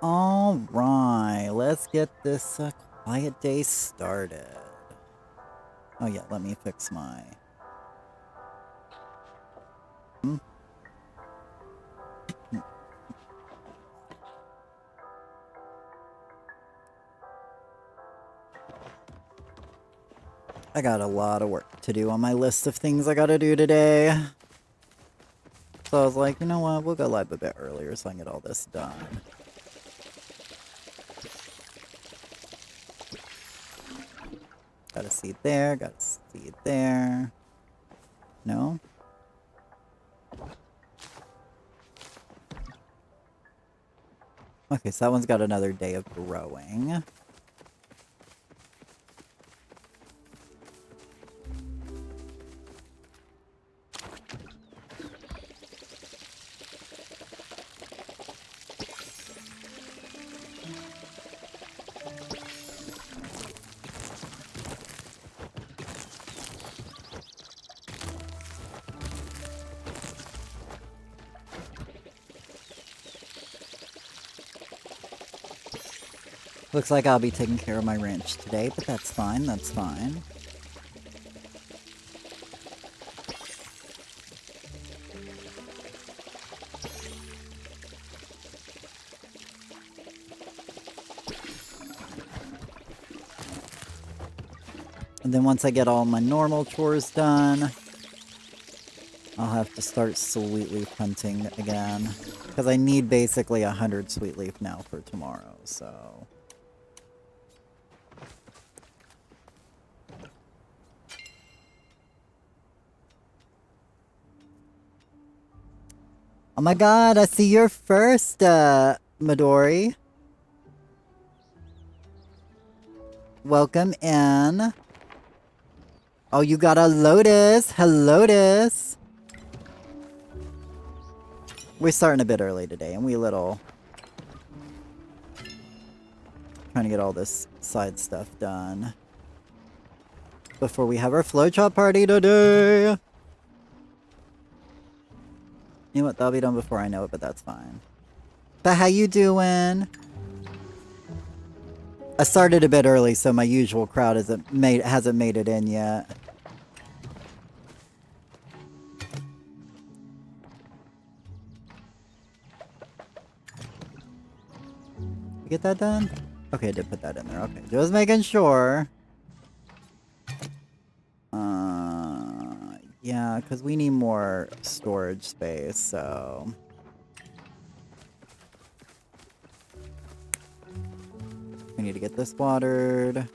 Alright, let's get this quiet day started. Oh yeah, let me fix my... I got a lot of work to do on my list of things I gotta do today. So I was like, you know what, we'll go live a bit earlier so I can get all this done. Got a seed there, got a seed there. No? Okay, so that one's got another day of growing. Looks like I'll be taking care of my ranch today, but that's fine, that's fine. And then once I get all my normal chores done, I'll have to start sweet leaf hunting again. Because I need basically 100 sweet leaf now for tomorrow, so... Oh my god, I see you're first, Midori. Welcome in. Oh, you got a Lotus. Hello, Lotus. We're starting a bit early today, and we little... trying to get all this side stuff done. Before we have our flowchart party today. You know what? That'll be done before I know it, but that's fine. But how you doing? I started a bit early, so my usual crowd hasn't made it in yet. You get that done? Okay, I did put that in there. Okay, just making sure. Yeah, because we need more storage space, so... We need to get this watered.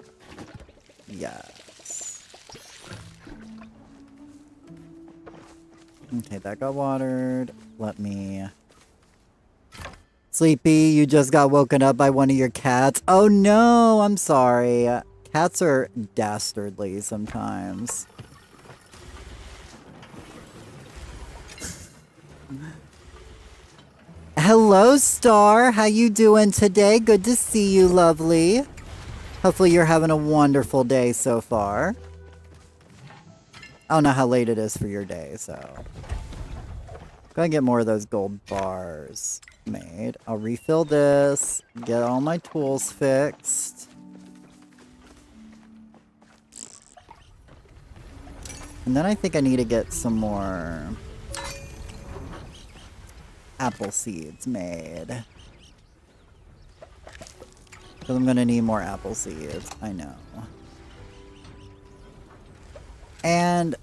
Yes. Okay, that got watered. Let me... Sleepy, you just got woken up by one of your cats. Oh no, I'm sorry. Cats are dastardly sometimes. Hello, Star. How you doing today? Good to see you, lovely. Hopefully you're having a wonderful day so far. I don't know how late it is for your day, so... Gonna get more of those gold bars made. I'll refill this, get all my tools fixed. And then I think I need to get some more apple seeds made. Because I'm gonna need more apple seeds, I know. And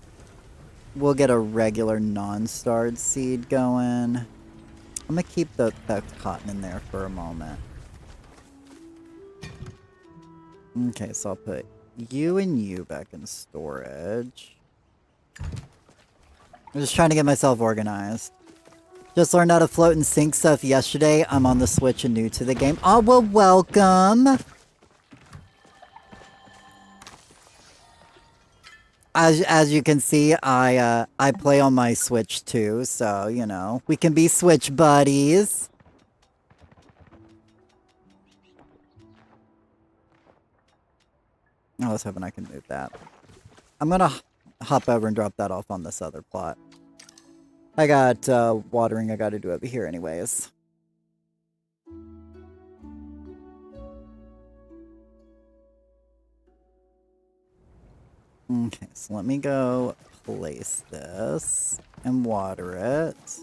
we'll get a regular non-starred seed going. I'm gonna keep the cotton in there for a moment. Okay, so I'll put you and you back in storage. I'm just trying to get myself organized. Just learned how to float and sink stuff yesterday. I'm on the Switch and new to the game. Oh, well, welcome! As you can see, I play on my Switch too, so, you know, we can be Switch buddies. I was hoping I can move that. I'm gonna hop over and drop that off on this other plot. I got watering I gotta do over here anyways. Okay, so let me go place this and water it.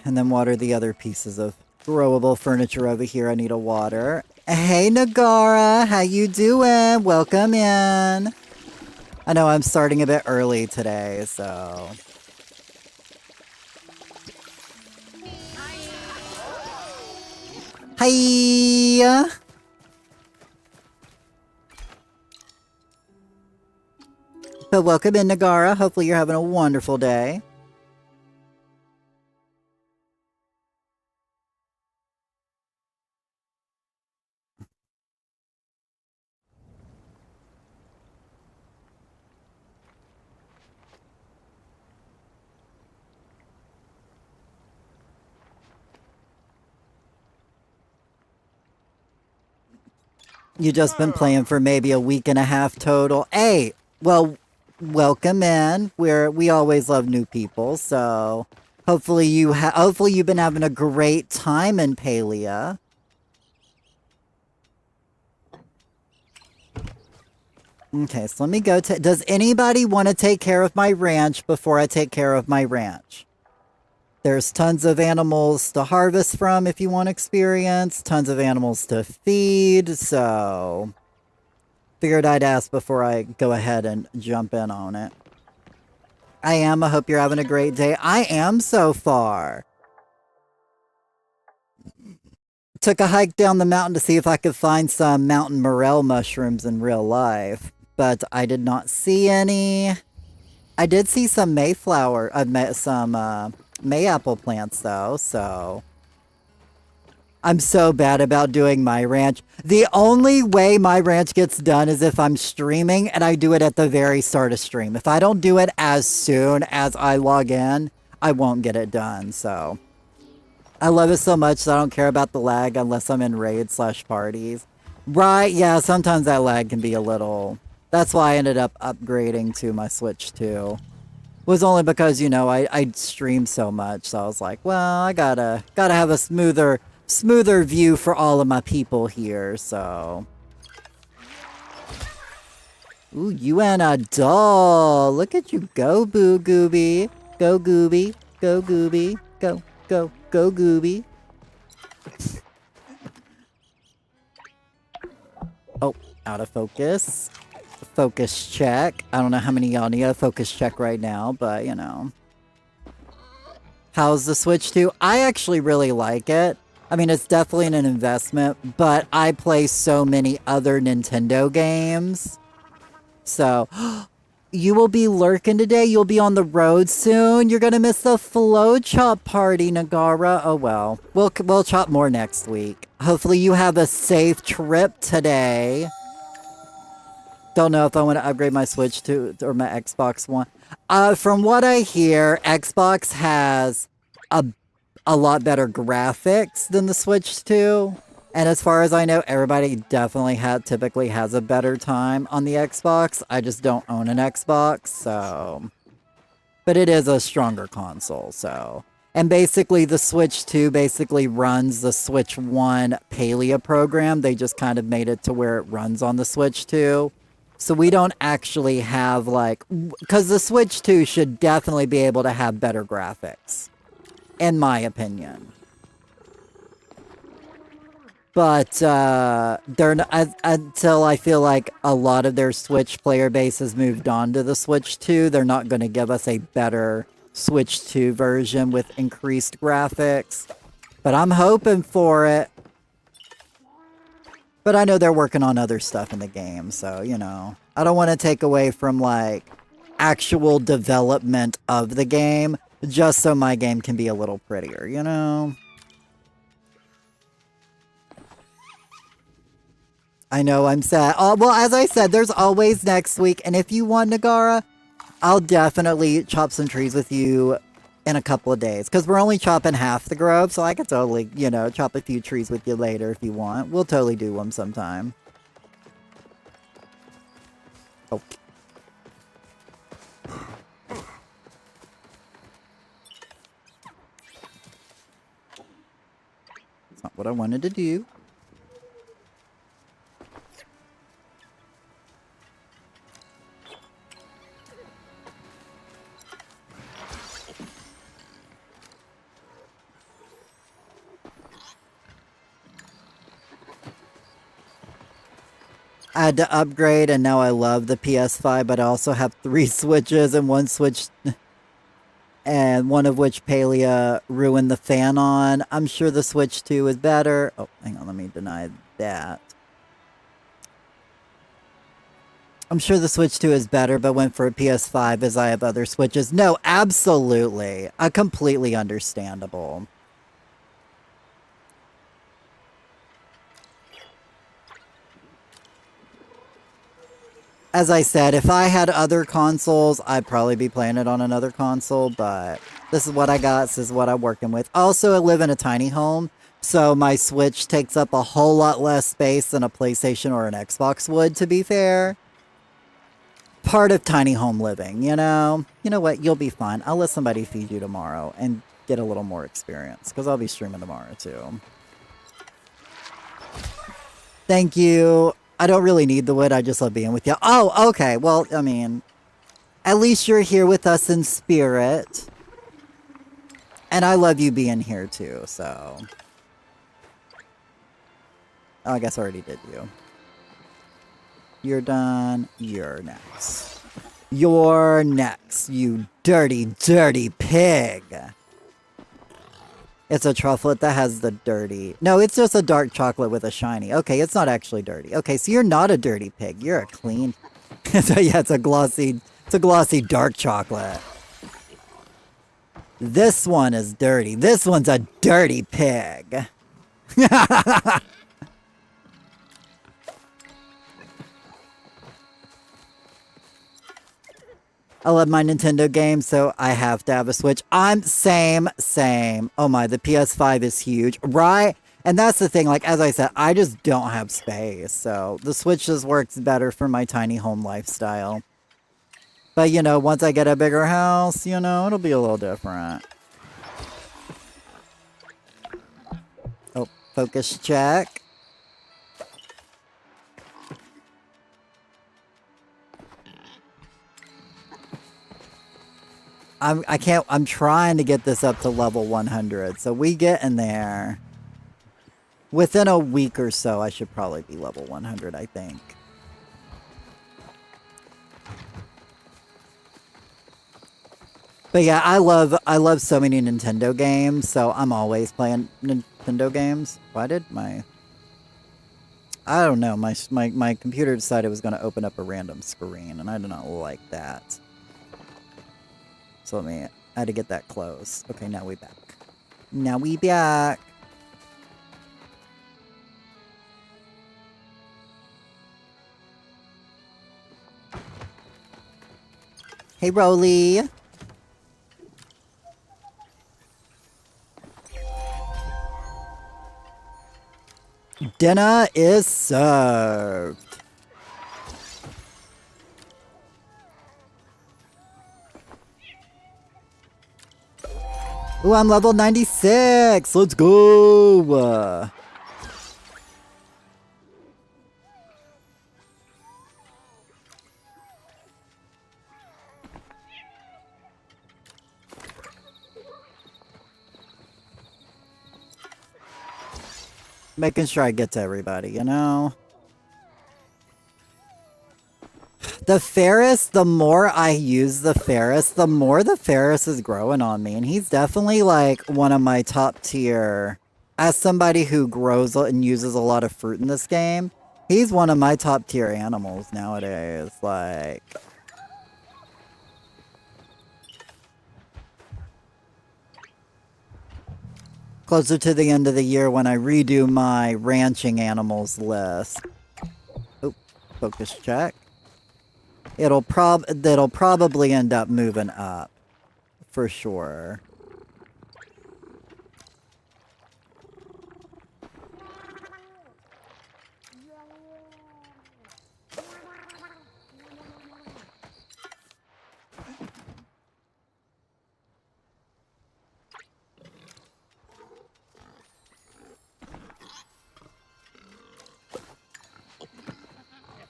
And then water the other pieces of growable furniture over here I need to water. Hey Nagara, how you doing? Welcome in. I know I'm starting a bit early today, so... Hi! But welcome in, Nagara. Hopefully you're having a wonderful day. You just been playing for maybe a week and a half total. Hey, well, welcome in. We always love new people, so hopefully you've been having a great time in Palia. Okay, so let me go to... Does anybody want to take care of my ranch before I take care of my ranch? There's tons of animals to harvest from if you want experience. Tons of animals to feed, so... Figured I'd ask before I go ahead and jump in on it. I am. I hope you're having a great day. I am so far. Took a hike down the mountain to see if I could find some mountain morel mushrooms in real life. But I did not see any. I did see some mayflower, some mayapple plants though, so... I'm so bad about doing my ranch. The only way my ranch gets done is if I'm streaming and I do it at the very start of stream. If I don't do it as soon as I log in, I won't get it done, so... I love it so much that I don't care about the lag unless I'm in raids/parties. Right, yeah, sometimes that lag can be a little... That's why I ended up upgrading to my Switch too. Was only because, you know, I stream so much, so I was like, well, I gotta have a smoother view for all of my people here, so... Ooh, you and a doll! Look at you go, Boo Gooby! Go Gooby! Go Gooby! Go, go, go Gooby! Oh, out of focus. Focus check. I don't know how many y'all need a focus check right now, but, you know. How's the Switch 2? I actually really like it. I mean, it's definitely an investment, but I play so many other Nintendo games. So, you will be lurking today? You'll be on the road soon? You're gonna miss the Flow Chop party, Nagara. Oh well. We'll chop more next week. Hopefully you have a safe trip today. Don't know if I want to upgrade my Switch to or my Xbox One. From what I hear, Xbox has a lot better graphics than the Switch 2. And as far as I know, everybody definitely typically has a better time on the Xbox. I just don't own an Xbox, so... But it is a stronger console, so... And basically, the Switch 2 basically runs the Switch 1 Palia program. They just kind of made it to where it runs on the Switch 2. So we don't actually have, like... Because the Switch 2 should definitely be able to have better graphics. In my opinion. But, they're until I feel like a lot of their Switch player base has moved on to the Switch 2, they're not going to give us a better Switch 2 version with increased graphics. But I'm hoping for it. But I know they're working on other stuff in the game, so, you know. I don't want to take away from, like, actual development of the game, just so my game can be a little prettier, you know? I know I'm sad. Oh, well, as I said, there's always next week. And if you want, Nagara, I'll definitely chop some trees with you in a couple of days. Because we're only chopping half the grove, so I could totally, you know, chop a few trees with you later if you want. We'll totally do them sometime. Oh. That's not what I wanted to do. I had to upgrade, and now I love the PS5, but I also have 3 Switches, and one Switch, and one of which Palia ruined the fan on. I'm sure the Switch 2 is better. Oh, hang on, let me deny that. I'm sure the Switch 2 is better, but went for a PS5 as I have other Switches. No, absolutely. Completely understandable. As I said, if I had other consoles, I'd probably be playing it on another console, but this is what I got, this is what I'm working with. Also, I live in a tiny home, so my Switch takes up a whole lot less space than a PlayStation or an Xbox would, to be fair. Part of tiny home living, you know? You know what, you'll be fine. I'll let somebody feed you tomorrow and get a little more experience, because I'll be streaming tomorrow, too. Thank you. I don't really need the wood, I just love being with you. Oh, okay, well, I mean, at least you're here with us in spirit. And I love you being here, too, so... Oh, I guess I already did you. You're done. You're next. You're next, you dirty, dirty pig! It's a trufflet that has the dirty... No, it's just a dark chocolate with a shiny. Okay, it's not actually dirty. Okay, so you're not a dirty pig. You're a clean... So yeah, it's a glossy dark chocolate. This one is dirty. This one's a dirty pig. I love my Nintendo games, so I have to have a Switch. Same. Oh my, the PS5 is huge, right? And that's the thing, like, as I said, I just don't have space, so the Switch just works better for my tiny home lifestyle. But, you know, once I get a bigger house, you know, it'll be a little different. Oh, focus check. I'm trying to get this up to level 100, so we get in there. Within a week or so, I should probably be level 100, I think. But yeah, I love so many Nintendo games, so I'm always playing Nintendo games. Why did my... I don't know, my computer decided it was going to open up a random screen, and I do not like that. So I had to get that closed. Okay, now we back. Now we back. Hey, Rolly. Dinner is served. Ooh, I'm level 96. Let's go. Making sure I get to everybody, you know? The Ferris, the more I use the Ferris, the more the Ferris is growing on me. And he's definitely like one of my top tier. As somebody who grows and uses a lot of fruit in this game, he's one of my top tier animals nowadays. Like, closer to the end of the year when I redo my ranching animals list. Oh, focus check. That'll probably end up moving up. For sure.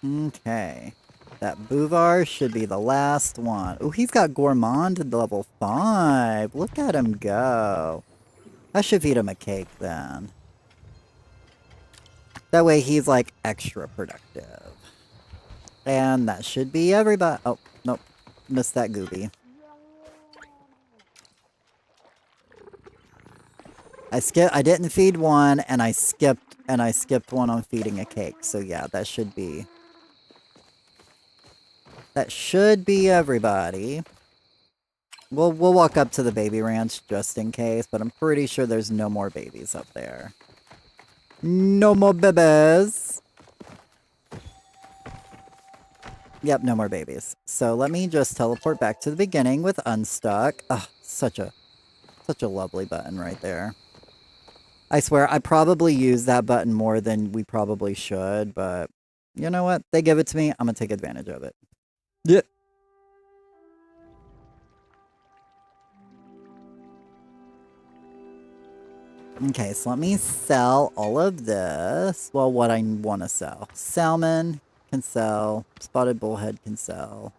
Okay. That Buvar should be the last one. Oh, he's got Gourmand at level 5. Look at him go. I should feed him a cake then. That way he's like extra productive. And that should be everybody. Oh, nope. Missed that Gooby. I didn't feed one and I skipped one on feeding a cake. So yeah, that should be everybody. We'll walk up to the baby ranch just in case, but I'm pretty sure there's no more babies up there. No more babies. Yep, no more babies. So let me just teleport back to the beginning with Unstuck. Oh, such a lovely button right there. I swear, I probably use that button more than we probably should, but you know what? They give it to me, I'm gonna take advantage of it. Yeah. Okay, so let me sell all of this. Well, what I want to sell. Salmon can sell. Spotted bullhead can sell.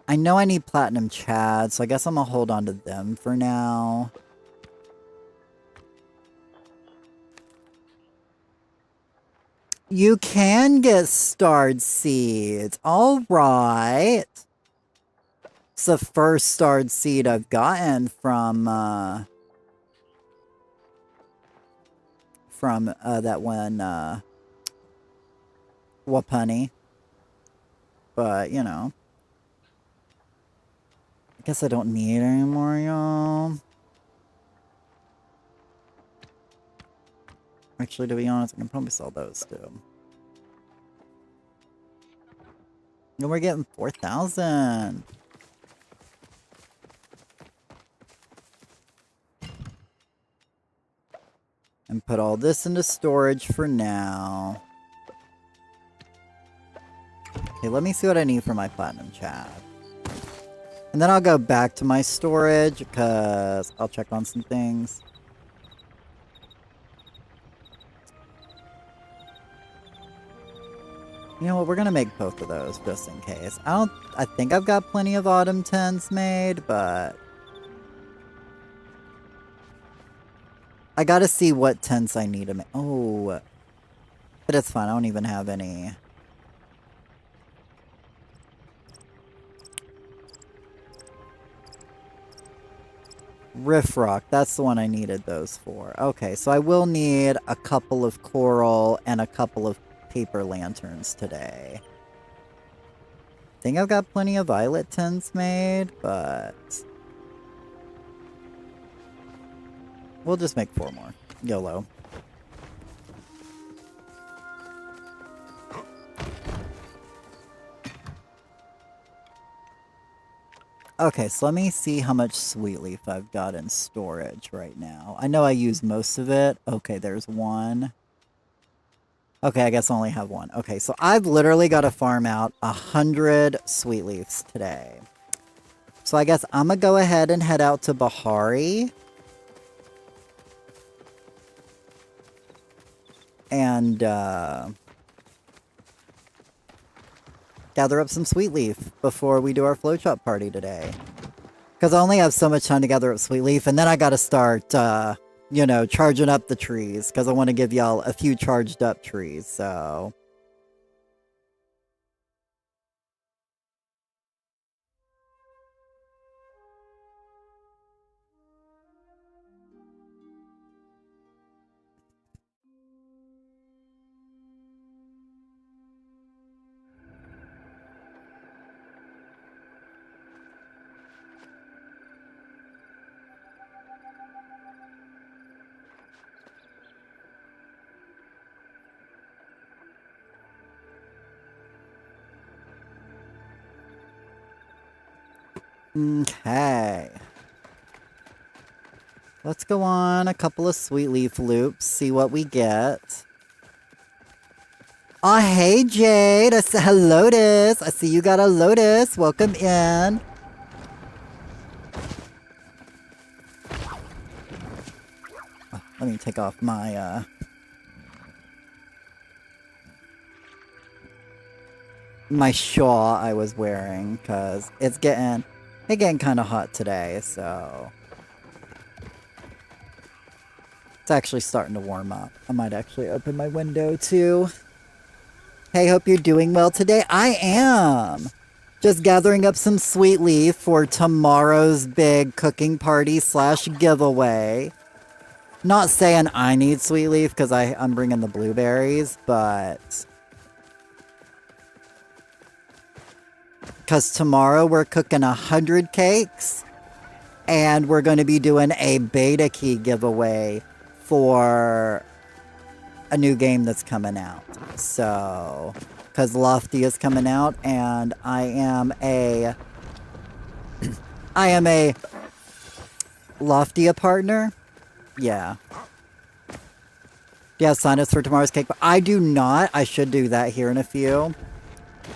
I know I need platinum chad, so I guess I'm gonna hold on to them for now. You can get starred seeds. All right. It's the first starred seed I've gotten from that one, Wapuni. But, you know. I guess I don't need any more, y'all. Actually, to be honest, I can probably sell those too. And we're getting 4,000. And put all this into storage for now. Okay, let me see what I need for my platinum chad. And then I'll go back to my storage, because I'll check on some things. You know what, we're gonna make both of those, just in case. I think I've got plenty of autumn tents made, but I gotta see what tents I need to make. Oh, but it's fine, I don't even have any. Riff Rock, that's the one I needed those for. Okay, so I will need a couple of coral and a couple of paper lanterns today. I think I've got plenty of violet tents made, but we'll just make 4 more. YOLO. Okay, so let me see how much sweet leaf I've got in storage right now. I know I used most of it. Okay, there's one. Okay, I guess I only have one. Okay, so I've literally got to farm out 100 sweet leaves today. So I guess I'm gonna go ahead and head out to Bahari. And, gather up some sweet leaf before we do our flow chop party today. Because I only have so much time to gather up sweet leaf, and then I gotta start, you know, charging up the trees, because I want to give y'all a few charged up trees, so... Okay. Let's go on a couple of sweet leaf loops, see what we get. Oh, hey, Jade. I said, hello, Lotus. I see you got a Lotus. Welcome in. Oh, let me take off my, my shawl I was wearing, because it's getting kind of hot today, so... It's actually starting to warm up. I might actually open my window, too. Hey, hope you're doing well today. I am! Just gathering up some sweet leaf for tomorrow's big cooking party slash giveaway. Not saying I need sweet leaf, because I'm bringing the blueberries, but... Because tomorrow we're cooking 100 cakes, and we're going to be doing a beta key giveaway for a new game that's coming out. So, because Lofty is coming out, and I am a Loftia partner. Yeah. Yeah, sign ups for tomorrow's cake. But I do not. I should do that here in a few.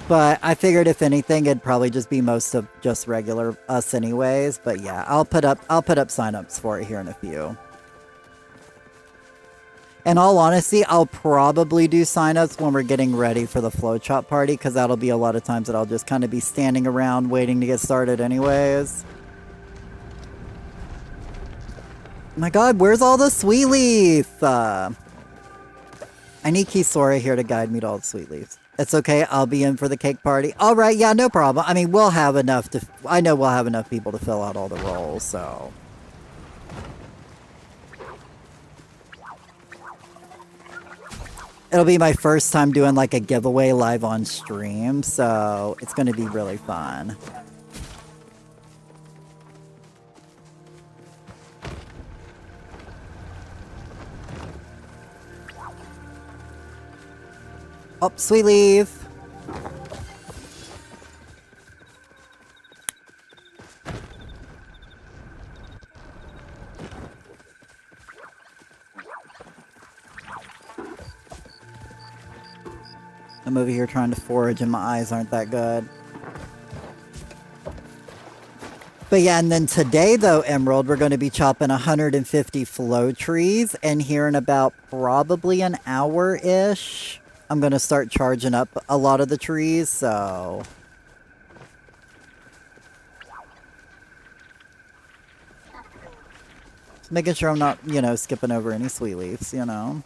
But I figured if anything, it'd probably just be most of just regular us anyways. But yeah, I'll put up signups for it here in a few. In all honesty, I'll probably do signups when we're getting ready for the flow chop party, because that'll be a lot of times that I'll just kind of be standing around waiting to get started anyways. My god, where's all the sweet leaf? I need Kisora here to guide me to all the sweet leaves. It's okay, I'll be in for the cake party. Alright, yeah, no problem. I mean, we'll have enough to... I know we'll have enough people to fill out all the roles, so... It'll be my first time doing, like, a giveaway live on stream, so it's gonna be really fun. Oh, sweet leaf! I'm over here trying to forage and my eyes aren't that good. But yeah, and then today though, Emerald, we're going to be chopping 150 flow trees, and here in about probably an hour-ish, I'm going to start charging up a lot of the trees, so... Just making sure I'm not, you know, skipping over any sweet leaves, you know?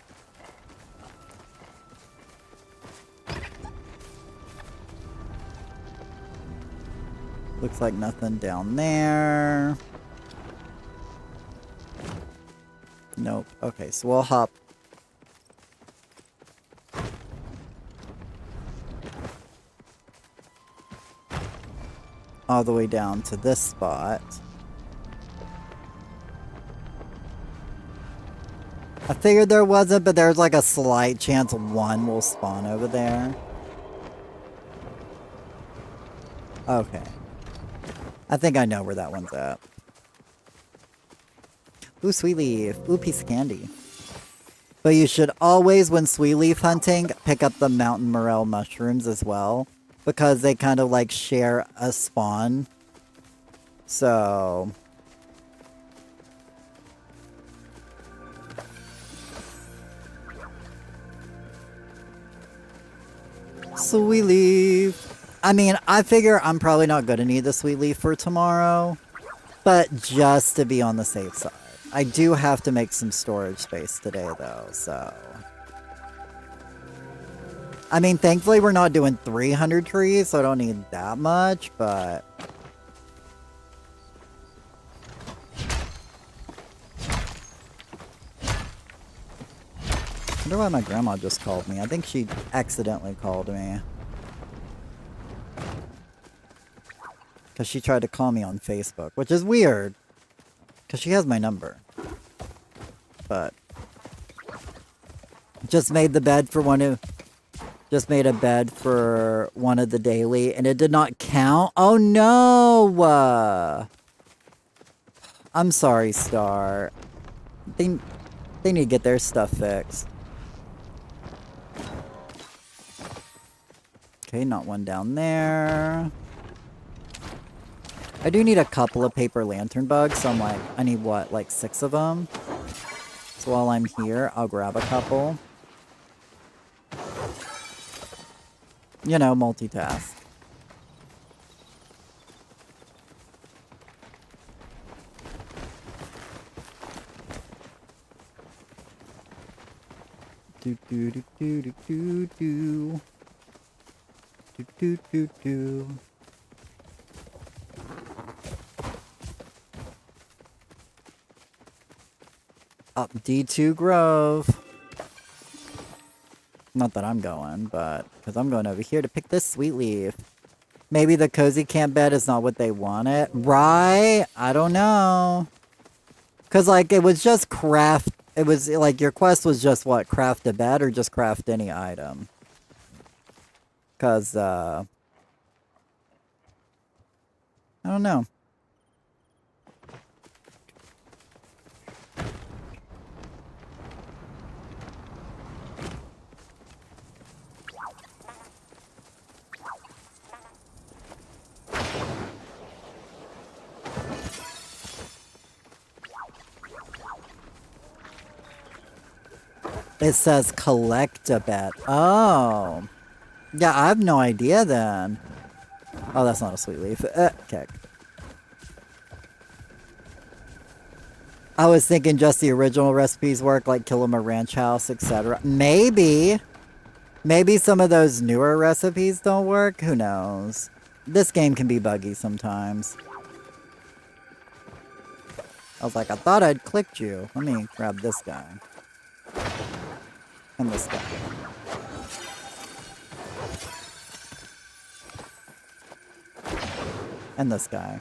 Looks like nothing down there. Nope. Okay, so we'll hop. All the way down to this spot. I figured there wasn't, but there's like a slight chance one will spawn over there. Okay. I think I know where that one's at. Ooh, sweet leaf. Ooh, piece of candy. But you should always, when sweet leaf hunting, pick up the mountain morel mushrooms as well. Because they kind of like share a spawn. So... Sweet leaf. I mean, I figure I'm probably not going to need the sweet leaf for tomorrow. But just to be on the safe side. I do have to make some storage space today, though, so... I mean, thankfully we're not doing 300 trees, so I don't need that much, but... I wonder why my grandma just called me. I think she accidentally called me. Because she tried to call me on Facebook, which is weird. Because she has my number. But... Just made the bed for one of... Just made a bed for one of the daily, and it did not count? Oh no! I'm sorry, Star. They need to get their stuff fixed. Okay, not one down there. I do need a couple of paper lantern bugs, so I'm like, I need what, like 6 of them? So while I'm here, I'll grab a couple. You know, multitask. Do do do do do do do. Do do do do. Up D2 Grove. Not that I'm going, but because I'm going over here to pick this sweet leaf. Maybe the cozy camp bed is not what they wanted. Right? I don't know. Because, like, it was just craft. It was, like, your quest was just, what, craft a bed or just craft any item? Because, I don't know. It says collect a bet. Oh. Yeah, I have no idea then. Oh, that's not a sweet leaf. Okay. I was thinking just the original recipes work, like kill 'em a ranch house, etc. Maybe. Maybe some of those newer recipes don't work. Who knows? This game can be buggy sometimes. I was like, I thought I'd clicked you. Let me grab this guy. And this guy. And this guy.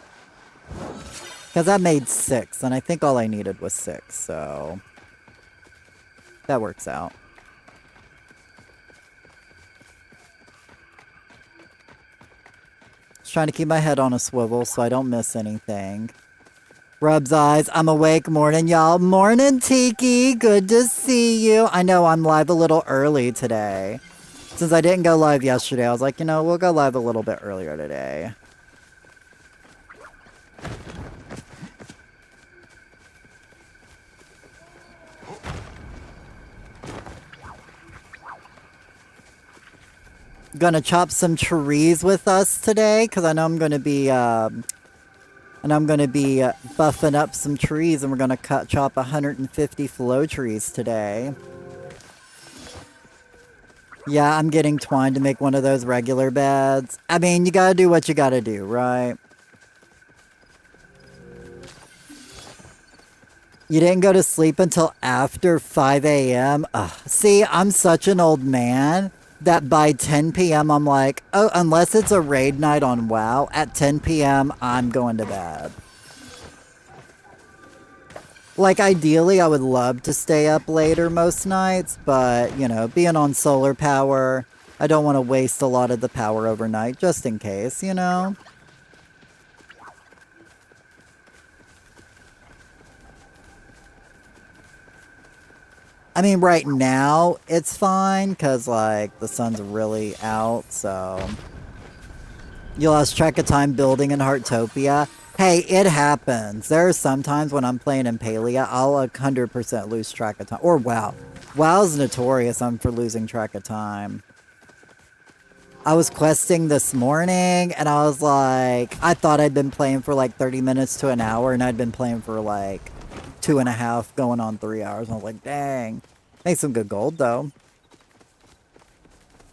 Because that made 6, and I think all I needed was 6, so... That works out. Just trying to keep my head on a swivel so I don't miss anything. Rubs eyes. I'm awake. Morning, y'all. Morning, Tiki. Good to see you. I know I'm live a little early today. Since I didn't go live yesterday, I was like, you know, we'll go live a little bit earlier today. Gonna chop some trees with us today, because I know I'm gonna be, buffing up some trees, and we're gonna chop 150 flow trees today. Yeah, I'm getting twine to make one of those regular beds. I mean, you gotta do what you gotta do, right? You didn't go to sleep until after 5 a.m.? See, I'm such an old man that by 10 p.m. I'm like, oh, unless it's a raid night on WoW, at 10 p.m. I'm going to bed. Like, ideally, I would love to stay up later most nights, but, you know, being on solar power, I don't want to waste a lot of the power overnight, just in case, you know? I mean, right now, it's fine, because, like, the sun's really out, so... You lost track of time building in Heartopia. Hey, it happens. There are some times when I'm playing in Palia, I'll 100% lose track of time. Or WoW. WoW's notorious for losing track of time. I was questing this morning, and I was like... I thought I'd been playing for like 30 minutes to an hour, and I'd been playing for like 2.5, going on 3 hours. And I was like, dang. Made some good gold, though.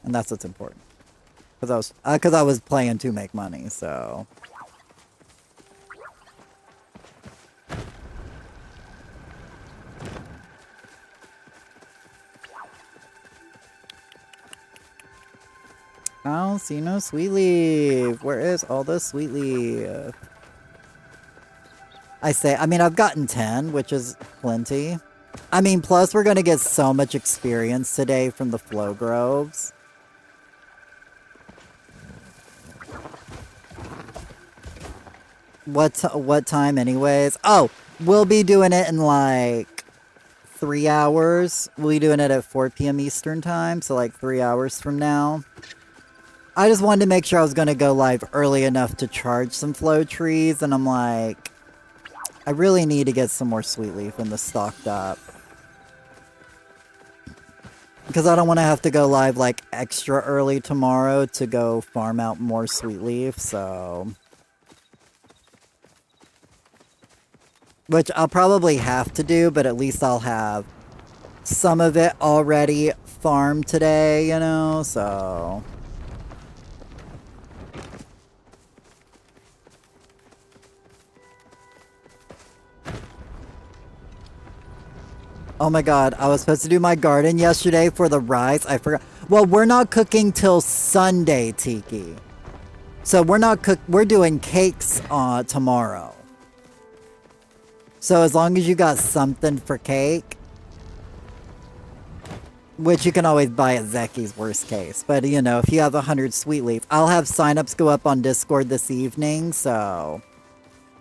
And that's what's important. Because I was playing to make money, so... I don't see no sweet leaf. Where is all the sweet leaf? I mean, I've gotten 10, which is plenty. I mean, plus we're going to get so much experience today from the flow groves. What time anyways? Oh, we'll be doing it in like 3 hours. We'll be doing it at 4 p.m. Eastern time, so like 3 hours from now. I just wanted to make sure I was going to go live early enough to charge some flow trees, and I'm like, I really need to get some more sweet leaf in the stocked up. Because I don't want to have to go live like extra early tomorrow to go farm out more sweet leaf, so... Which I'll probably have to do, but at least I'll have some of it already farmed today, you know, so... Oh my god, I was supposed to do my garden yesterday for the rice. I forgot. Well, we're not cooking till Sunday, Tiki. So we're doing cakes tomorrow. So as long as you got something for cake, which you can always buy at Zeki's worst case. But you know, if you have 100 sweet leaf, I'll have signups go up on Discord this evening, so...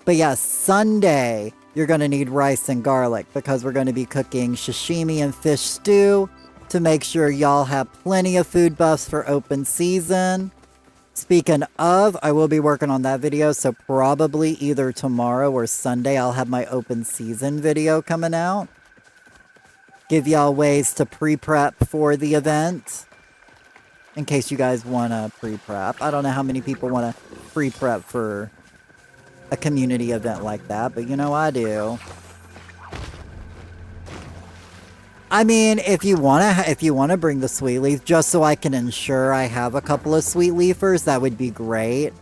But yeah, Sunday, you're going to need rice and garlic because we're going to be cooking sashimi and fish stew to make sure y'all have plenty of food buffs for open season. Speaking of, I will be working on that video, so probably either tomorrow or Sunday I'll have my open season video coming out. Give y'all ways to pre-prep for the event. In case you guys want to pre-prep. I don't know how many people want to pre-prep for a community event like that, but you know I do. I mean, if you wanna bring the sweet leaf, just so I can ensure I have a couple of sweet leafers, that would be great.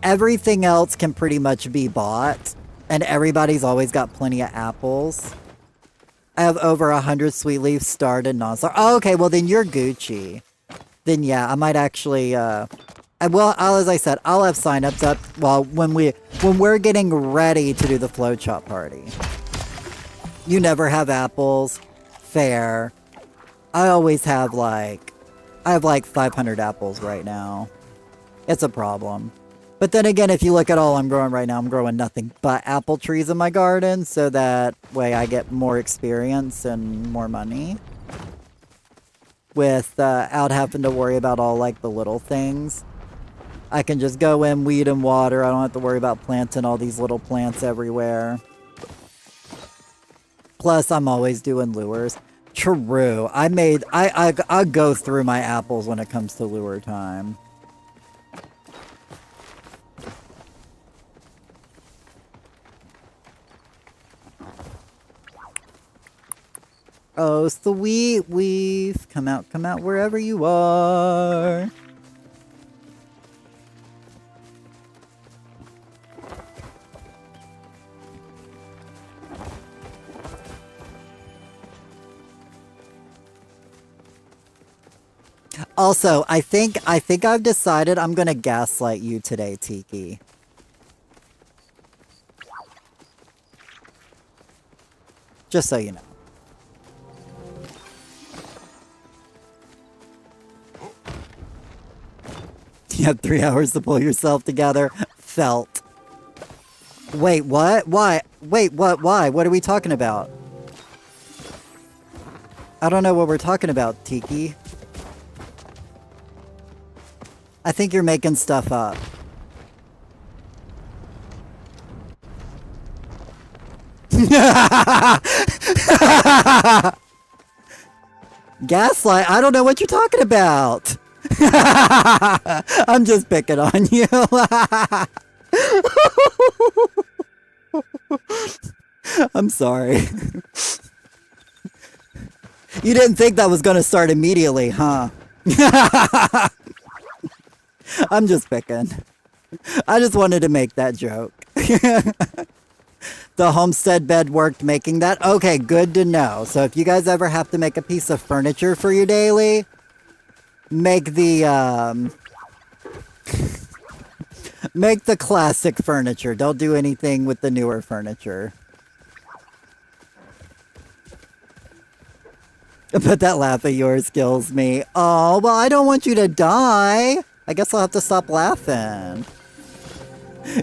Everything else can pretty much be bought, and everybody's always got plenty of apples. I have over 100 sweet leaves started non-star. Oh, okay, well then you're Gucci. Then yeah, I might actually well, as I said, I'll have signups up when we're getting ready to do the flow chop party. You never have apples. Fair. I always have I have like 500 apples right now. It's a problem. But then again, if you look at all I'm growing right now, I'm growing nothing but apple trees in my garden, so that way I get more experience and more money. Without having to worry about all like the little things. I can just go in, weed and water. I don't have to worry about planting all these little plants everywhere. Plus, I'm always doing lures. True. I go through my apples when it comes to lure time. Oh, sweet leaf. Come out wherever you are. Also, I think I've decided I'm gonna gaslight you today, Tiki. Just so you know. You have 3 hours to pull yourself together. Felt. Wait, what? Why? Wait, what? Why? What are we talking about? I don't know what we're talking about, Tiki. I think you're making stuff up. Gaslight? I don't know what you're talking about. I'm just picking on you. I'm sorry. You didn't think that was going to start immediately, huh? I'm just picking. I just wanted to make that joke. The homestead bed worked making that? Okay, good to know. So if you guys ever have to make a piece of furniture for your daily, make the, make the classic furniture. Don't do anything with the newer furniture. But that laugh of yours kills me. Oh, well, I don't want you to die. I guess I'll have to stop laughing.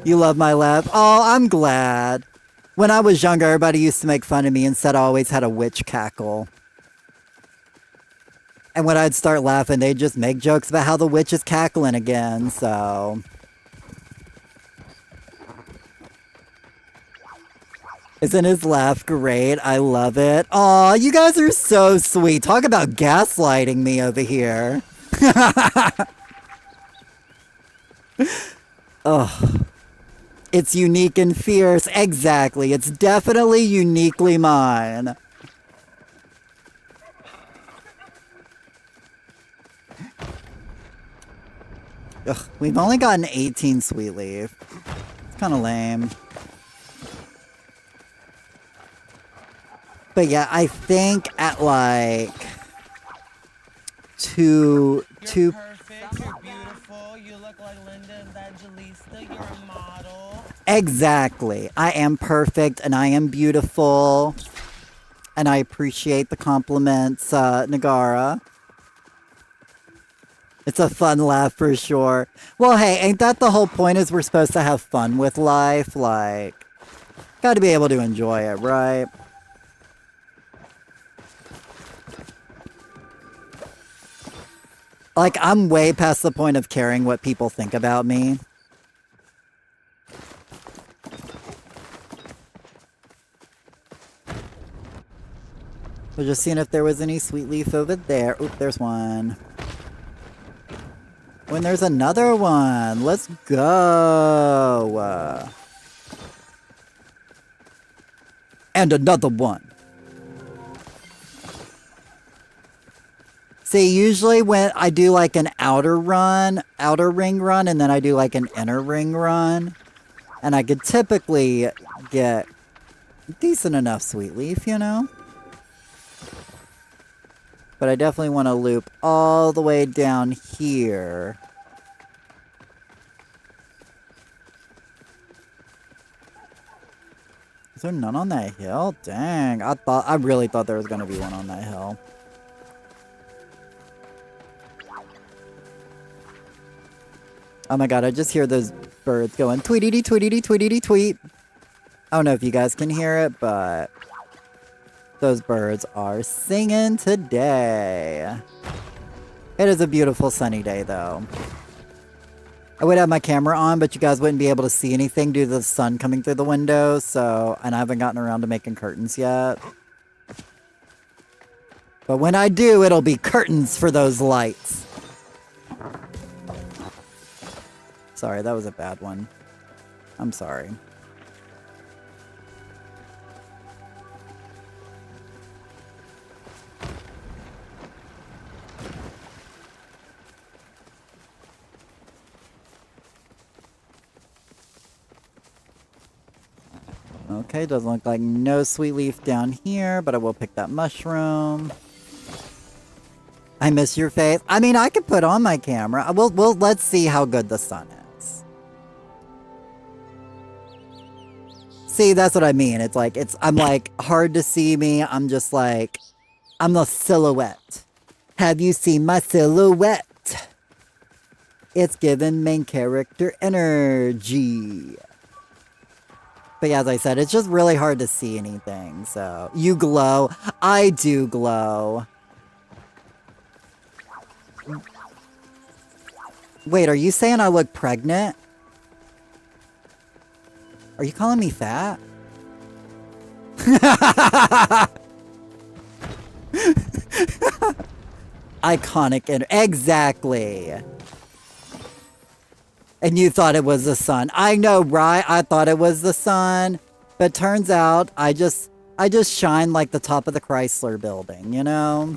You love my laugh? Oh, I'm glad. When I was younger, everybody used to make fun of me and said I always had a witch cackle. And when I'd start laughing, they'd just make jokes about how the witch is cackling again, so... Isn't his laugh great? I love it. Aw, you guys are so sweet. Talk about gaslighting me over here. Ugh. It's unique and fierce. Exactly. It's definitely uniquely mine. Ugh, we've only gotten 18 sweet leaf. It's kind of lame. But yeah, I think at like two. You're perfect, you're beautiful, you look like Linda Evangelista, you're a model. Exactly. I am perfect and I am beautiful. And I appreciate the compliments, Nagara. It's a fun laugh for sure. Well, hey, ain't that the whole point, is we're supposed to have fun with life? Like, gotta be able to enjoy it, right? Like, I'm way past the point of caring what people think about me. We're just seeing if there was any sweet leaf over there. Oop, there's one. When there's another one. Let's go. And another one. See, usually when I do like an outer ring run, and then I do like an inner ring run, and I could typically get decent enough sweet leaf, you know? But I definitely want to loop all the way down here. Is there none on that hill? Dang, I really thought there was going to be one on that hill. Oh my god, I just hear those birds going tweetity tweetity tweetity tweet. I don't know if you guys can hear it, but those birds are singing today. It is a beautiful sunny day though. I would have my camera on, but you guys wouldn't be able to see anything due to the sun coming through the window, so, and I haven't gotten around to making curtains yet. But when I do, it'll be curtains for those lights. Sorry, that was a bad one. I'm sorry. Okay, doesn't look like no sweet leaf down here, but I will pick that mushroom. I miss your face. I mean, I could put on my camera. Let's see how good the sun is. See, that's what I mean. It's like, I'm like, hard to see me. I'm just like, I'm the silhouette. Have you seen my silhouette? It's given main character energy. But yeah, as I said, it's just really hard to see anything, so... You glow. I do glow. Wait, are you saying I look pregnant? Are you calling me fat? Iconic and exactly. And you thought it was the sun. I know, right? I thought it was the sun. But turns out I just shine like the top of the Chrysler building, you know?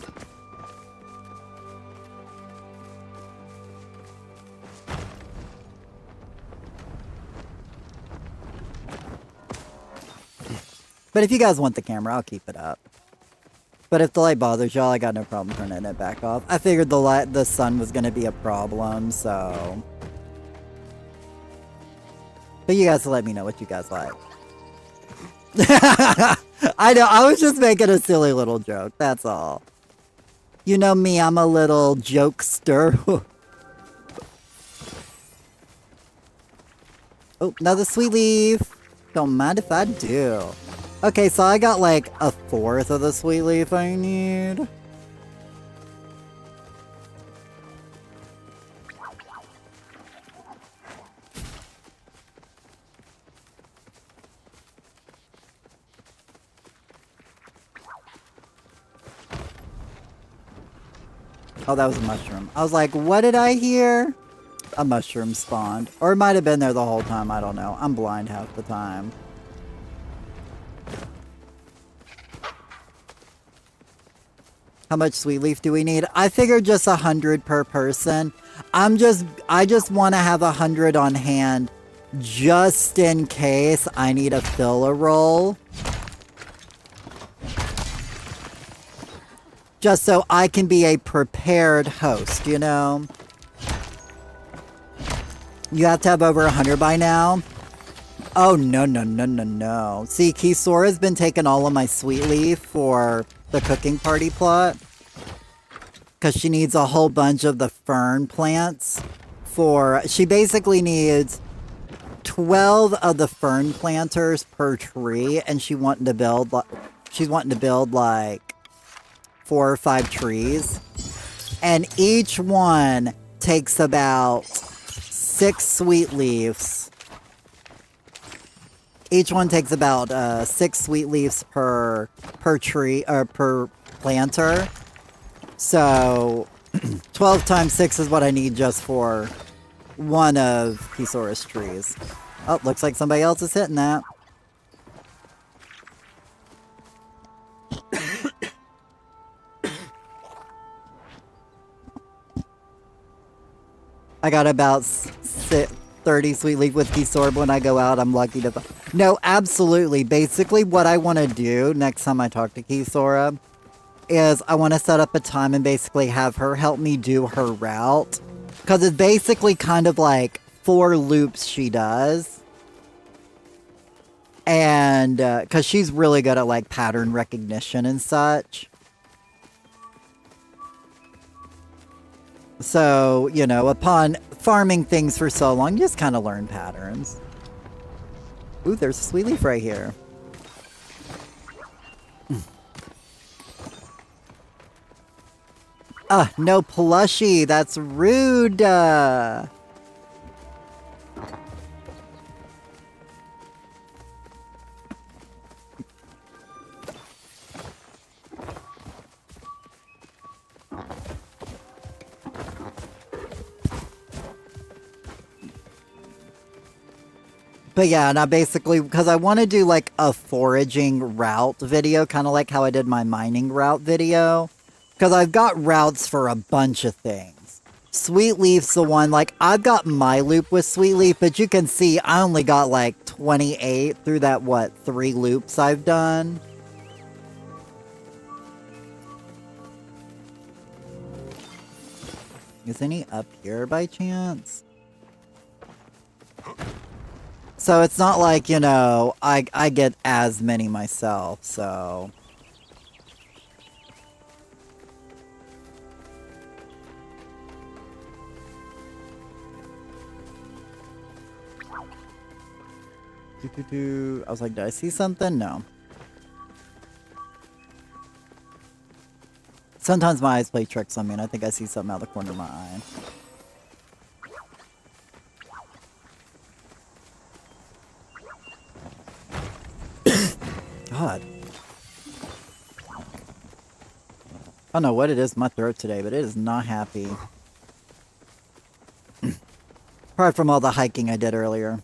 But if you guys want the camera, I'll keep it up. But if the light bothers y'all, I got no problem turning it back off. I figured the sun was gonna be a problem, so... But you guys let me know what you guys like. I know, I was just making a silly little joke, that's all. You know me, I'm a little jokester. Oh, another sweet leaf. Don't mind if I do. Okay, so I got like a fourth of the sweet leaf I need. Oh, that was a mushroom. I was like, what did I hear? A mushroom spawned. Or it might have been there the whole time, I don't know. I'm blind half the time. How much sweet leaf do we need? I figured just 100 per person. I just want to have 100 on hand just in case I need a filler roll. Just so I can be a prepared host, you know? You have to have over 100 by now. Oh, no, no, no, no, no. See, Kisora's been taking all of my sweet leaf for the cooking party plot. Because she needs a whole bunch of the fern plants for... She basically needs 12 of the fern planters per tree. And she's wanting to build like 4 or 5 trees. And each one takes about 6 sweet leaves. Each one takes about 6 sweet leaves per tree or per planter. So 12 times 6 is what I need just for one of Kisora's trees. Oh, looks like somebody else is hitting that. I got about 30 sweet leaf with Kisora, but when I go out, I'm lucky to... No, absolutely. Basically, what I want to do next time I talk to Kisora is I want to set up a time and basically have her help me do her route. Because it's basically kind of like 4 loops she does. And, because she's really good at like pattern recognition and such. So, you know, upon farming things for so long, you just kind of learn patterns. Ooh, there's a sweet leaf right here. No plushie. That's rude. But yeah, and I basically, because I want to do like a foraging route video, kind of like how I did my mining route video. Because I've got routes for a bunch of things. Sweet Leaf's the one, like, I've got my loop with Sweet Leaf, but you can see I only got like 28 through that, 3 loops I've done. Is any up here by chance? So it's not like, you know, I get as many myself, so... I was like, did I see something? No. Sometimes my eyes play tricks on me, and I think I see something out of the corner of my eye. God. I don't know what it is in my throat today, but it is not happy. Probably from all the hiking I did earlier.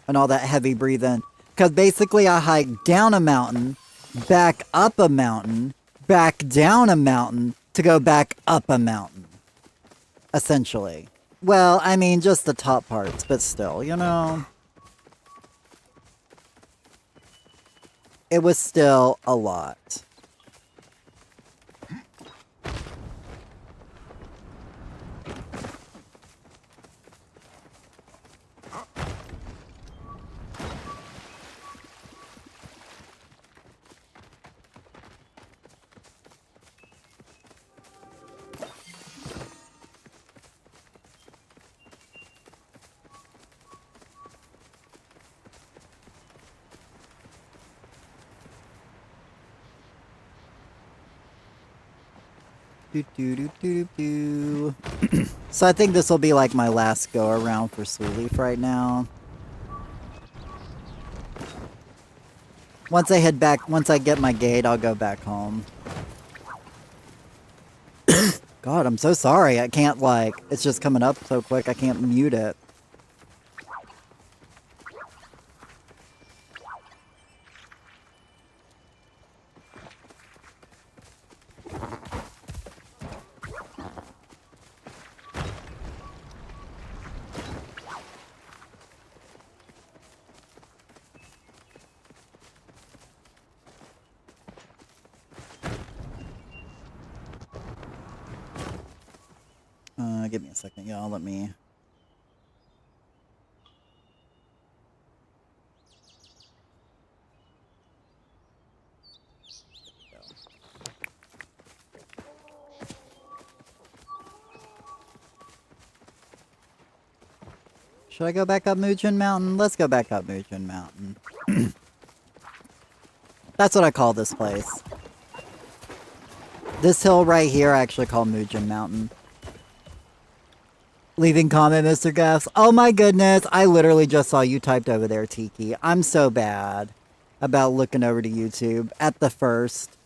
And all that heavy breathing. Because basically I hiked down a mountain, back up a mountain, back down a mountain, to go back up a mountain. Essentially. Well, I mean, just the top parts, but still, you know. It was still a lot. So I think this will be like my last go around for Sweet Leaf right now. Once I head back, once I get my gate, I'll go back home. God, I'm so sorry. I can't like, it's just coming up so quick I can't mute it. Give me a second, y'all. Let me... Should I go back up Moojin Mountain? Let's go back up Moojin Mountain. That's what I call this place. This hill right here I actually call Moojin Mountain. Leaving comment, Mr. Gaffs. Oh my goodness, I literally just saw you typed over there, Tiki. I'm so bad about looking over to YouTube at the first.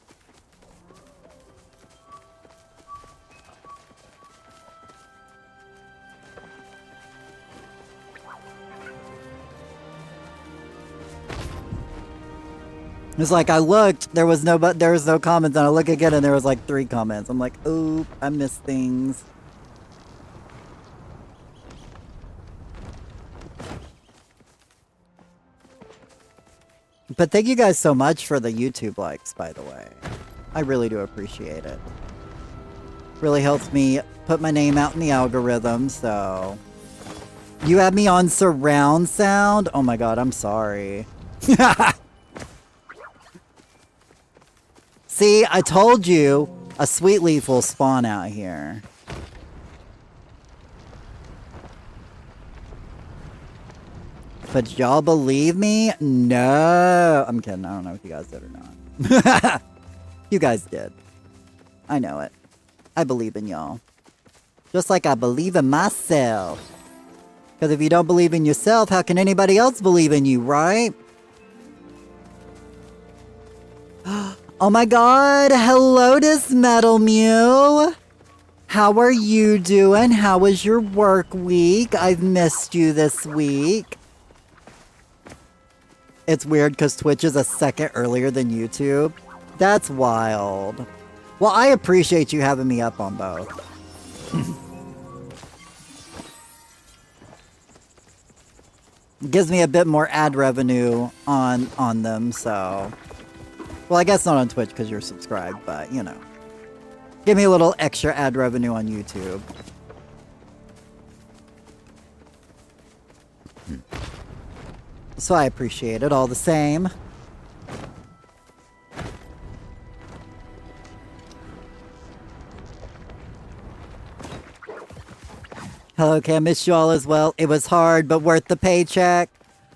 It's like I looked, there was no comments, and I look again and there was like 3 comments. I'm like, oop, I missed things. But thank you guys so much for the YouTube likes, by the way. I really do appreciate it. Really helps me put my name out in the algorithm, so... You have me on surround sound? Oh my god, I'm sorry. See, I told you a Sweet Leaf will spawn out here. But y'all believe me? No. I'm kidding. I don't know if you guys did or not. You guys did. I know it. I believe in y'all. Just like I believe in myself. Because if you don't believe in yourself, how can anybody else believe in you, right? Oh my god. Hello, this Metal Mew. How are you doing? How was your work week? I've missed you this week. It's weird because Twitch is a second earlier than YouTube. That's wild. Well, I appreciate you having me up on both. Gives me a bit more ad revenue on them, so... Well, I guess not on Twitch because you're subscribed, but, you know. Give me a little extra ad revenue on YouTube. So I appreciate it all the same. Okay, I miss you all as well. It was hard, but worth the paycheck.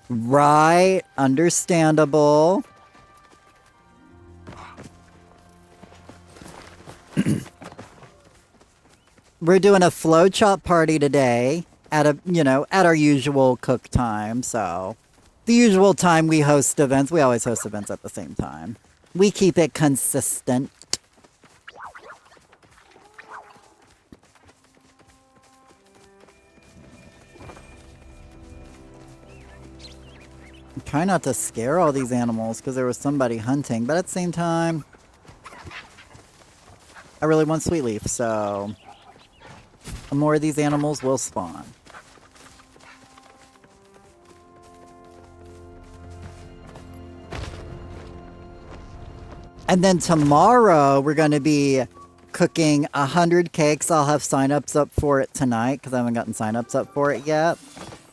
Right. Understandable. We're doing a flow chop party today at at our usual cook time. So the usual time we host events, we always host events at the same time. We keep it consistent. I'm trying not to scare all these animals because there was somebody hunting, but at the same time, I really want sweet leaf, so more of these animals will spawn. And then tomorrow, we're going to be cooking 100 cakes. I'll have signups up for it tonight because I haven't gotten signups up for it yet.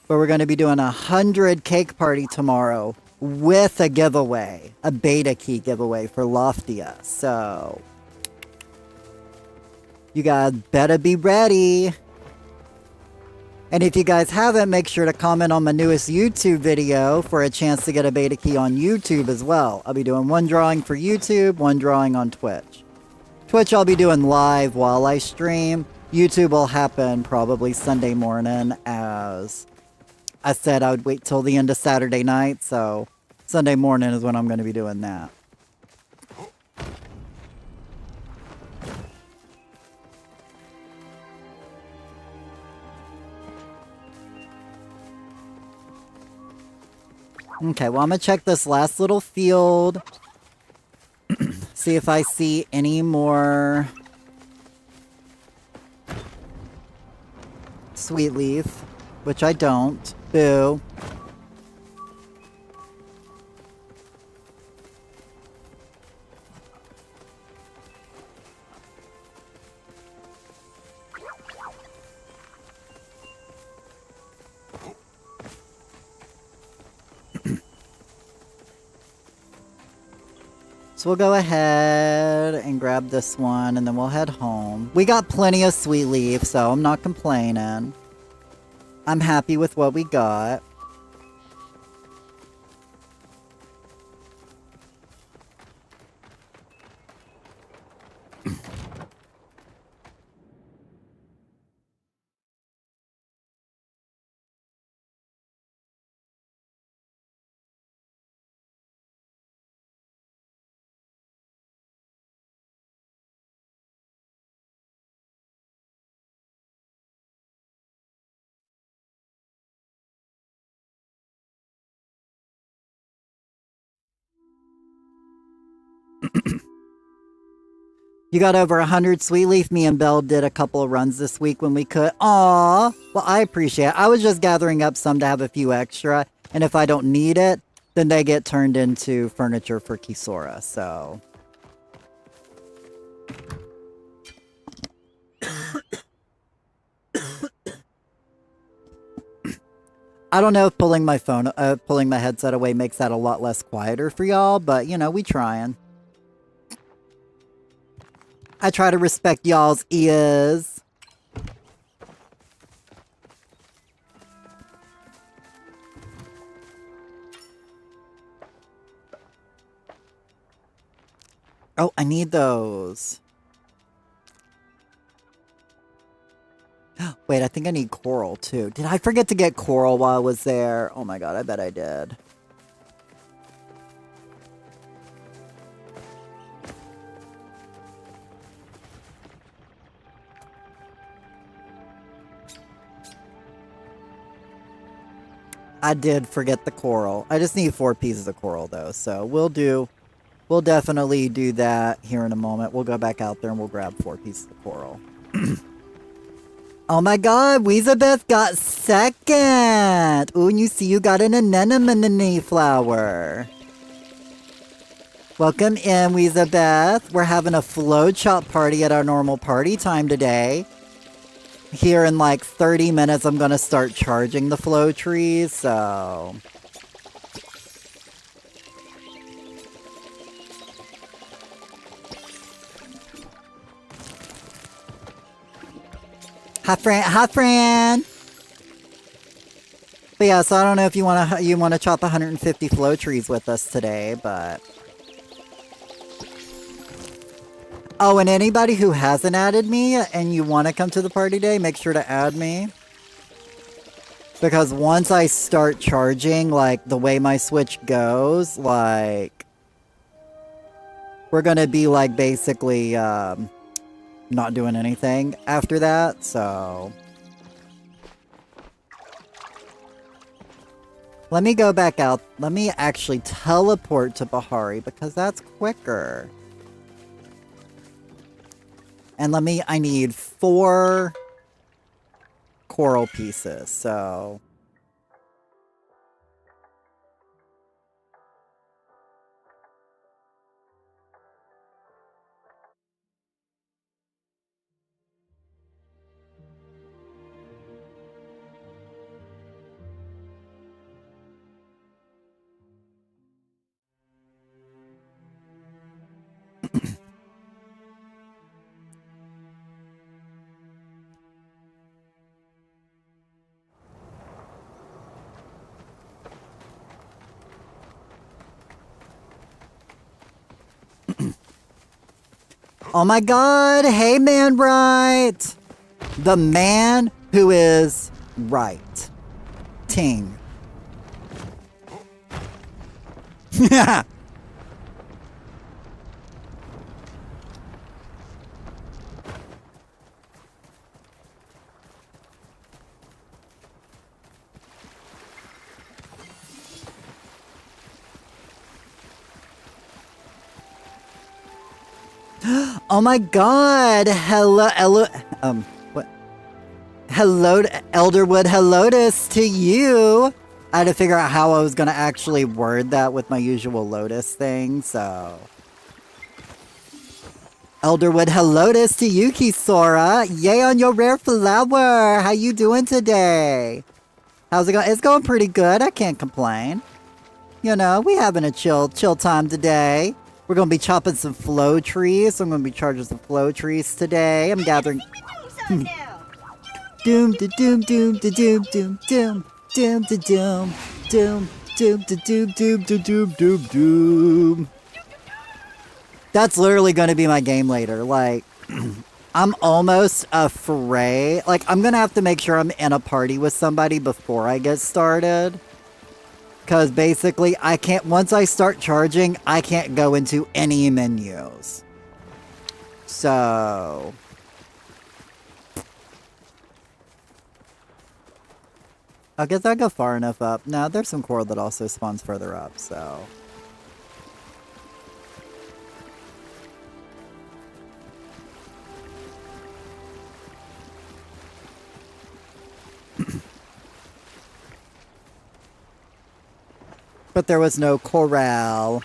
But we're going to be doing 100 cake party tomorrow with a giveaway, a beta key giveaway for Loftia. So you guys better be ready. And if you guys haven't, make sure to comment on my newest YouTube video for a chance to get a beta key on YouTube as well. I'll be doing one drawing for YouTube, one drawing on Twitch. Twitch I'll be doing live while I stream. YouTube will happen probably Sunday morning, as I said I would wait till the end of Saturday night, so Sunday morning is when I'm going to be doing that. Okay, well, I'm going to check this last little field. See if I see any more sweet leaf, which I don't. Boo. So we'll go ahead and grab this one, and then we'll head home. We got plenty of sweet leaf, so I'm not complaining. I'm happy with what we got. You got over 100 sweet leaf. Me and Belle did a couple of runs this week when we could. Aw, well, I appreciate it. I was just gathering up some to have a few extra, and if I don't need it, then they get turned into furniture for Kisora, so. I don't know if pulling my headset away makes that a lot less quieter for y'all, but you know, we trying. I try to respect y'all's ears. Oh, I need those. Wait, I think I need coral too. Did I forget to get coral while I was there? Oh my god, I bet I did. I did forget the coral. I just need 4 pieces of coral though, so we'll definitely do that here in a moment. We'll go back out there and we'll grab 4 pieces of coral. Oh my god, Weezabeth got second! Ooh, and you see you got an anemone flower. Welcome in, Weezabeth. We're having a flow chop party at our normal party time today. Here in like 30 minutes, I'm gonna start charging the flow trees, so... Hi, Fran. Hi, Fran. But yeah, so I don't know if you wanna chop 150 flow trees with us today, but oh, and anybody who hasn't added me and you want to come to the party day, make sure to add me. Because once I start charging, like the way my Switch goes, like we're gonna be like basically not doing anything after that, so let me go back out. Let me actually teleport to Bahari because that's quicker. And I need 4 coral pieces, so oh my god, hey man right! The man who is right. Ting. Oh my god! What? Hello, Elderwood Helotus to you! I had to figure out how I was gonna actually word that with my usual Lotus thing, so... Elderwood Helotus to you, Kisora! Yay on your rare flower! How you doing today? How's it going? It's going pretty good, I can't complain. You know, we having a chill time today. We're gonna be chopping some flow trees. So I'm gonna be charging some flow trees today. I'm gathering. Doom da doom doom da doom doom doom doom da doom doom doom da doom doom da doom doom doom. That's literally gonna be my game later. Like, I'm almost afraid. Like, I'm gonna have to make sure I'm in a party with somebody before I get started. Because basically, I can't, once I start charging, I can't go into any menus. So... I guess I go far enough up. No, there's some coral that also spawns further up, so... But there was no corral.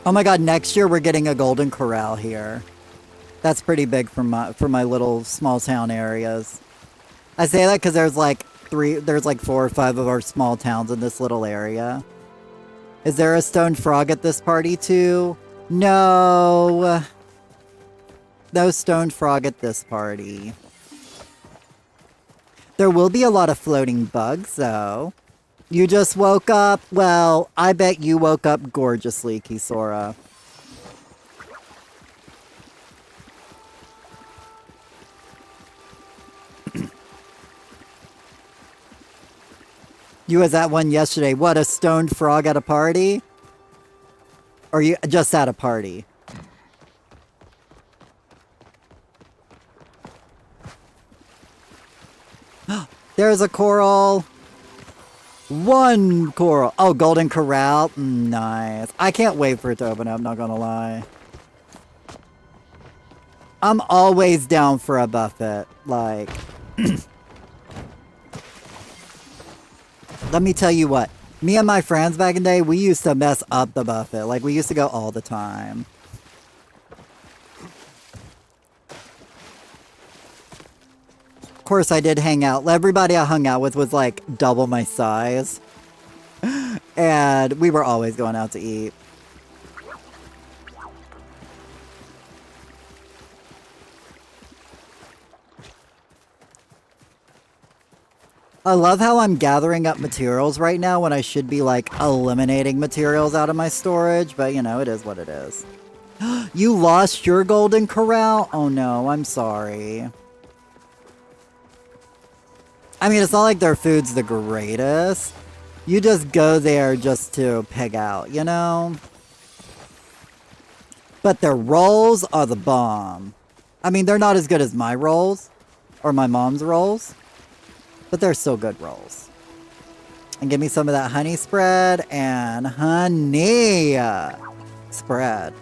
Oh my god, next year we're getting a golden corral here. That's pretty big for my little small town areas. I say that because there's like 4 or 5 of our small towns in this little area. Is there a stone frog at this party too? No. No stone frog at this party. There will be a lot of floating bugs, though. You just woke up? Well, I bet you woke up gorgeously, Kisora. You was at one yesterday. What, a stone frog at a party? Or you just at a party? There's a coral. 1 coral. Oh, golden corral. Nice. I can't wait for it to open up, not gonna lie. I'm always down for a buffet. Like... Let me tell you what. Me and my friends back in the day, we used to mess up the buffet. Like, we used to go all the time. Of course, I did hang out. Everybody I hung out with was like double my size. And we were always going out to eat. I love how I'm gathering up materials right now when I should be, like, eliminating materials out of my storage. But, you know, it is what it is. You lost your golden corral? Oh no, I'm sorry. I mean, it's not like their food's the greatest. You just go there just to pig out, you know? But their rolls are the bomb. I mean, they're not as good as my rolls. Or my mom's rolls. But they're still good rolls. And give me some of that honey spread and honey spread.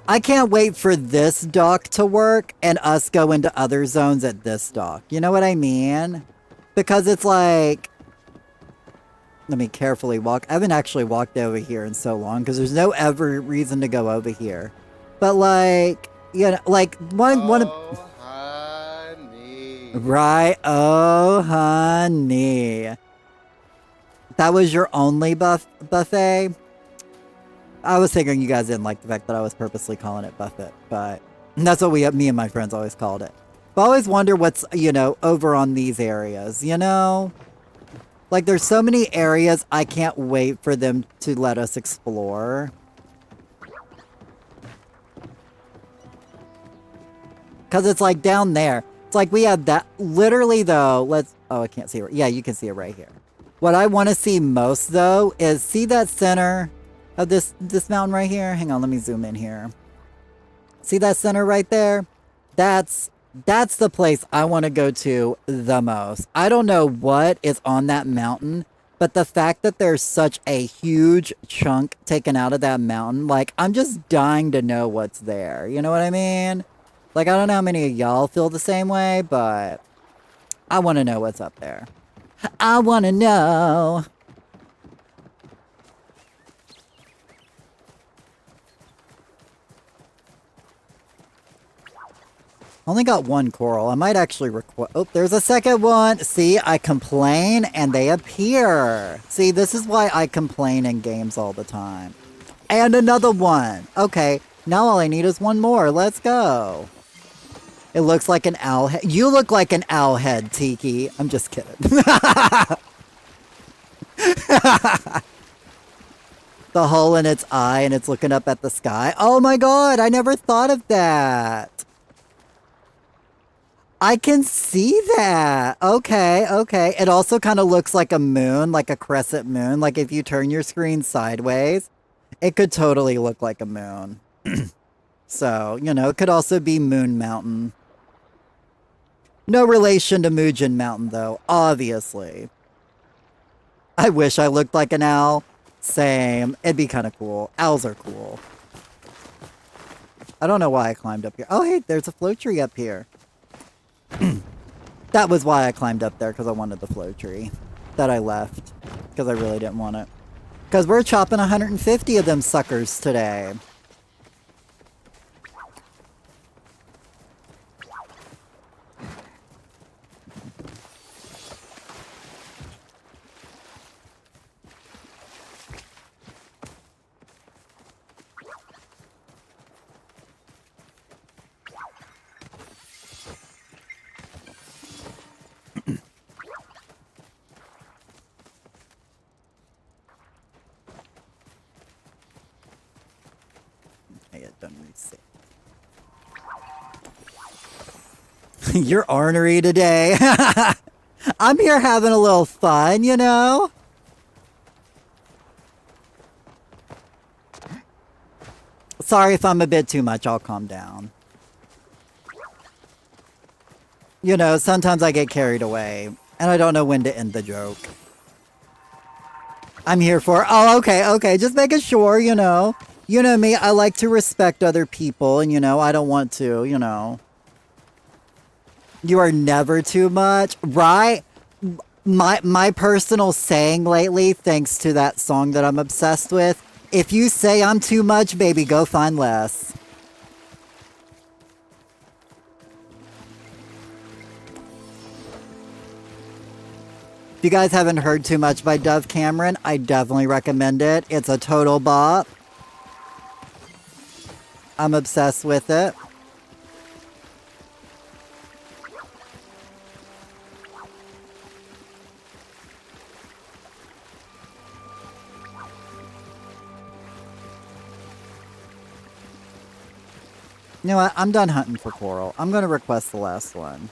I can't wait for this dock to work and us go into other zones at this dock. You know what I mean? Because it's like... Let me carefully walk. I haven't actually walked over here in so long because there's no ever reason to go over here. But like, you know, like one Oh, honey. Right, oh honey. That was your only buffet? I was figuring you guys didn't like the fact that I was purposely calling it buffet, but that's what me and my friends always called it. But I always wonder what's, you know, over on these areas, you know? Like, there's so many areas I can't wait for them to let us explore. Because it's like down there. It's like we have that. Literally, though, oh, I can't see it. Yeah, you can see it right here. What I want to see most, though, is see that center of this mountain right here? Hang on, let me zoom in here. See that center right there? That's the place I want to go to the most. I don't know what is on that mountain, but the fact that there's such a huge chunk taken out of that mountain, like, I'm just dying to know what's there. You know what I mean? Like, I don't know how many of y'all feel the same way, but I want to know what's up there. I want to know. Only got one coral. I might actually request... Oh, there's a second one. See, I complain and they appear. See, this is why I complain in games all the time. And another one. Okay, now all I need is one more. Let's go. It looks like an owl head. You look like an owl head, Tiki. I'm just kidding. The hole in its eye and it's looking up at the sky. Oh my god, I never thought of that. I can see that. Okay, okay. It also kind of looks like a moon, like a crescent moon. Like if you turn your screen sideways, it could totally look like a moon. So, you know, it could also be Moon Mountain. No relation to Mujin Mountain, though, obviously. I wish I looked like an owl. Same. It'd be kind of cool. Owls are cool. I don't know why I climbed up here. Oh, hey, there's a flow tree up here. That was why I climbed up there, because I wanted the flow tree that I left, because I really didn't want it. Because we're chopping 150 of them suckers today. You're ornery today. I'm here having a little fun, you know? Sorry if I'm a bit too much, I'll calm down. You know, sometimes I get carried away, and I don't know when to end the joke. I'm here for... Oh, okay, okay, just making sure, you know. You know me, I like to respect other people, and, you know, I don't want to, you know... You are never too much, right? My personal saying lately, thanks to that song that I'm obsessed with, if you say I'm too much, baby, go find less. If you guys haven't heard Too Much by Dove Cameron, I definitely recommend it. It's a total bop. I'm obsessed with it. You know what? I'm done hunting for coral. I'm going to request the last one.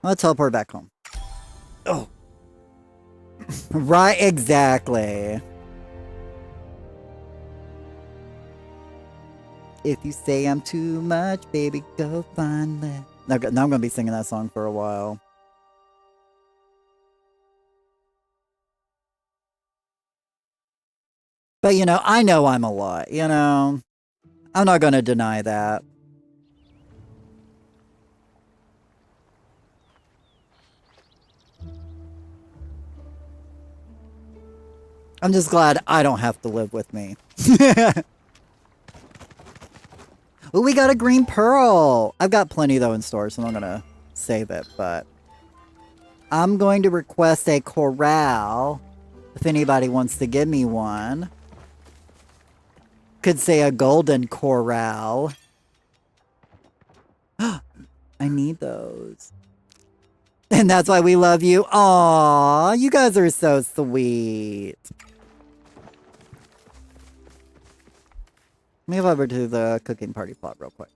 Let's teleport back home. Oh. Right, exactly. If you say I'm too much, baby, go find it. Now I'm going to be singing that song for a while. But, you know I'm a lot, you know? I'm not going to deny that. I'm just glad I don't have to live with me. Oh, we got a green pearl. I've got plenty, though, in store, so I'm not going to save it, but I'm going to request a coral if anybody wants to give me one. Could say a golden coral. I need those. And that's why we love you. Aw, you guys are so sweet. Let me go over to the cooking party plot real quick.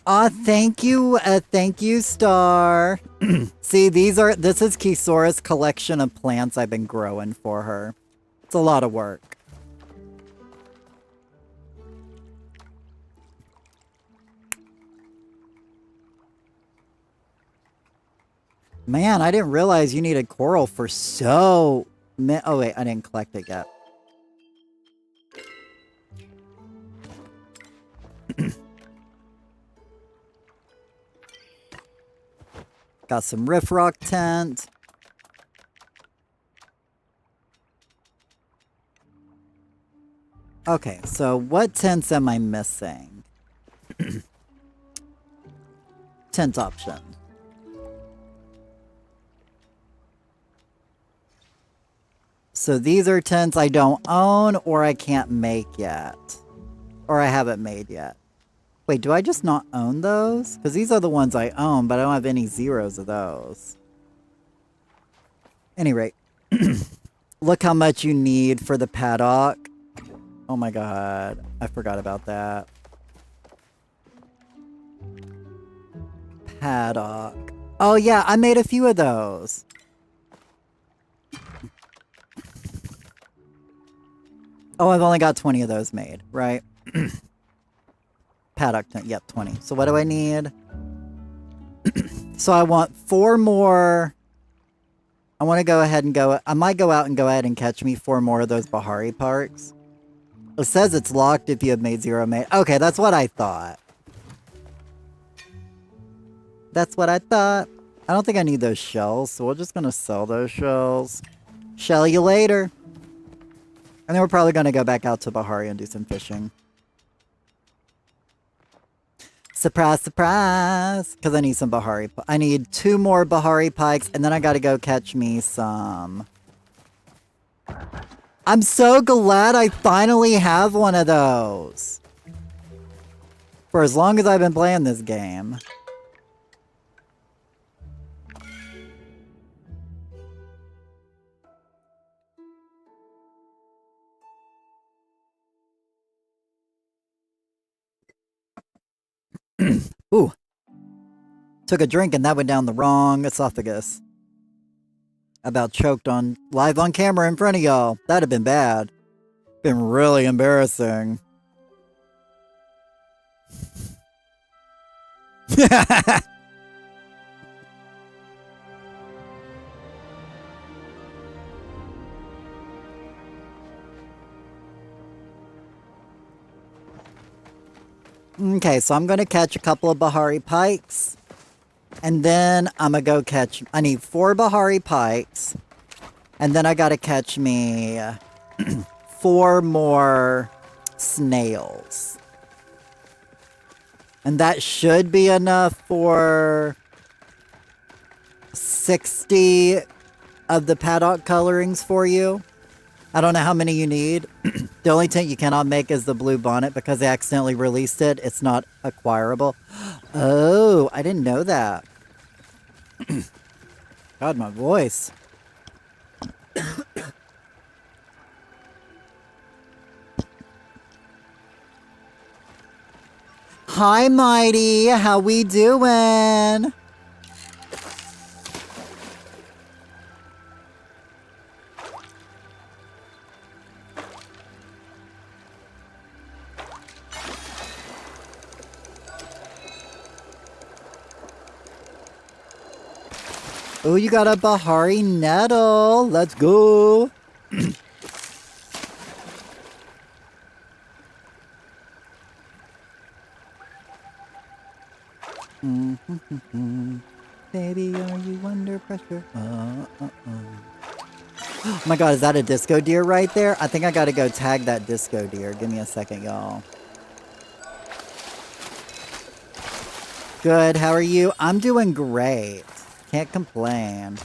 Aw, thank you, Star. See, this is Kisora's collection of plants I've been growing for her. It's a lot of work. Man, I didn't realize you needed coral for so... Oh wait, I didn't collect it yet. Got some Riff Rock tent. Okay, so what tents am I missing? Tent option. So these are tents I don't own or I can't make yet. Or I haven't made yet. Wait, do I just not own those? Because these are the ones I own, but I don't have any zeros of those. Any rate. Look how much you need for the paddock. Oh my god. I forgot about that. Paddock. Oh yeah, I made a few of those. Oh, I've only got 20 of those made, right? Paddock tent, yep, 20. So what do I need? So I want 4 more. I want to go ahead and I might go out and go ahead and catch me 4 more of those Bahari Parks. It says it's locked if you have made 0 made. Okay, that's what I thought. That's what I thought. I don't think I need those shells, so we're just going to sell those shells. Shell you later. And then we're probably going to go back out to Bahari and do some fishing. Surprise, surprise! Because I need some Bahari. I need 2 more Bahari Pikes, and then I gotta go catch me some. I'm so glad I finally have one of those. For as long as I've been playing this game. Ooh. Took a drink and that went down the wrong esophagus. About choked on live on camera in front of y'all. That'd have been bad. Been really embarrassing. Okay, so I'm gonna catch a couple of Bahari pikes. And then I'm gonna go catch... I need 4 Bahari pikes. And then I gotta catch me 4 more snails. And that should be enough for 60 of the paddock colorings for you. I don't know how many you need. The only tint you cannot make is the blue bonnet because they accidentally released it. It's not acquirable. Oh, I didn't know that. God, my voice. Hi, Mighty. How we doing? Oh, you got a Bahari nettle. Let's go. Baby, are you under pressure? Oh my god, is that a disco deer right there? I think I gotta go tag that disco deer. Give me a second, y'all. Good, how are you? I'm doing great. Can't complain.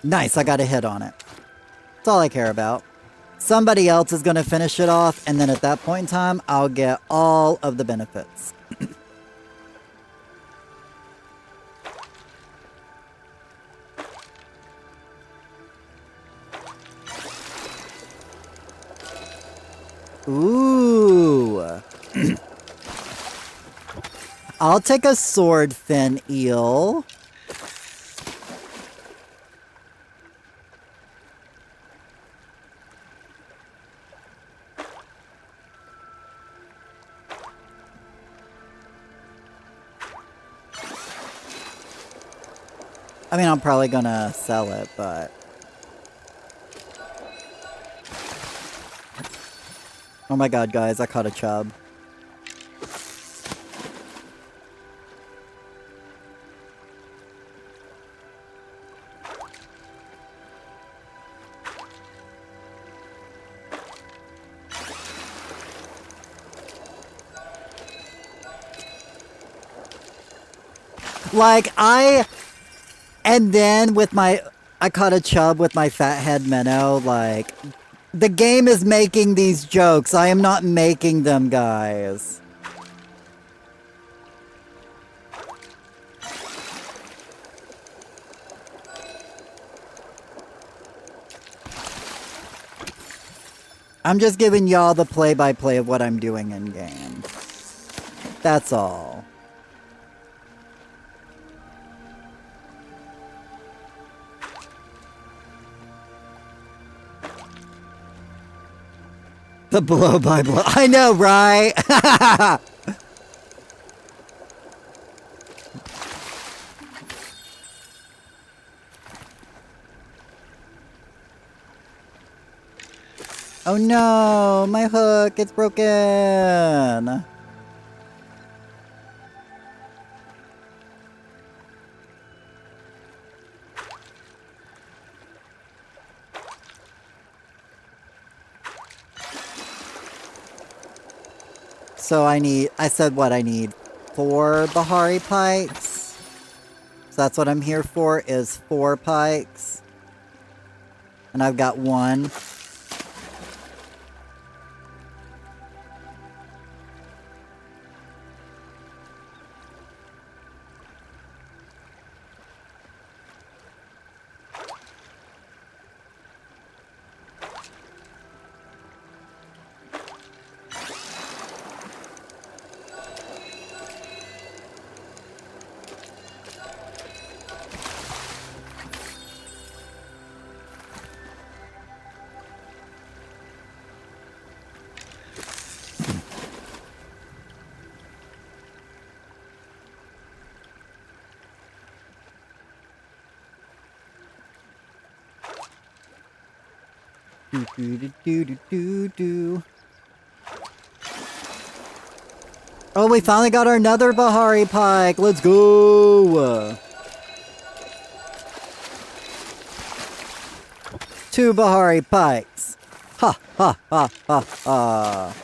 Nice, I got a hit on it. That's all I care about. Somebody else is gonna finish it off, and then at that point in time, I'll get all of the benefits. Ooh. I'll take a sword fin eel. I mean, I'm probably gonna sell it, but... Oh my god, guys, I caught a chub. Like, and then with my... I caught a chub with my fathead minnow, like... The game is making these jokes. I am not making them, guys. I'm just giving y'all the play-by-play of what I'm doing in-game. That's all. The blow-by-blow. I know, right? Oh no, my hook, it's broken. So I said what I need? 4 Bahari pikes. So that's what I'm here for, is 4 pikes. And I've got 1. Do, do, do, do, do, do, do. Oh, we finally got our another Bahari Pike. Let's go. 2 Bahari Pikes. Ha, ha, ha, ha, ha.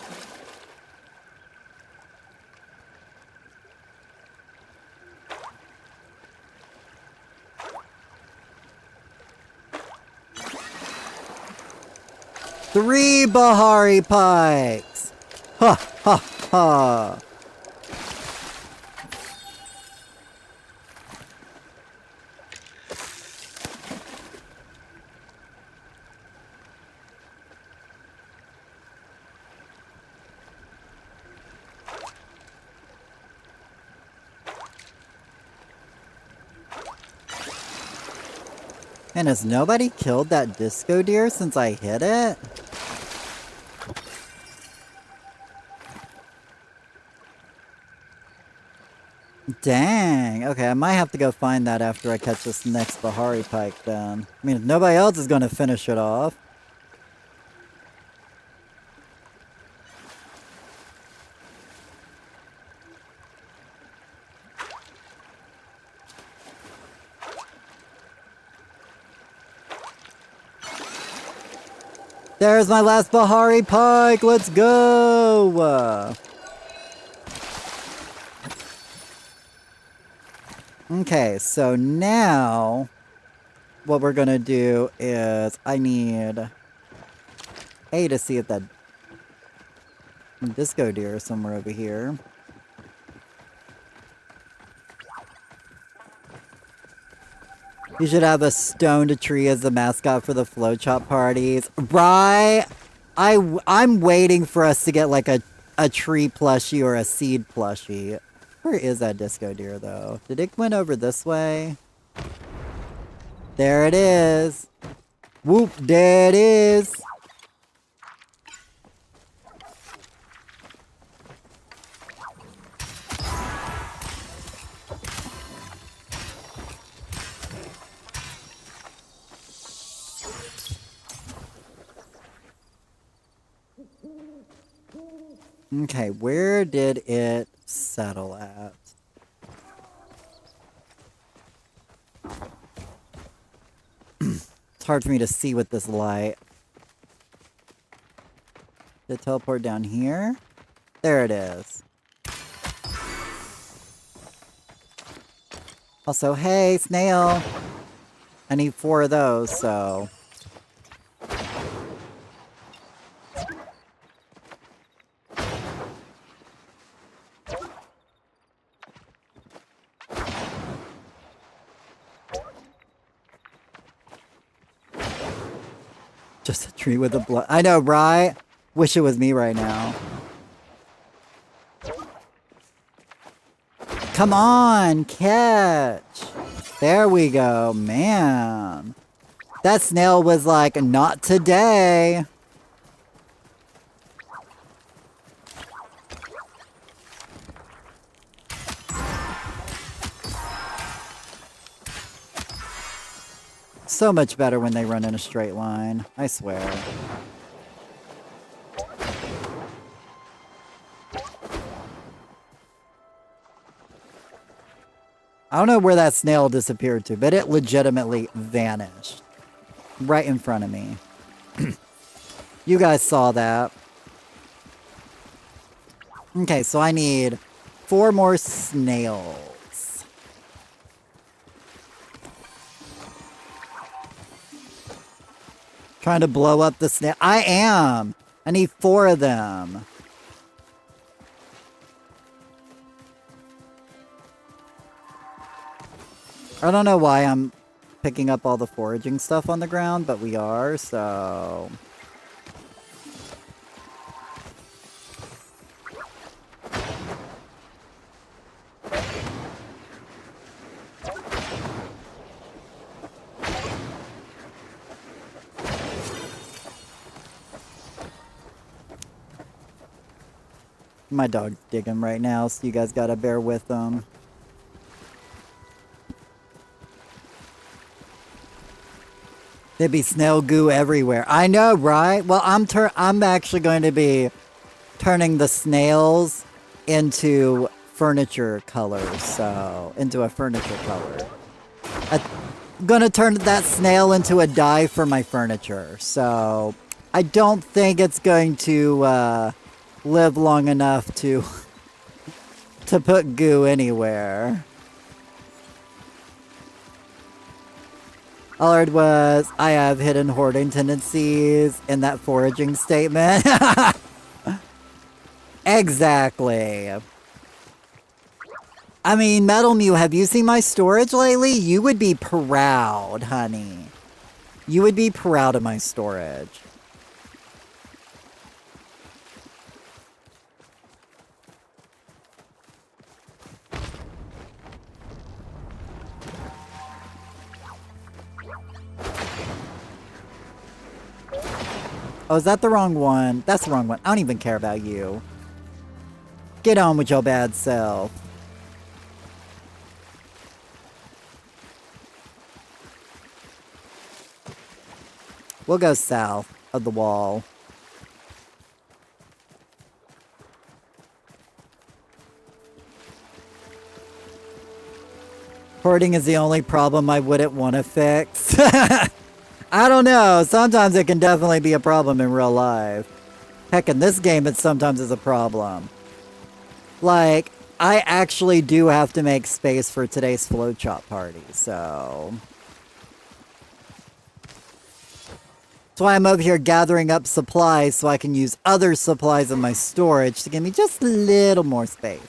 Three Bahari Pikes. Ha, ha, ha. And has nobody killed that disco deer since I hit it? Dang. Okay, I might have to go find that after I catch this next Bahari Pike then. I mean, if nobody else is going to finish it off. There's my last Bahari Pike! Let's go! Okay, so now what we're gonna do is I need A to see if that disco deer is somewhere over here. You should have a stoned tree as the mascot for the flow chop parties. Right? I'm waiting for us to get like a tree plushie or a seed plushie. Where is that disco deer though? Did it went over this way? There it is. Whoop, there it is. Okay, where did it settle at? It's hard for me to see with this light. Did it teleport down here? There it is. Also, hey, snail! I need 4 of those, so... Just a tree with a blood. I know, right? Wish it was me right now. Come on, catch. There we go, man. That snail was like, not today. So much better when they run in a straight line, I swear. I don't know where that snail disappeared to, but it legitimately vanished. Right in front of me. You guys saw that. Okay, so I need 4 more snails. Trying to blow up the snail. I am! I need 4 of them. I don't know why I'm picking up all the foraging stuff on the ground, but we are, so... My dog's digging right now, so you guys gotta bear with them. There'd be snail goo everywhere. I know, right? Well, I'm actually going to be turning the snails into furniture colors, so into a furniture color. I'm gonna turn that snail into a dye for my furniture, so I don't think it's going to live long enough to to put goo anywhere. All I heard was, I have hidden hoarding tendencies in that foraging statement. Exactly. I mean, Metal Mew, have you seen my storage lately? You would be proud, honey. You would be proud of my storage. Oh, is that the wrong one? That's the wrong one. I don't even care about you. Get on with your bad self. We'll go south of the wall. Hoarding is the only problem I wouldn't want to fix. I don't know. Sometimes it can definitely be a problem in real life. Heck, in this game, it sometimes is a problem. Like, I actually do have to make space for today's flow chop party, so... That's why I'm over here gathering up supplies so I can use other supplies in my storage to give me just a little more space.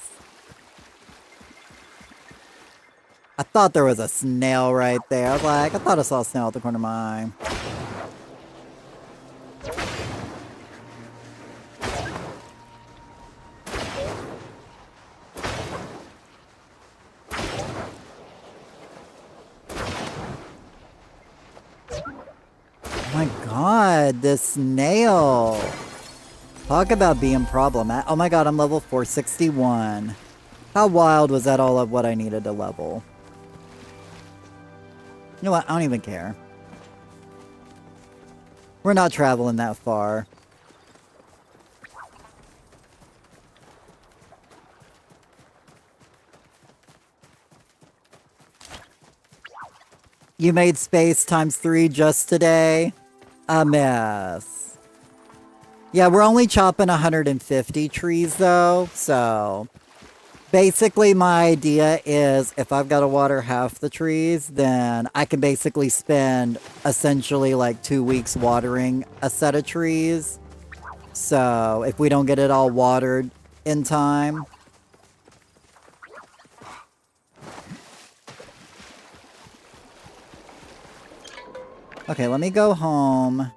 I thought there was a snail right there. I was like, I thought I saw a snail at the corner of my eye. Oh my god, this snail. Talk about being problematic. Oh my god, I'm level 461. How wild was that all of what I needed to level? You know what? I don't even care. We're not traveling that far. You made space ×3 just today? A mess. Yeah, we're only chopping 150 trees though, so... Basically, my idea is if I've got to water half the trees, then I can basically spend essentially like 2 weeks watering a set of trees. So if we don't get it all watered in time. Okay, let me go home.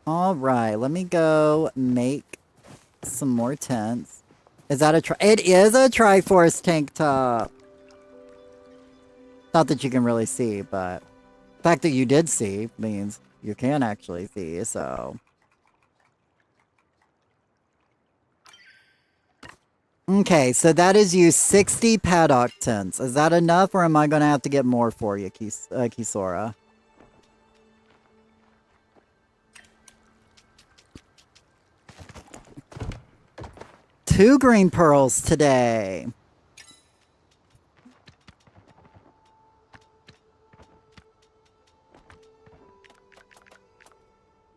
Alright, let me go make some more tents. Is that a It is a Triforce tank top! Not that you can really see, but... The fact that you did see means you can actually see, so... Okay, so that is you 60 paddock tents. Is that enough, or am I gonna have to get more for you, Kisora? 2 green pearls today.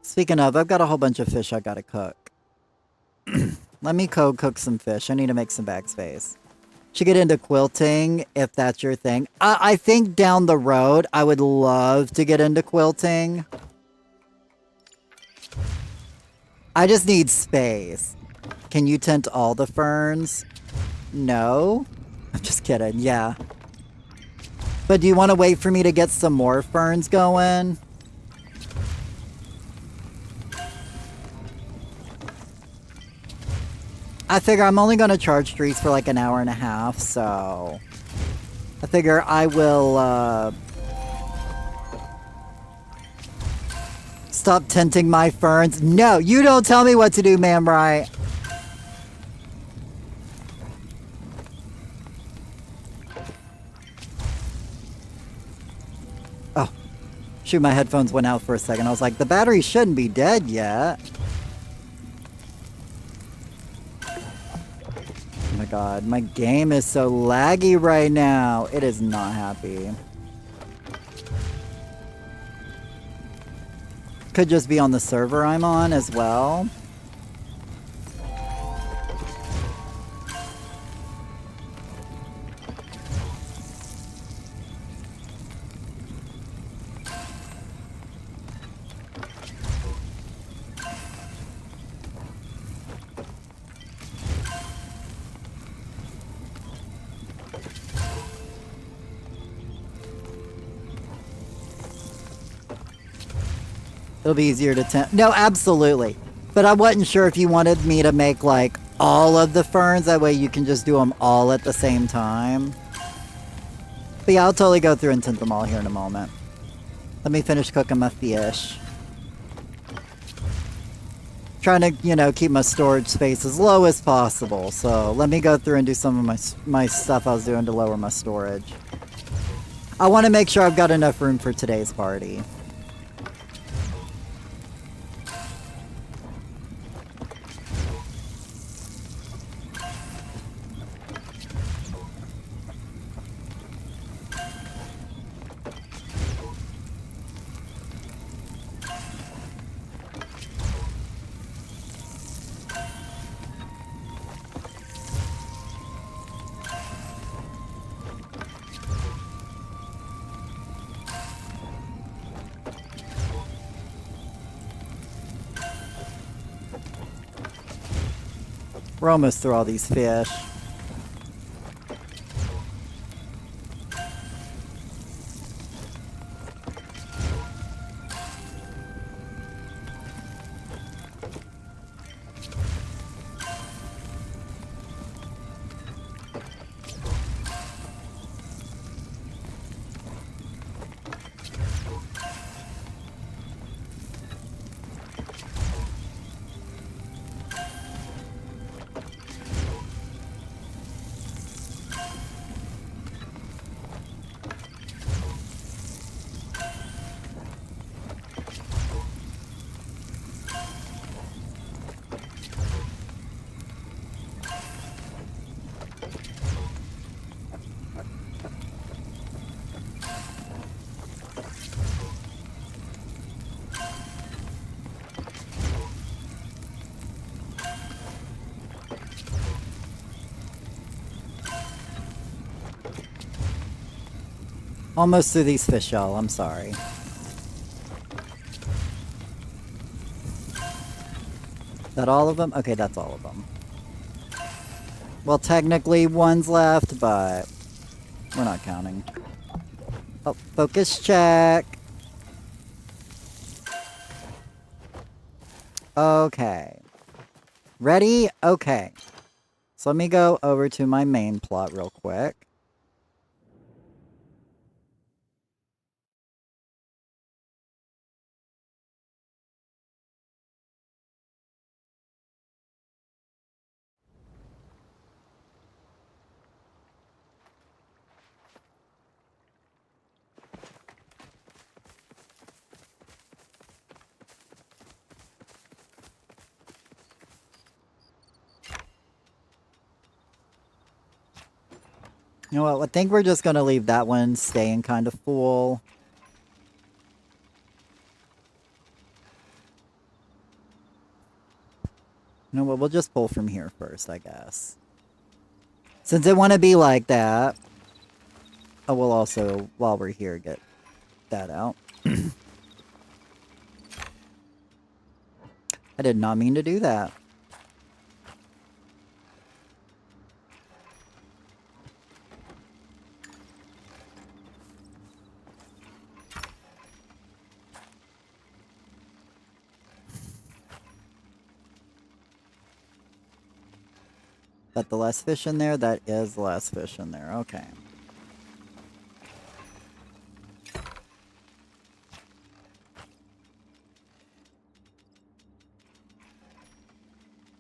Speaking of, I've got a whole bunch of fish I gotta cook. Let me cook some fish. I need to make some backspace. Should get into quilting if that's your thing. I think down the road, I would love to get into quilting. I just need space. Can you tint all the ferns? No? I'm just kidding, yeah. But do you want to wait for me to get some more ferns going? I figure I'm only going to charge trees for like an hour and a half, so... I figure I will, stop tinting my ferns. No, you don't tell me what to do, ma'am, right? Oh. Shoot, my headphones went out for a second. I was like, the battery shouldn't be dead yet. Oh my god, my game is so laggy right now. It is not happy. Could just be on the server I'm on as well. It'll be easier to tint. No, absolutely. But I wasn't sure if you wanted me to make, like, all of the ferns. That way you can just do them all at the same time. But yeah, I'll totally go through and tint them all here in a moment. Let me finish cooking my fish. Trying to, you know, keep my storage space as low as possible. So let me go through and do some of my stuff I was doing to lower my storage. I want to make sure I've got enough room for today's party. We're almost through all these fish. Almost through these fish, y'all. I'm sorry. Is that all of them? Okay, that's all of them. Well, technically one's left, but we're not counting. Oh, focus check. Okay. Ready? Okay. So let me go over to my main plot real quick. You know what? I think we're just going to leave that one staying kind of full. You know what? We'll just pull from here first, I guess. Since they want to be like that. Oh, we'll also, while we're here, get that out. I did not mean to do that. Is that the last fish in there? That is the last fish in there. Okay.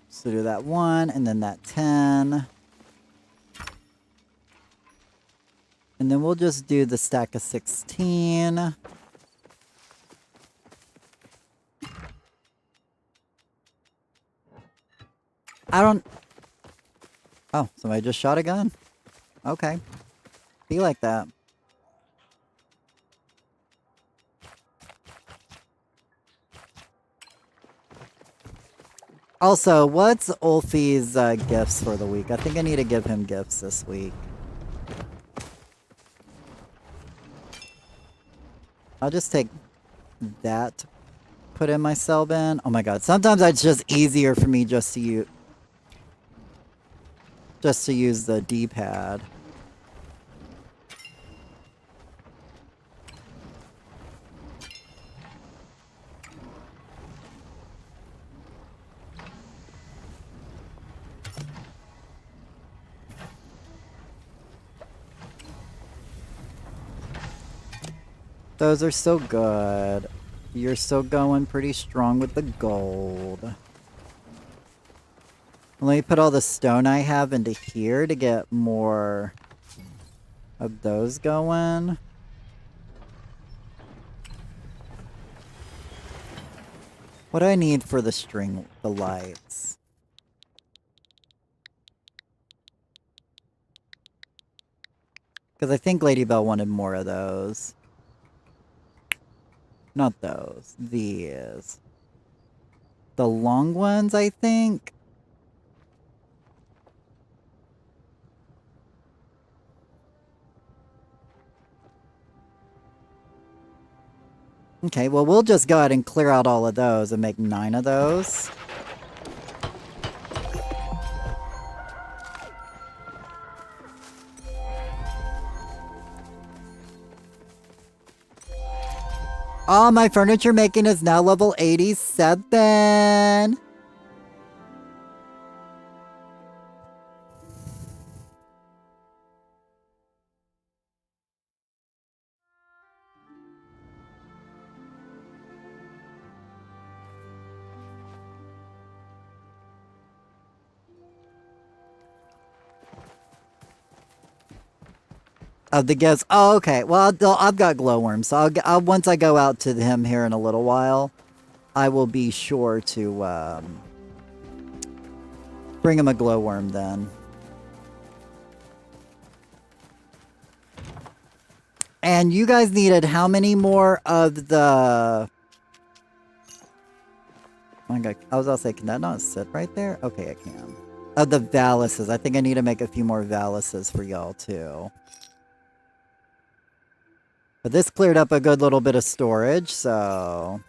So do that 1 and then that 10. And then we'll just do the stack of 16. I don't... Oh, somebody just shot a gun? Okay. Be like that. Also, what's Ulfi's gifts for the week? I think I need to give him gifts this week. I'll just take that, put in my cell bin. Oh my god, sometimes it's just easier for me just to use the D-pad. Those are so good. You're still going pretty strong with the gold. Let me put all the stone I have into here to get more of those going. What do I need for the string, the lights? Because I think Lady Bell wanted more of those. Not those. These. The long ones, I think? Okay, well, we'll just go ahead and clear out all of those and make 9 of those. Oh, my furniture making is now level 87. Of the gifts. Oh, okay. Well, I've got glowworms, so once I go out to him here in a little while, I will be sure to bring him a glowworm then. And you guys needed how many more of the... Oh my god, I was about to say, can that not sit right there? Okay, it can. Of the valises. I think I need to make a few more valises for y'all too. But this cleared up a good little bit of storage, so...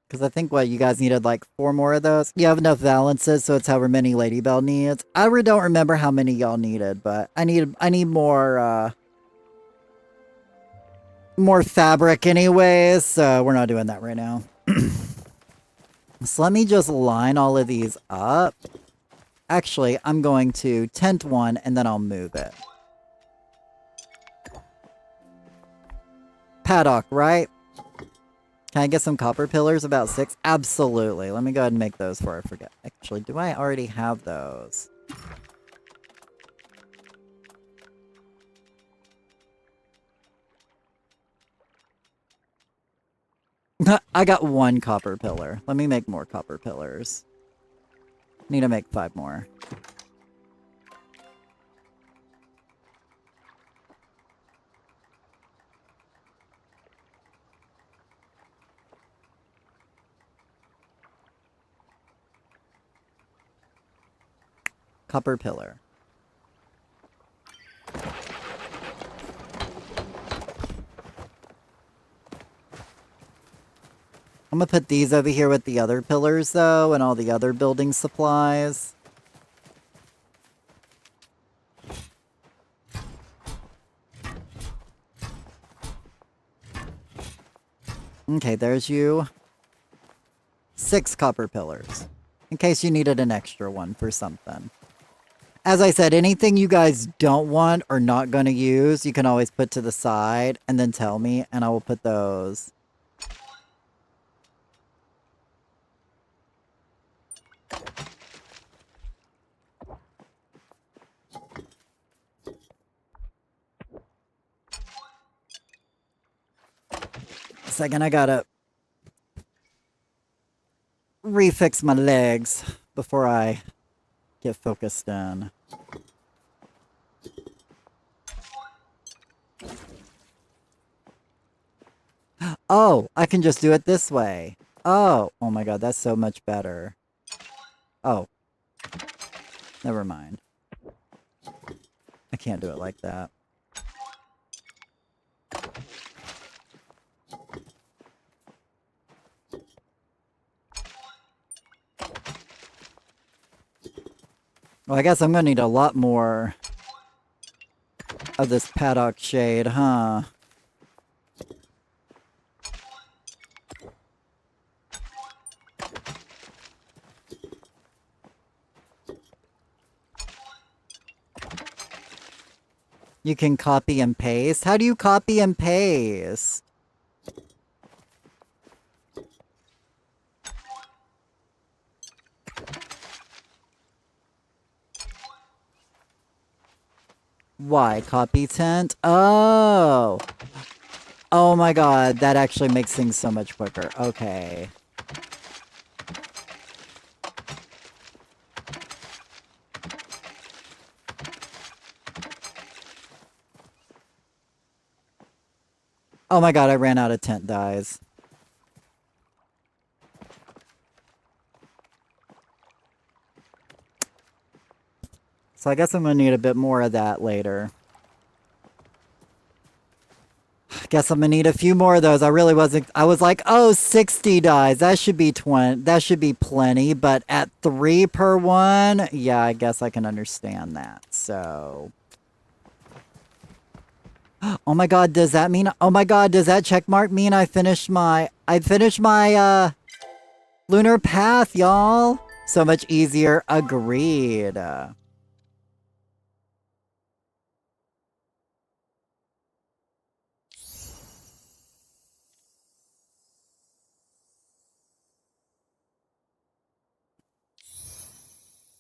Because I think, what, you guys needed like 4 more of those? You have enough valances, so it's however many Lady Bell needs. I really don't remember how many y'all needed, but I need more, more fabric anyways, so we're not doing that right now. So let me just line all of these up. Actually, I'm going to tent one, and then I'll move it. Paddock, right? Can I get some copper pillars? About 6? Absolutely. Let me go ahead and make those before I forget. Actually, do I already have those? I got 1 copper pillar. Let me make more copper pillars. Need to make 5 more. Copper pillar. I'm gonna put these over here with the other pillars, though, and all the other building supplies. Okay, there's you. 6 copper pillars. In case you needed an extra one for something. As I said, anything you guys don't want or not gonna use, you can always put to the side and then tell me, and I will put those. Second, I gotta refix my legs before I get focused in. Oh, I can just do it this way. Oh my god, that's so much better. Oh. Never mind. I can't do it like that. Well, I guess I'm gonna need a lot more of this paddock shade, huh? You can copy and paste? How do you copy and paste? Why? Copy tint? Oh! Oh my god, that actually makes things so much quicker. Okay. Oh my god, I ran out of tint dyes. So I guess I'm gonna need a bit more of that later. Guess I'm gonna need a few more of those. I really wasn't. I was like, oh, 60 dyes. That should be 20. That should be plenty. But at 3 per one, yeah, I guess I can understand that. So. Oh my god, does that mean? Oh my god, does that check mark mean I finished my lunar path, y'all? So much easier. Agreed.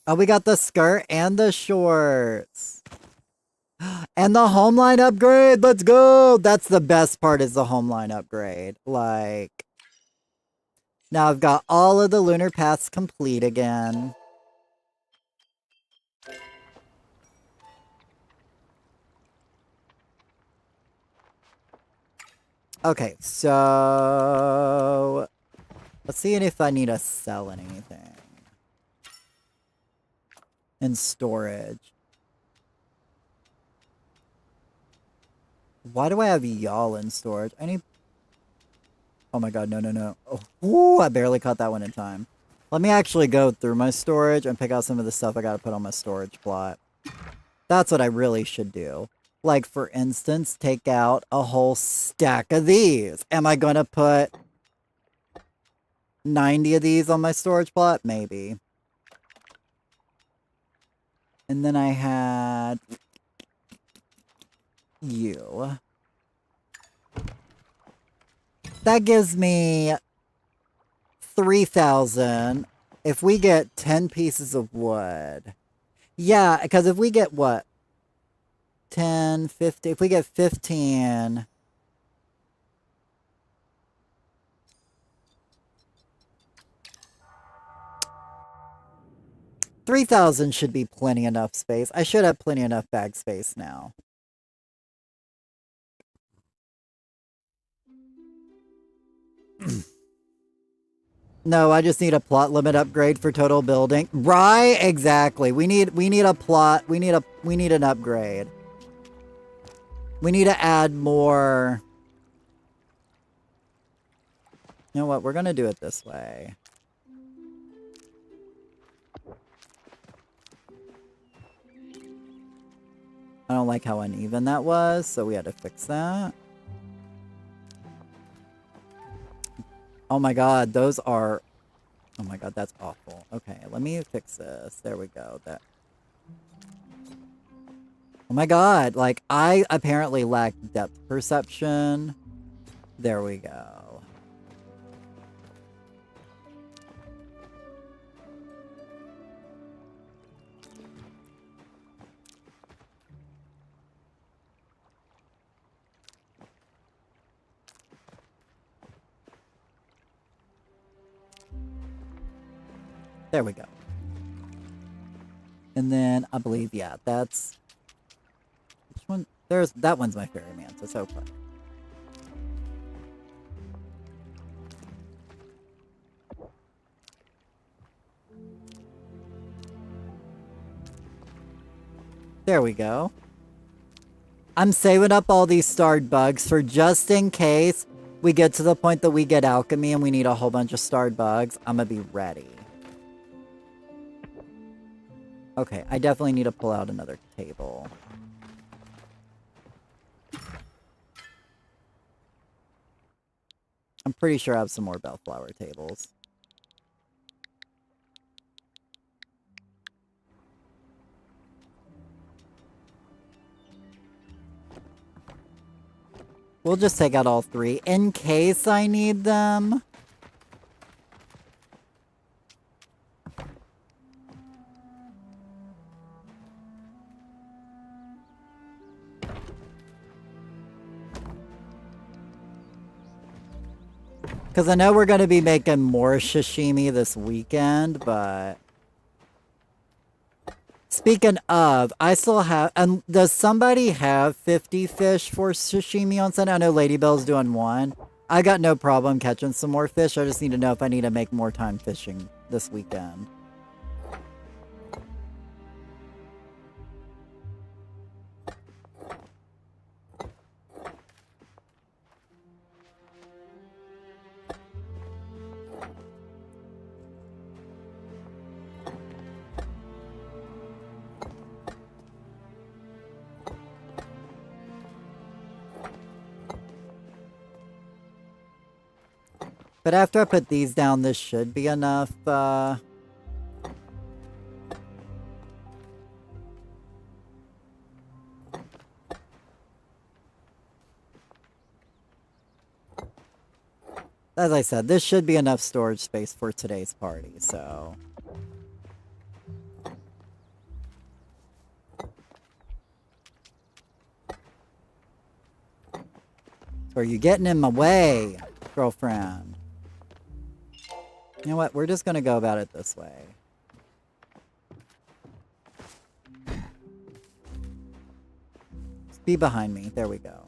Oh, we got the skirt and the shorts. And the homeline upgrade. Let's go. That's the best part, is the homeline upgrade. Like, now I've got all of the lunar paths complete again. Okay, so let's see if I need to sell anything in storage. Why do I have y'all in storage? I need... Oh my god, no, no, no. Oh, ooh, I barely caught that one in time. Let me actually go through my storage and pick out some of the stuff I gotta put on my storage plot. That's what I really should do. Like, for instance, take out a whole stack of these. Am I gonna put 90 of these on my storage plot? Maybe. And then I had... you. That gives me 3,000 if we get 10 pieces of wood. Yeah, because if we get what? 10, 50, if we get 15... 3,000 should be plenty enough space. I should have plenty enough bag space now. No, I just need a plot limit upgrade for total building. Right, exactly. We need a plot. We need an upgrade. We need to add more. You know what? We're gonna do it this way. I don't like how uneven that was, so we had to fix that. Oh my god, those are... Oh my god, that's awful. Okay, let me fix this. There we go. That. Oh my god, like, I apparently lack depth perception. There we go. There we go. And then I believe, yeah, that's... Which one? That one's my fairy mantis. Okay. There we go. I'm saving up all these starred bugs for just in case we get to the point that we get alchemy and we need a whole bunch of starred bugs. I'm gonna be ready. Okay, I definitely need to pull out another table. I'm pretty sure I have some more bellflower tables. We'll just take out all three in case I need them. Because I know we're going to be making more sashimi this weekend, but... Speaking of, I still have... And does somebody have 50 fish for sashimi on Sunday? I know Ladybell's doing one. I got no problem catching some more fish. I just need to know if I need to make more time fishing this weekend. But after I put these down, this should be enough, As I said, this should be enough storage space for today's party, so... Are you getting in my way, girlfriend? You know what? We're just gonna go about it this way. Just be behind me. There we go.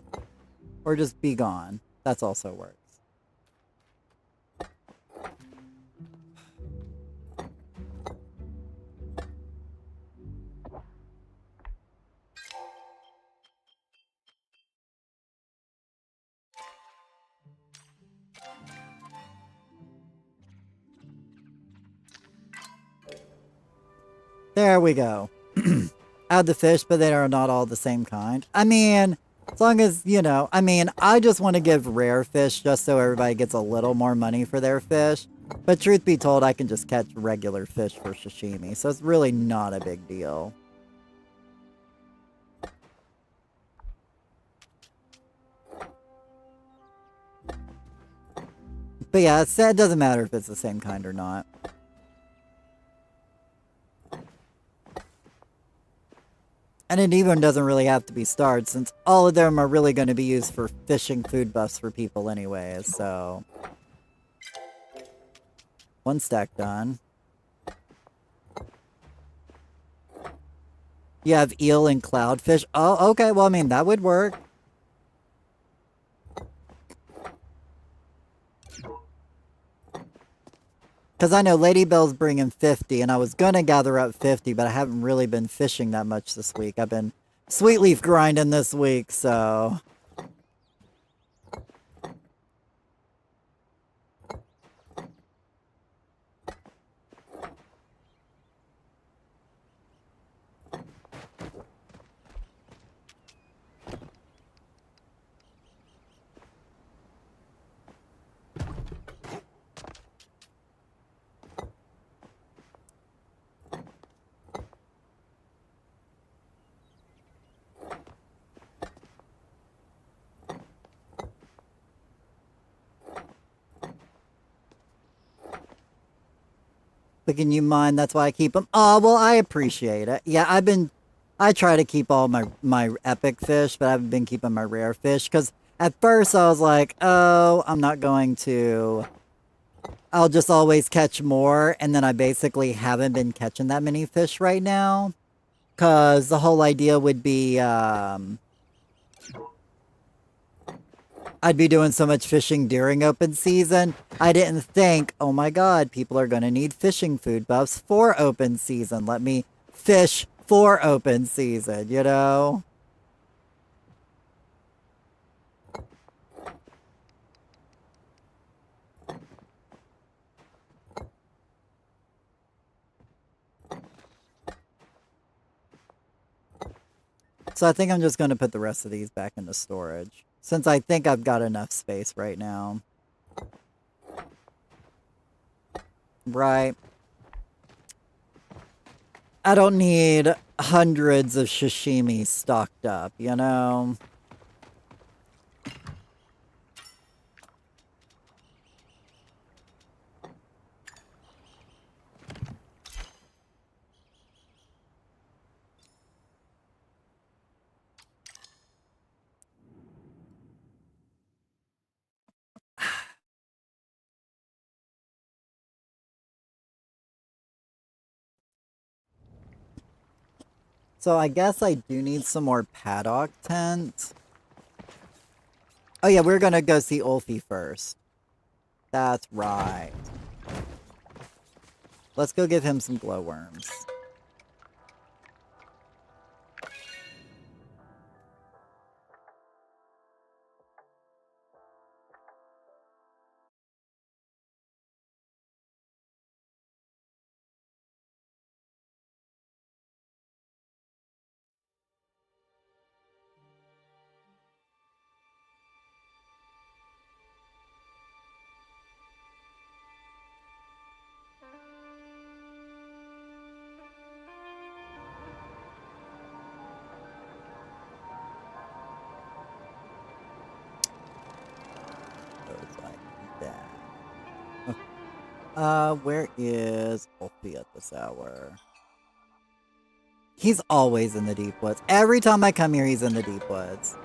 Or just be gone. That's also works. There we go. Add the fish, but they are not all the same kind. I mean, as long as, you know, I mean, I just want to give rare fish just so everybody gets a little more money for their fish. But truth be told, I can just catch regular fish for sashimi, so it's really not a big deal. But yeah, it doesn't matter if it's the same kind or not. And it even doesn't really have to be starred, since all of them are really going to be used for fishing food buffs for people anyways, so... One stack done. You have eel and cloudfish. Oh, okay. Well, I mean, that would work. Because I know Lady Bell's bringing 50, and I was going to gather up 50, but I haven't really been fishing that much this week. I've been sweet leaf grinding this week, so... But can you mind? That's why I keep them. Oh, well, I appreciate it. Yeah, I try to keep all my epic fish, but I've been keeping my rare fish. Because at first I was like, oh, I'm not going to. I'll just always catch more. And then I basically haven't been catching that many fish right now. Because the whole idea would be, I'd be doing so much fishing during open season. I didn't think, oh my god, people are going to need fishing food buffs for open season. Let me fish for open season, you know? So I think I'm just going to put the rest of these back into storage. Since I think I've got enough space right now. Right. I don't need hundreds of sashimi stocked up, you know? So I guess I do need some more paddock tent. Oh yeah, we're gonna go see Ulfie first. That's right. Let's go give him some glowworms. Goes like that. Okay. Where is Ulfie at this hour? He's always in the deep woods. Every time I come here, he's in the deep woods.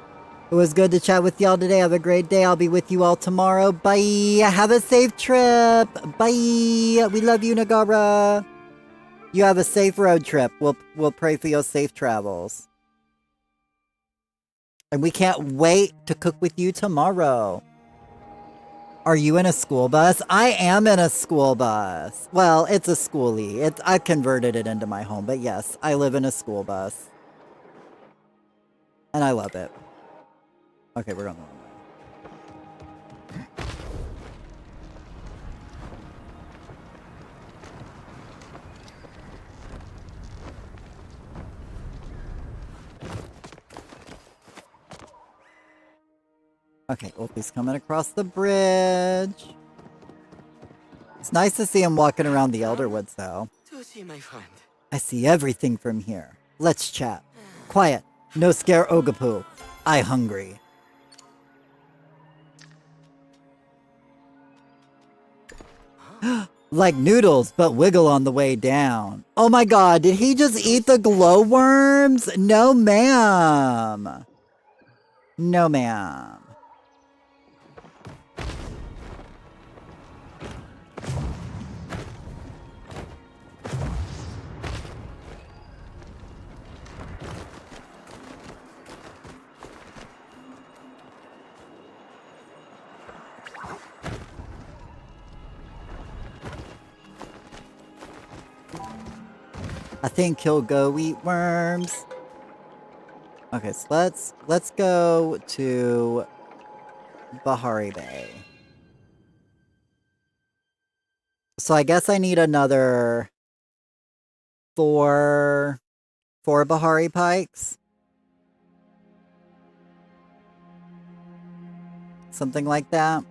It was good to chat with y'all today. Have a great day. I'll be with you all tomorrow. Bye. Have a safe trip. Bye. We love you, Nagara. You have a safe road trip. We'll pray for your safe travels. And we can't wait to cook with you tomorrow. Are you in a school bus? I am in a school bus. Well, it's a schoolie. I converted it into my home, but yes, I live in a school bus. And I love it. Okay, we're on the wrong way. Okay, Ulfie's coming across the bridge. It's nice to see him walking around the Elderwoods, though. My friend. I see everything from here. Let's chat. Quiet. No scare Ogapoo. I hungry. Like noodles, but wiggle on the way down. Oh my god, did he just eat the glowworms? No, ma'am. No, ma'am. I think he'll go eat worms. Okay, so let's go to Bahari Bay. So I guess I need another four Bahari pikes. Something like that.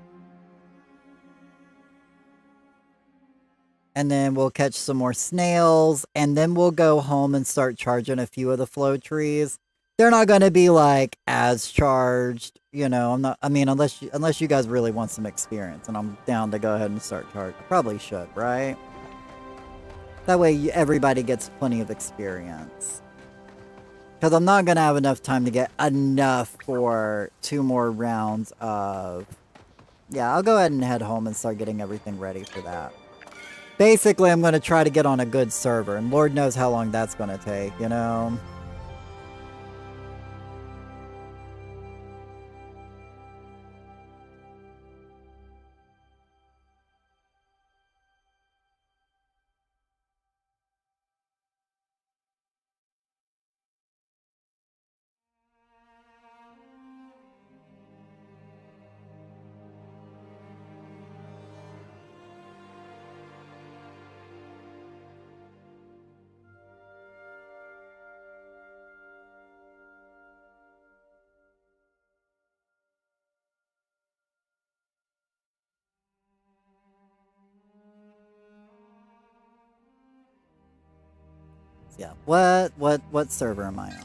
And then we'll catch some more snails, and then we'll go home and start charging a few of the flow trees. They're not going to be like as charged, you know. I mean, unless you guys really want some experience, and I'm down to go ahead and start charging. I probably should, right? That way everybody gets plenty of experience. Because I'm not going to have enough time to get enough for 2 more rounds of... Yeah, I'll go ahead and head home and start getting everything ready for that. Basically, I'm going to try to get on a good server, and Lord knows how long that's going to take, you know? Yeah, what server am I on?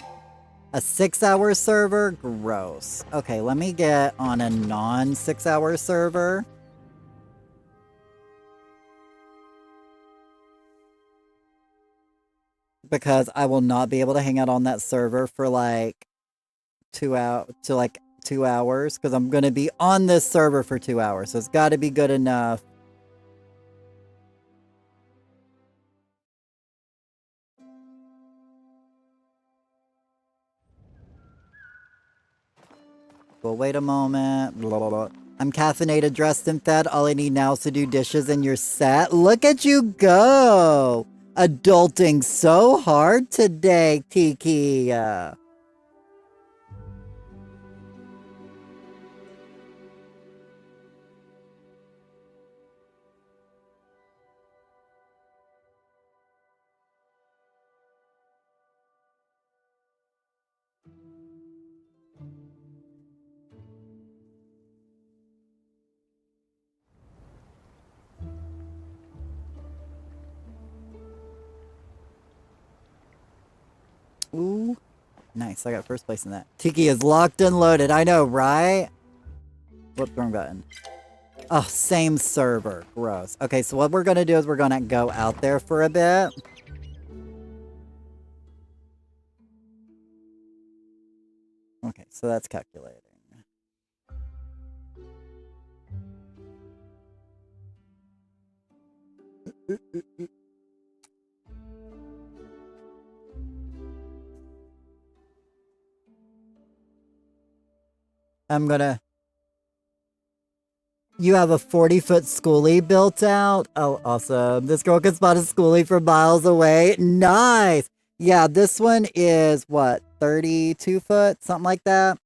A 6-hour server? Gross. Okay, let me get on a non-6-hour server. Because I will not be able to hang out on that server for like 2 hours. Because I'm going to be on this server for 2 hours. So it's got to be good enough. Well, wait a moment. Blah, blah, blah. I'm caffeinated, dressed, and fed. All I need now is to do dishes and you're set. Look at you go! Adulting so hard today, Tiki. Ooh. Nice, I got first place in that. Tiki is locked and loaded. I know, right? Whoop, wrong button. Oh, same server. Gross. Okay, so what we're going to do is we're going to go out there for a bit. Okay, so that's calculating. I'm gonna... You have a 40-foot schoolie built out? Oh, awesome. This girl can spot a schoolie from miles away. Nice! Yeah, this one is, what, 32 foot? Something like that?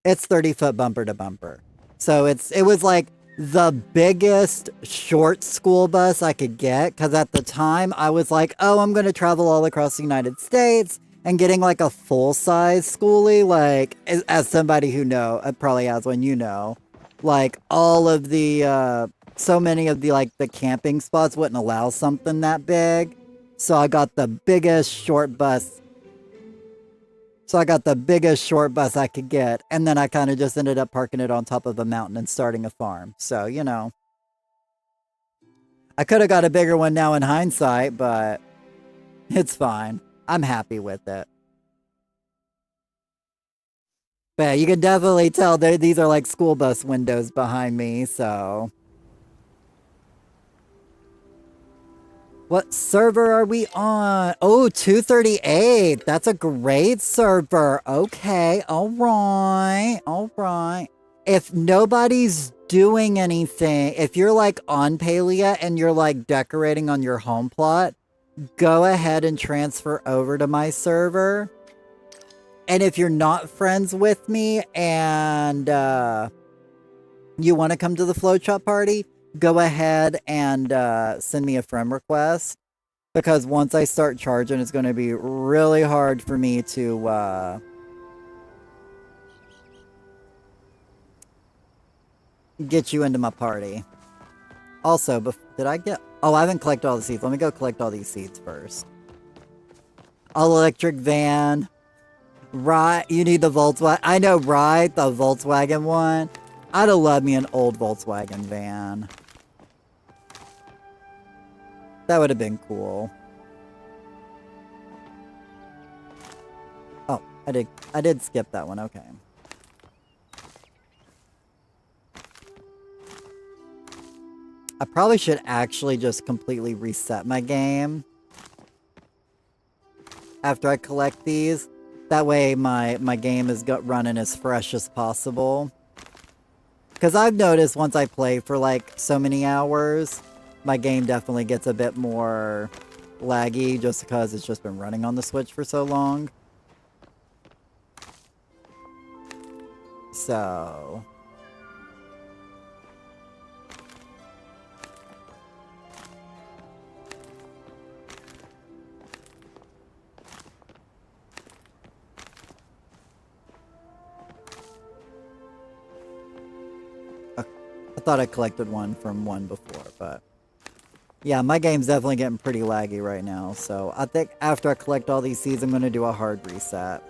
It's 30 foot bumper to bumper. So it was like the biggest short school bus I could get. Because at the time, I was like, oh, I'm going to travel all across the United States. And getting like a full-size schoolie, like, as somebody who probably has one, you know. Like, all of the, so many of the, like, the camping spots wouldn't allow something that big. So I got the biggest short bus. So I got the biggest short bus I could get. And then I kind of just ended up parking it on top of a mountain and starting a farm. So, you know. I could have got a bigger one now in hindsight, but it's fine. I'm happy with it. But yeah, you can definitely tell these are like school bus windows behind me, so. What server are we on? Oh, 238. That's a great server. Okay, alright, alright. If nobody's doing anything, if you're like on Palia and you're like decorating on your home plot, go ahead and transfer over to my server. And if you're not friends with me and you want to come to the Flowchop party, go ahead and send me a friend request. Because once I start charging, it's going to be really hard for me to get you into my party. Also, did I get... Oh, I haven't collected all the seeds. Let me go collect all these seeds first. Electric van. Right, you need the Volkswagen. I know, right? The Volkswagen one. I'd have loved me an old Volkswagen van. That would have been cool. Oh, I did skip that one. Okay. I probably should actually just completely reset my game after I collect these. That way my game is running as fresh as possible. Because I've noticed once I play for like so many hours, my game definitely gets a bit more laggy just because it's just been running on the Switch for so long. So... I thought I collected one from one before, but... Yeah, my game's definitely getting pretty laggy right now, so I think after I collect all these seeds, I'm going to do a hard reset.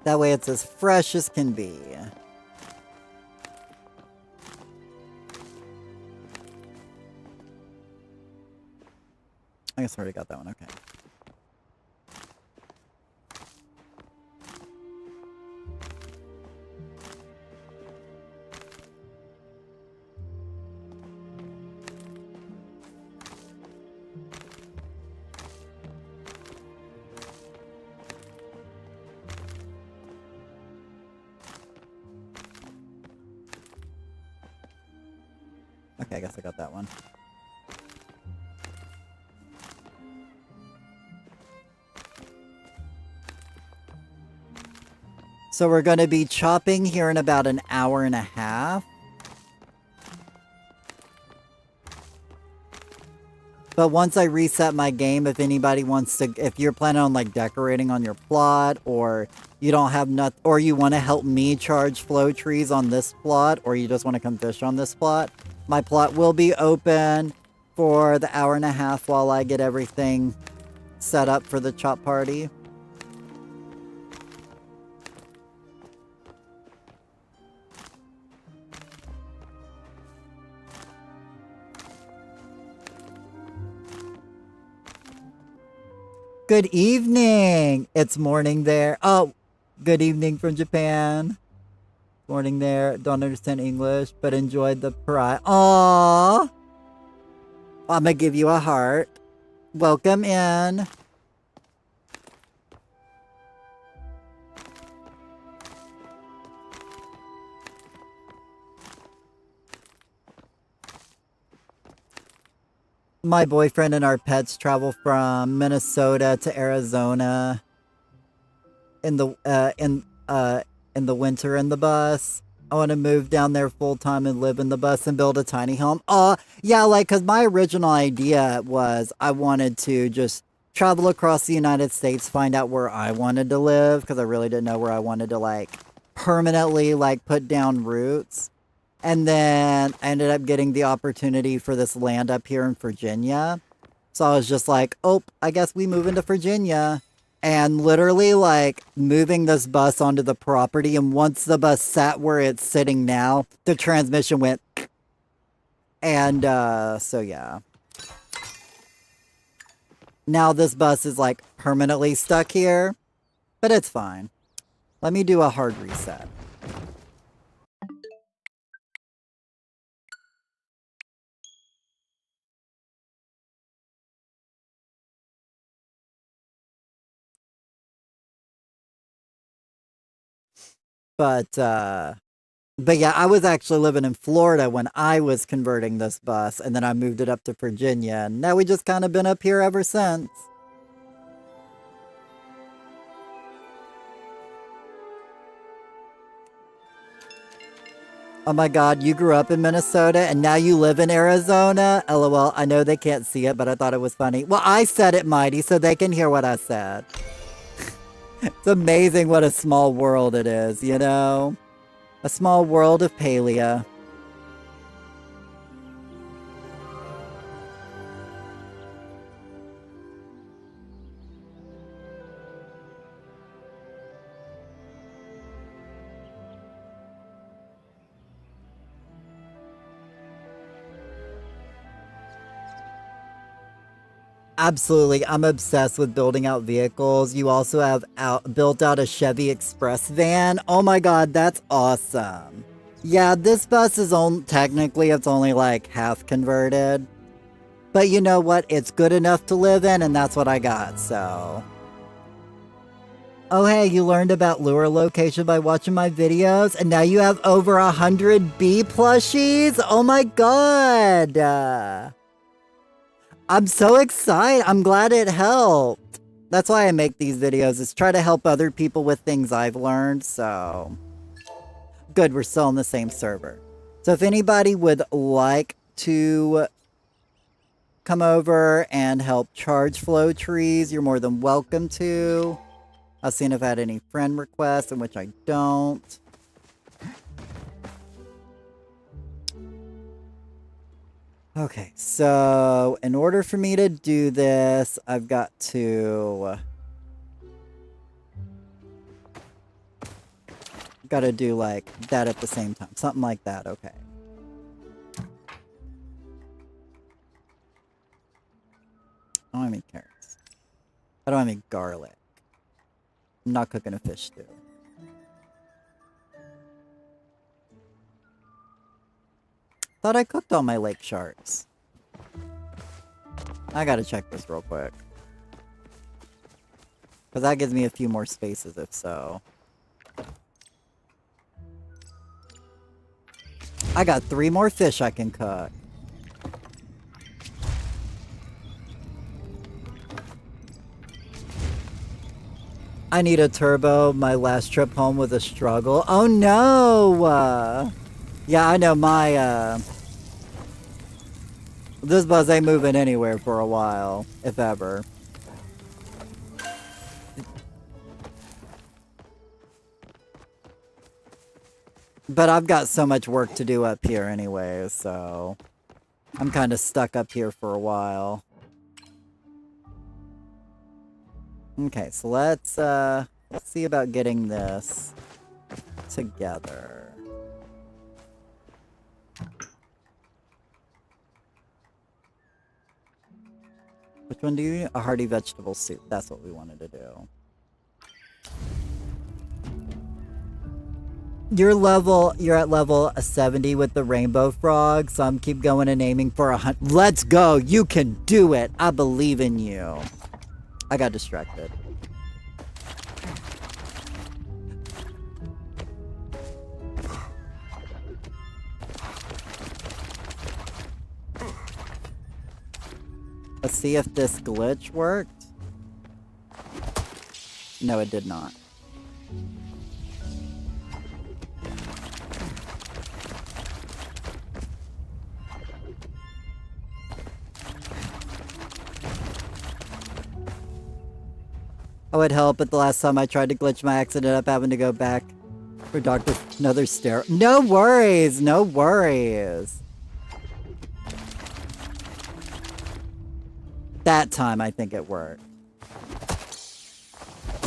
That way it's as fresh as can be. I guess I already got that one, okay. Okay, I guess I got that one. So we're going to be chopping here in about an hour and a half. But once I reset my game, if anybody wants to, if you're planning on like decorating on your plot, or you don't have nothing, or you want to help me charge flow trees on this plot, or you just want to come fish on this plot, my plot will be open for the hour and a half while I get everything set up for the chop party. Good evening! It's morning there. Oh, good evening from Japan. Morning there. Don't understand English, but enjoyed the pride. Aww! I'm gonna give you a heart. Welcome in. My boyfriend and our pets travel from Minnesota to Arizona in the winter in the bus. I want to move down there full time and live in the bus and build a tiny home. Yeah, like, cause my original idea was I wanted to just travel across the United States, find out where I wanted to live, because I really didn't know where I wanted to like permanently like put down roots. And then I ended up getting the opportunity for this land up here in Virginia. So I was just like, oh, I guess we move into Virginia. And literally, like, moving this bus onto the property. And once the bus sat where it's sitting now, the transmission went. And, so yeah. Now this bus is, like, permanently stuck here. But it's fine. Let me do a hard reset. But yeah, I was actually living in Florida when I was converting this bus, and then I moved it up to Virginia, and now we just kind of been up here ever since. Oh my god, you grew up in Minnesota and now you live in Arizona? LOL, I know they can't see it, but I thought it was funny. Well, I said it, Mighty, so they can hear what I said. It's amazing what a small world it is, you know? A small world of Palia. Absolutely. I'm obsessed with building out vehicles. You also have built out a Chevy Express van. Oh my god, that's awesome. Yeah, this bus is technically it's only like half converted. But you know what? It's good enough to live in, and that's what I got, so. Oh hey, you learned about lure location by watching my videos, and now you have over 100 bee plushies? Oh my god! I'm so excited. I'm glad it helped. That's why I make these videos, is try to help other people with things I've learned, so. Good, we're still on the same server. So if anybody would like to come over and help charge flow trees, you're more than welcome to. I've seen if I had any friend requests, in which I don't. Okay, so in order for me to do this, I've got to do like that at the same time. Something like that, okay. I don't have any carrots. I don't have any garlic. I'm not cooking a fish stew. Thought I cooked all my lake sharks. I gotta check this real quick. Because that gives me a few more spaces if so. I got 3 more fish I can cook. I need a turbo. My last trip home was a struggle. Oh no! Yeah, I know my, this bus ain't moving anywhere for a while, if ever. But I've got so much work to do up here anyway, so I'm kind of stuck up here for a while. Okay, so let's see about getting this together. Which one do you need? A hearty vegetable soup. That's what we wanted to do. You're at level 70 with the rainbow frog, so I'm keep going and aiming for 100. Let's go! You can do it! I believe in you. I got distracted. Let's see if this glitch worked. No, it did not. I would help, but the last time I tried to glitch my accident, ended up having to go back for another stair. No worries, no worries. That time, I think it worked.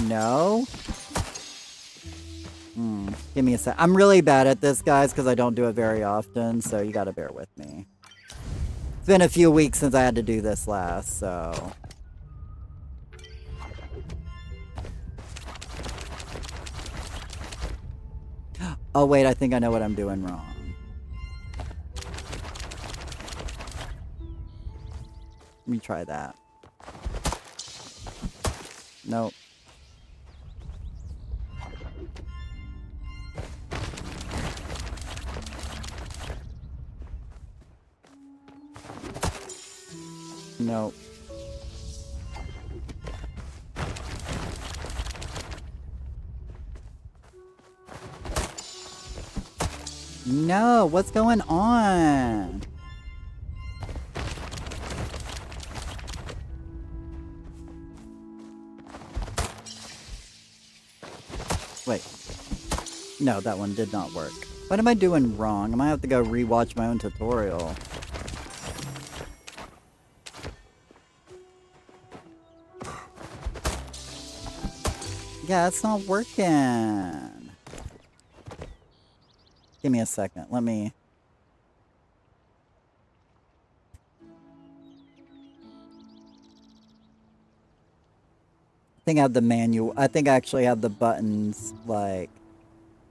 No? Give me a sec. I'm really bad at this, guys, because I don't do it very often, so you gotta bear with me. It's been a few weeks since I had to do this last, so... Oh wait, I think I know what I'm doing wrong. Let me try that. Nope. Nope. No, what's going on? Wait. No, that one did not work. What am I doing wrong? I might have to go rewatch my own tutorial. Yeah, it's not working. Give me a second. Let me... I think I have the manual. I think I actually have the buttons, like,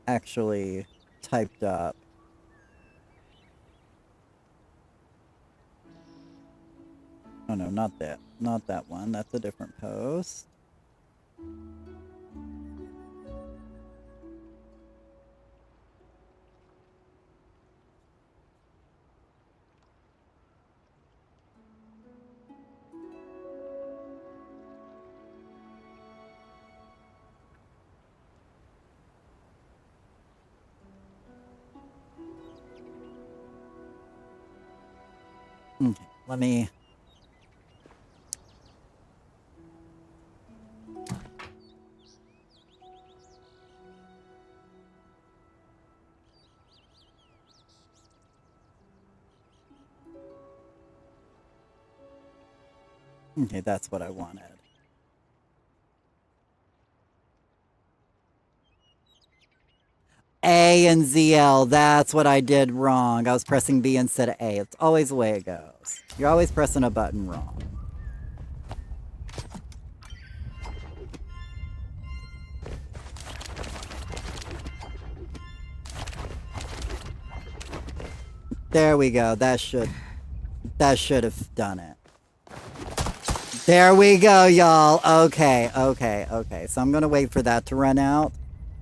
actually typed up. Oh no, not that. Not that one. That's a different post. Okay, let me... Okay, that's what I wanted. A and ZL, that's what I did wrong. I was pressing B instead of A. It's always the way it goes. You're always pressing a button wrong. There we go. That should have done it. There we go, y'all. Okay. So I'm gonna wait for that to run out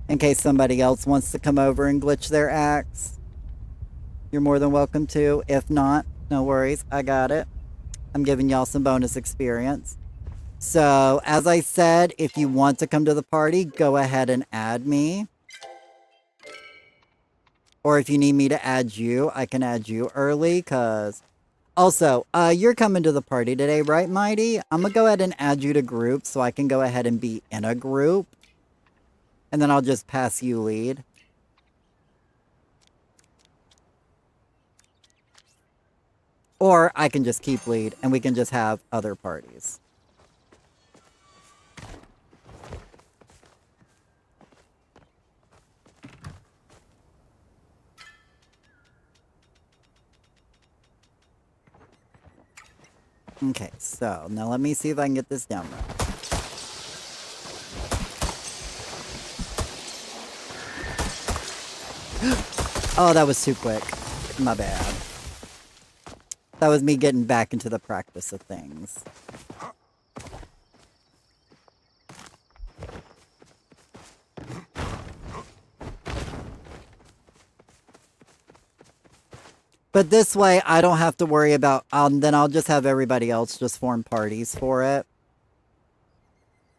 in case somebody else wants to come over and glitch their axe. You're more than welcome to. If not, no worries. I got it. I'm giving y'all some bonus experience. So, as I said, if you want to come to the party, go ahead and add me. Or if you need me to add you, I can add you early, because... Also, you're coming to the party today, right, Mighty? I'm gonna go ahead and add you to groups so I can go ahead and be in a group. And then I'll just pass you lead. Or I can just keep lead and we can just have other parties. Okay, so now let me see if I can get this down right. Oh, that was too quick. My bad. That was me getting back into the practice of things. But this way, I don't have to worry about, then I'll just have everybody else just form parties for it.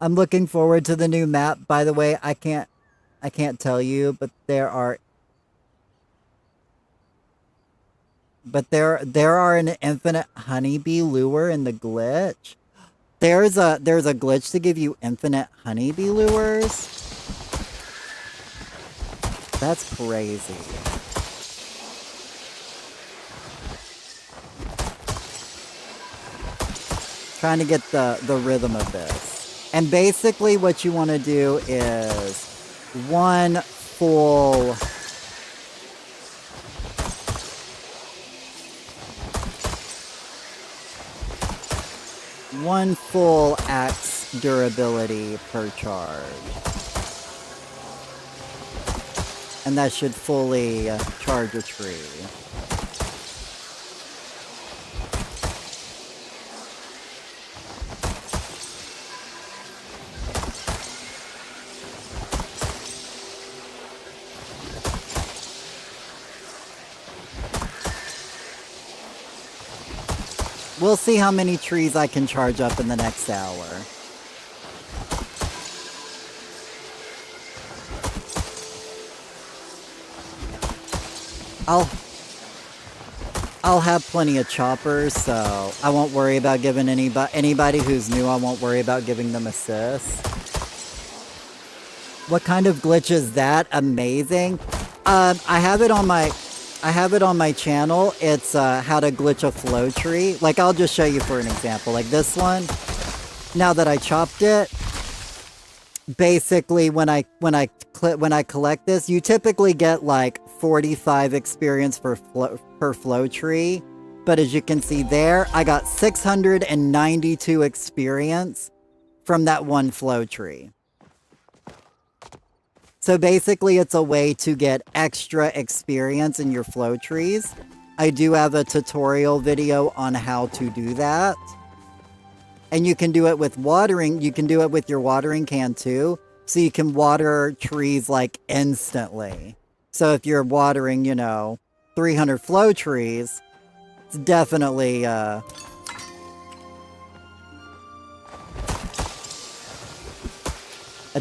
I'm looking forward to the new map. By the way, I can't tell you, but there are an infinite honeybee lure in the glitch. There's a glitch to give you infinite honeybee lures. That's crazy. Trying to get the rhythm of this. And basically what you want to do is one full axe durability per charge. And that should fully charge a tree. We'll see how many trees I can charge up in the next hour. I'll have plenty of choppers, so I won't worry about giving anybody who's new, I won't worry about giving them assists. What kind of glitch is that? Amazing. I have it on my channel. It's how to glitch a flow tree. Like, I'll just show you for an example. Like this one. Now that I chopped it, basically when I collect this, you typically get like 45 experience per flow tree. But as you can see there, I got 692 experience from that one flow tree. So basically, it's a way to get extra experience in your flow trees. I do have a tutorial video on how to do that. And you can do it with watering. You can do it with your watering can too. So you can water trees like instantly. So if you're watering, 300 flow trees, it's definitely...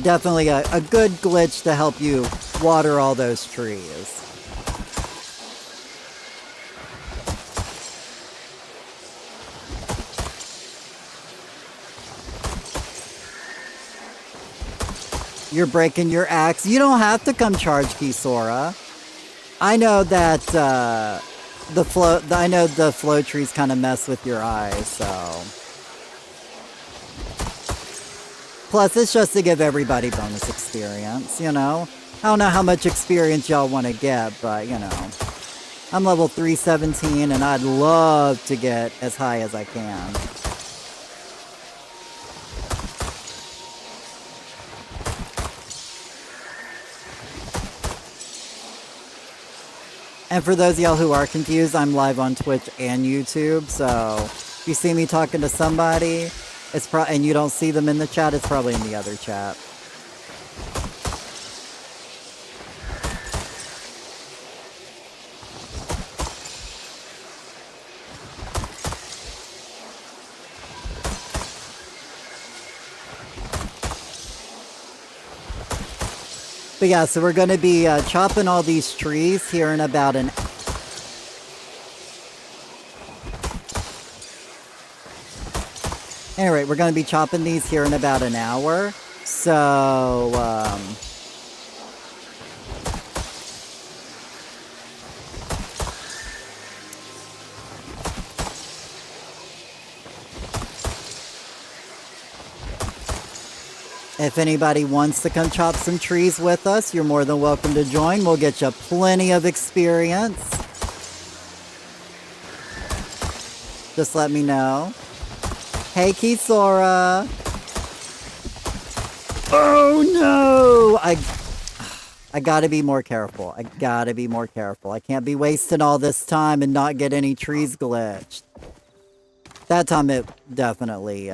Definitely a good glitch to help you water all those trees. You're breaking your axe. You don't have to come charge, Kisora. I know that the flow trees kind of mess with your eyes, so... Plus, it's just to give everybody bonus experience, I don't know how much experience y'all want to get, but, I'm level 317, and I'd love to get as high as I can. And for those of y'all who are confused, I'm live on Twitch and YouTube, so if you see me talking to somebody... and you don't see them in the chat, it's probably in the other chat. But yeah, so we're going to be chopping all these trees here in about an... Anyway, we're going to be chopping these here in about an hour. So, if anybody wants to come chop some trees with us, you're more than welcome to join. We'll get you plenty of experience. Just let me know. Hey, Kisora. Oh, no. I gotta be more careful. I can't be wasting all this time and not get any trees glitched. That time it definitely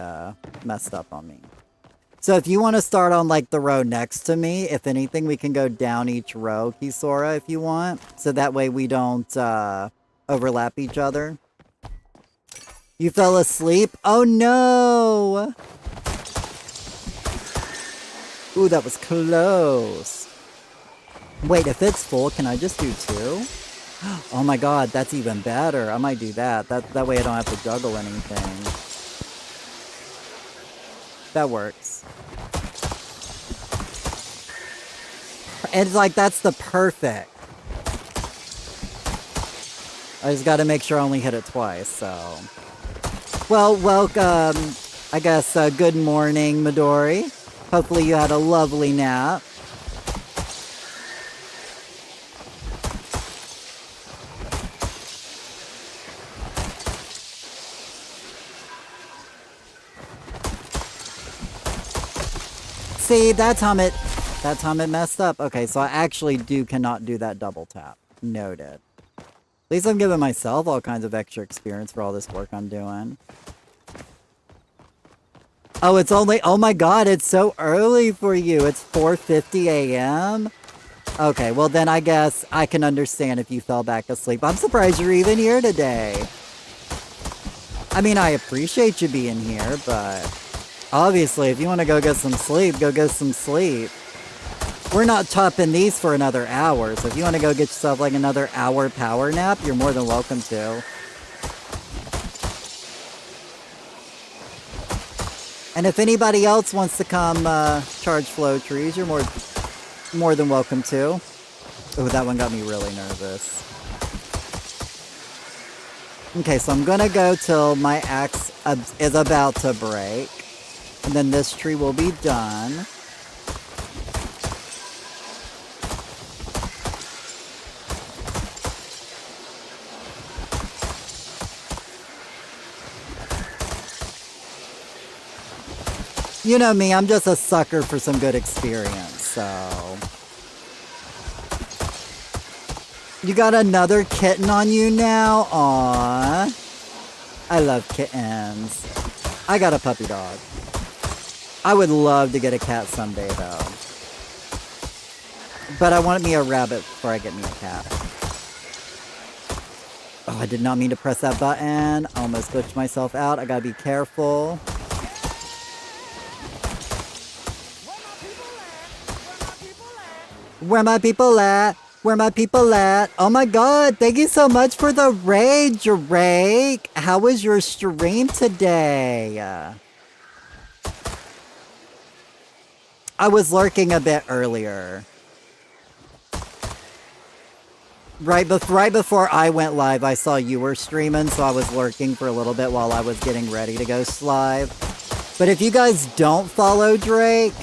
messed up on me. So if you want to start on like the row next to me, if anything, we can go down each row, Kisora, if you want. So that way we don't overlap each other. You fell asleep? Oh no! Ooh, that was close. Wait, if it's full, can I just do 2? Oh my god, that's even better. I might do that. That way I don't have to juggle anything. That works. And it's like, that's the perfect. I just gotta make sure I only hit it twice, so... Well, welcome, I guess, good morning, Midori. Hopefully you had a lovely nap. See, that time it messed up. Okay, so I actually cannot do that double tap. Noted. At least I'm giving myself all kinds of extra experience for all this work I'm doing. Oh, it's only... Oh my god, it's so early for you. It's 4:50 a.m.? Okay, well then I guess I can understand if you fell back asleep. I'm surprised you're even here today. I mean, I appreciate you being here, but obviously, if you want to go get some sleep, go get some sleep. We're not topping these for another hour, so if you want to go get yourself like another hour power nap, you're more than welcome to. And if anybody else wants to come charge flow trees, you're more than welcome to. Oh, that one got me really nervous. Okay, so I'm gonna go till my axe is about to break. And then this tree will be done. You know me, I'm just a sucker for some good experience, so... You got another kitten on you now? Aww. I love kittens. I got a puppy dog. I would love to get a cat someday, though. But I want me a rabbit before I get me a cat. Oh, I did not mean to press that button. I almost glitched myself out. I gotta be careful. Where my people at? Where my people at? Oh my god, thank you so much for the raid, Drake. How was your stream today? I was lurking a bit earlier. Right before I went live, I saw you were streaming, so I was lurking for a little bit while I was getting ready to go live. But if you guys don't follow Drake,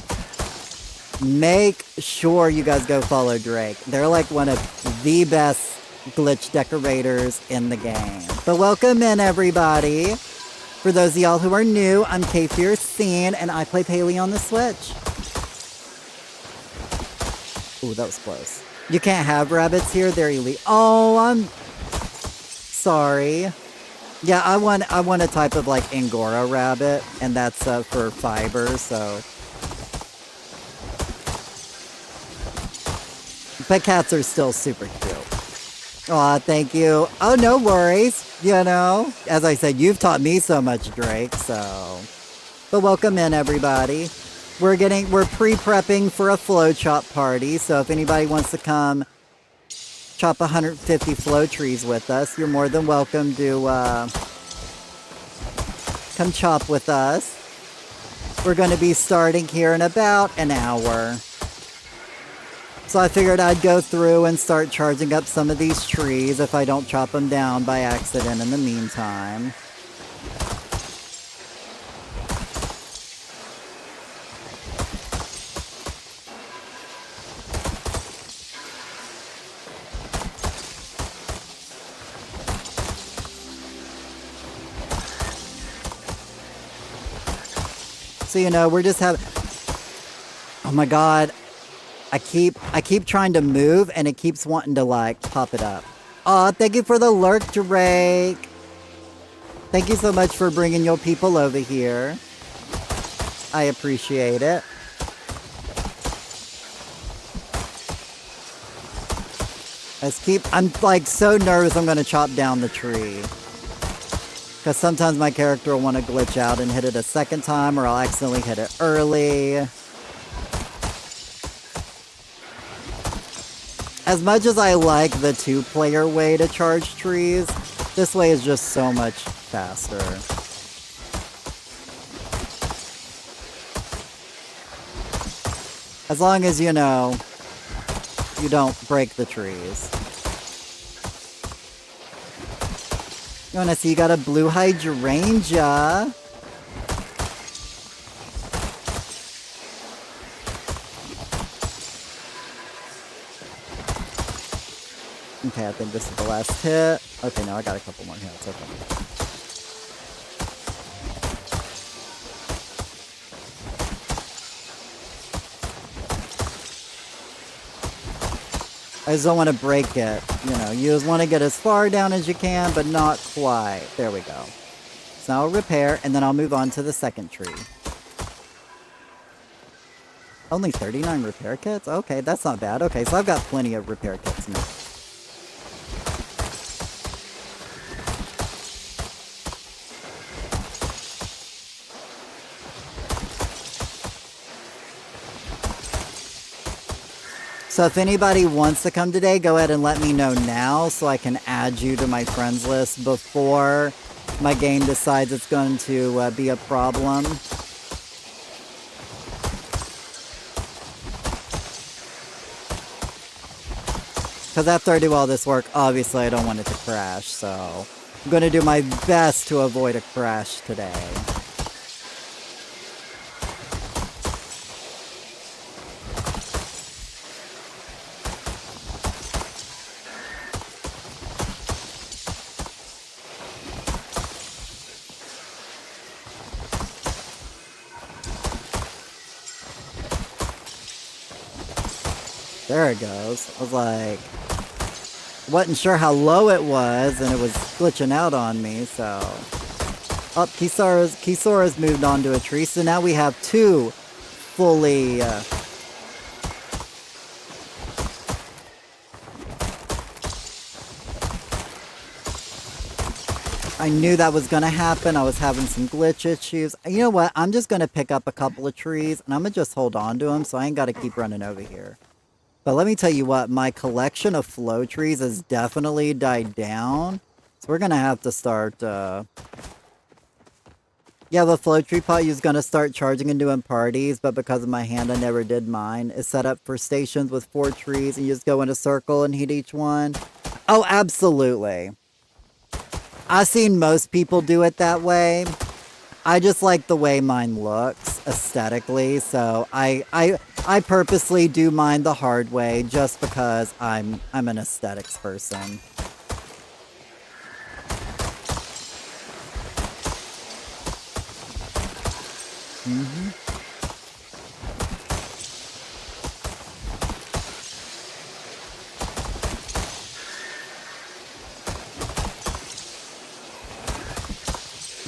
make sure you guys go follow Drake. They're like one of the best glitch decorators in the game. But welcome in, everybody. For those of y'all who are new, I'm K-Fierce and I play Palia on the Switch. Ooh, that was close. You can't have rabbits here, they're illegal. Oh, I'm sorry. Yeah, I want a type of like Angora rabbit, and that's for fiber, so... But cats are still super cute. Aw, thank you. Oh, no worries. You know, as I said, you've taught me so much, Drake, so... But welcome in, everybody. We're pre-prepping for a flow chop party, so if anybody wants to come chop 150 flow trees with us, you're more than welcome to come chop with us. We're going to be starting here in about an hour. So I figured I'd go through and start charging up some of these trees if I don't chop them down by accident in the meantime. So, you know, we're just having... Oh my god. I keep trying to move, and it keeps wanting to, like, pop it up. Aw, thank you for the lurk, Drake. Thank you so much for bringing your people over here. I appreciate it. I'm, like, so nervous I'm gonna chop down the tree. Because sometimes my character will want to glitch out and hit it a second time, or I'll accidentally hit it early. As much as I like the two-player way to charge trees, this way is just so much faster. As long as, you know, you don't break the trees. You wanna see you got a blue hydrangea? Okay, I think this is the last hit. Okay, no, I got a couple more hits. Okay. I just don't want to break it. You know, you just want to get as far down as you can, but not quite. There we go. So now I'll repair, and then I'll move on to the second tree. Only 39 repair kits? Okay, that's not bad. Okay, so I've got plenty of repair kits now. So if anybody wants to come today, go ahead and let me know now so I can add you to my friends list before my game decides it's going to be a problem. Because after I do all this work, obviously I don't want it to crash, so I'm going to do my best to avoid a crash today. There it goes. I was like, wasn't sure how low it was, and it was glitching out on me, so. Oh, Kisora's moved on to a tree, so now we have two fully, I knew that was gonna happen. I was having some glitch issues. You know what? I'm just gonna pick up a couple of trees, and I'm gonna just hold on to them, so I ain't gotta keep running over here. But let me tell you what, my collection of flow trees has definitely died down. So we're gonna have to start, yeah, the flow tree pot is gonna start charging and doing parties, but because of my hand, I never did mine. It's set up for stations with 4 trees, and you just go in a circle and hit each one. Oh, absolutely. I've seen most people do it that way. I just like the way mine looks aesthetically, so I purposely do mine the hard way just because I'm an aesthetics person.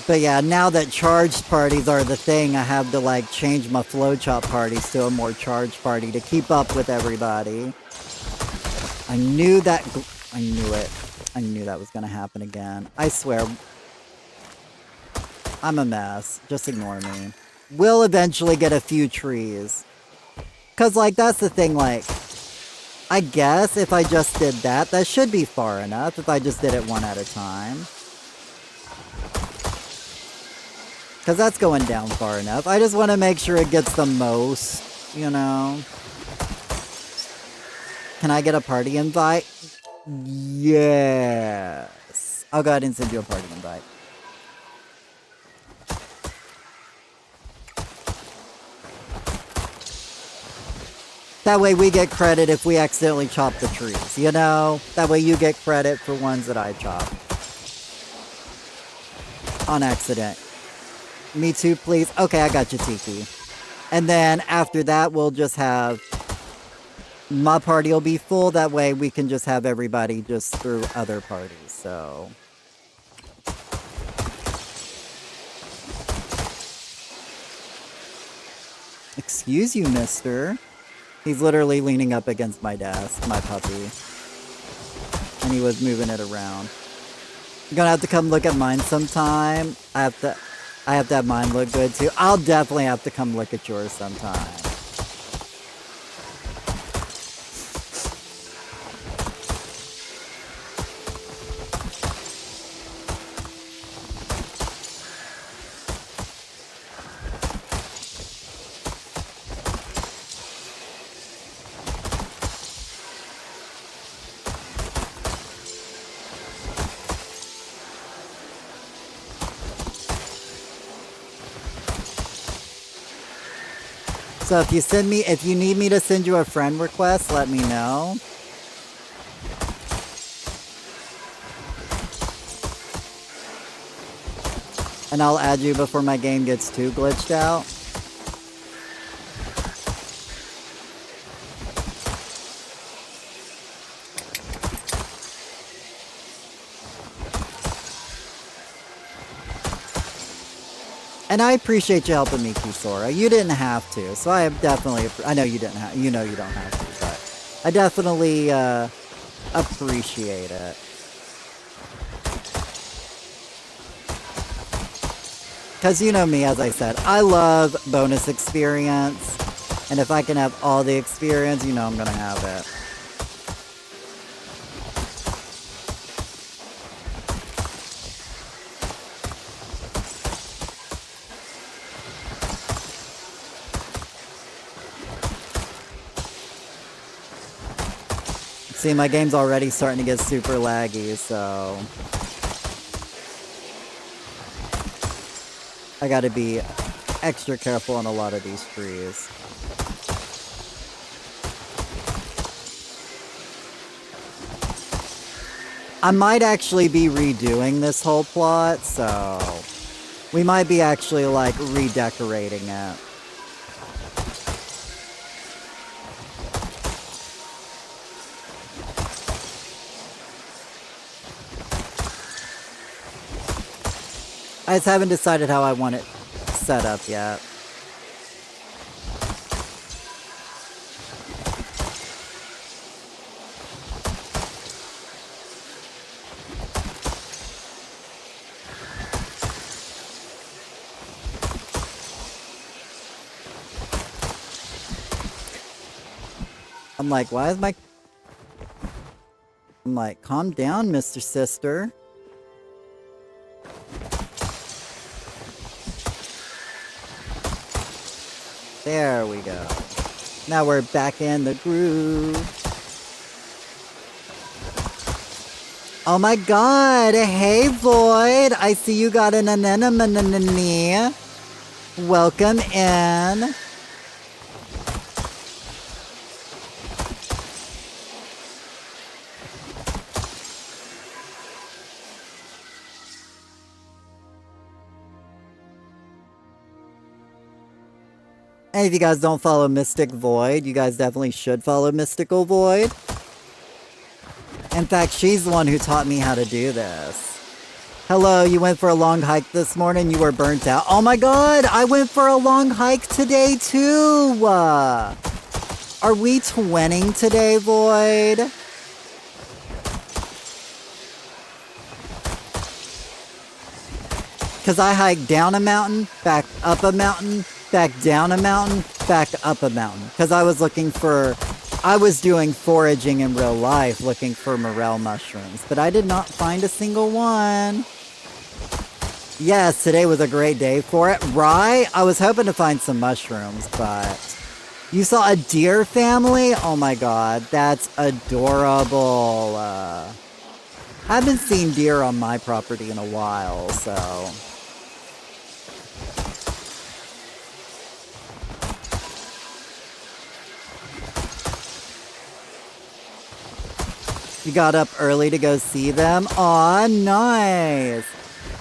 But yeah, now that charged parties are the thing, I have to like change my flowchop parties to a more charged party to keep up with everybody. I knew that. I knew it. I knew that was gonna happen again. I swear. I'm a mess. Just ignore me. We'll eventually get a few trees. Cause like that's the thing, like I guess if I just did that, that should be far enough if I just did it one at a time. Because that's going down far enough. I just want to make sure it gets the most, you know. Can I get a party invite? Yes. I'll go ahead and send you a party invite. That way we get credit if we accidentally chop the trees, you know? That way you get credit for ones that I chop. On accident. Me too, please. Okay, I got you, Tiki. And then after that, we'll just have... My party will be full. That way we can just have everybody just through other parties, so... Excuse you, mister. He's literally leaning up against my desk, my puppy. And he was moving it around. You're gonna have to come look at mine sometime. I have to have mine look good too. I'll definitely have to come look at yours sometime. So if you need me to send you a friend request, let me know. And I'll add you before my game gets too glitched out. And I appreciate you helping me, Kisora. You didn't have to, so I definitely... I know you didn't have... You know you don't have to, but... I definitely, appreciate it. Because you know me, as I said, I love bonus experience. And if I can have all the experience, you know I'm gonna have it. See, my game's already starting to get super laggy, so... I gotta be extra careful on a lot of these trees. I might actually be redoing this whole plot, so... We might be actually, like, redecorating it. I just haven't decided how I want it set up yet. I'm like, why is my... I'm like, calm down, Mr. Sister. There we go. Now we're back in the groove. Oh my god! Hey, Void! I see you got an anemone. Welcome in. And if you guys don't follow Mystic Void, you guys definitely should follow Mystical Void. In fact, she's the one who taught me how to do this. Hello, you went for a long hike this morning, you were burnt out. Oh my god, I went for a long hike today too! Are we twinning today, Void? Because I hiked down a mountain, back up a mountain, back down a mountain, back up a mountain. Because I was looking for... I was doing foraging in real life, looking for morel mushrooms. But I did not find a single one. Yes, today was a great day for it. Right? I was hoping to find some mushrooms, but... You saw a deer family? Oh my god, that's adorable. I haven't seen deer on my property in a while, so... You got up early to go see them? Aw, nice!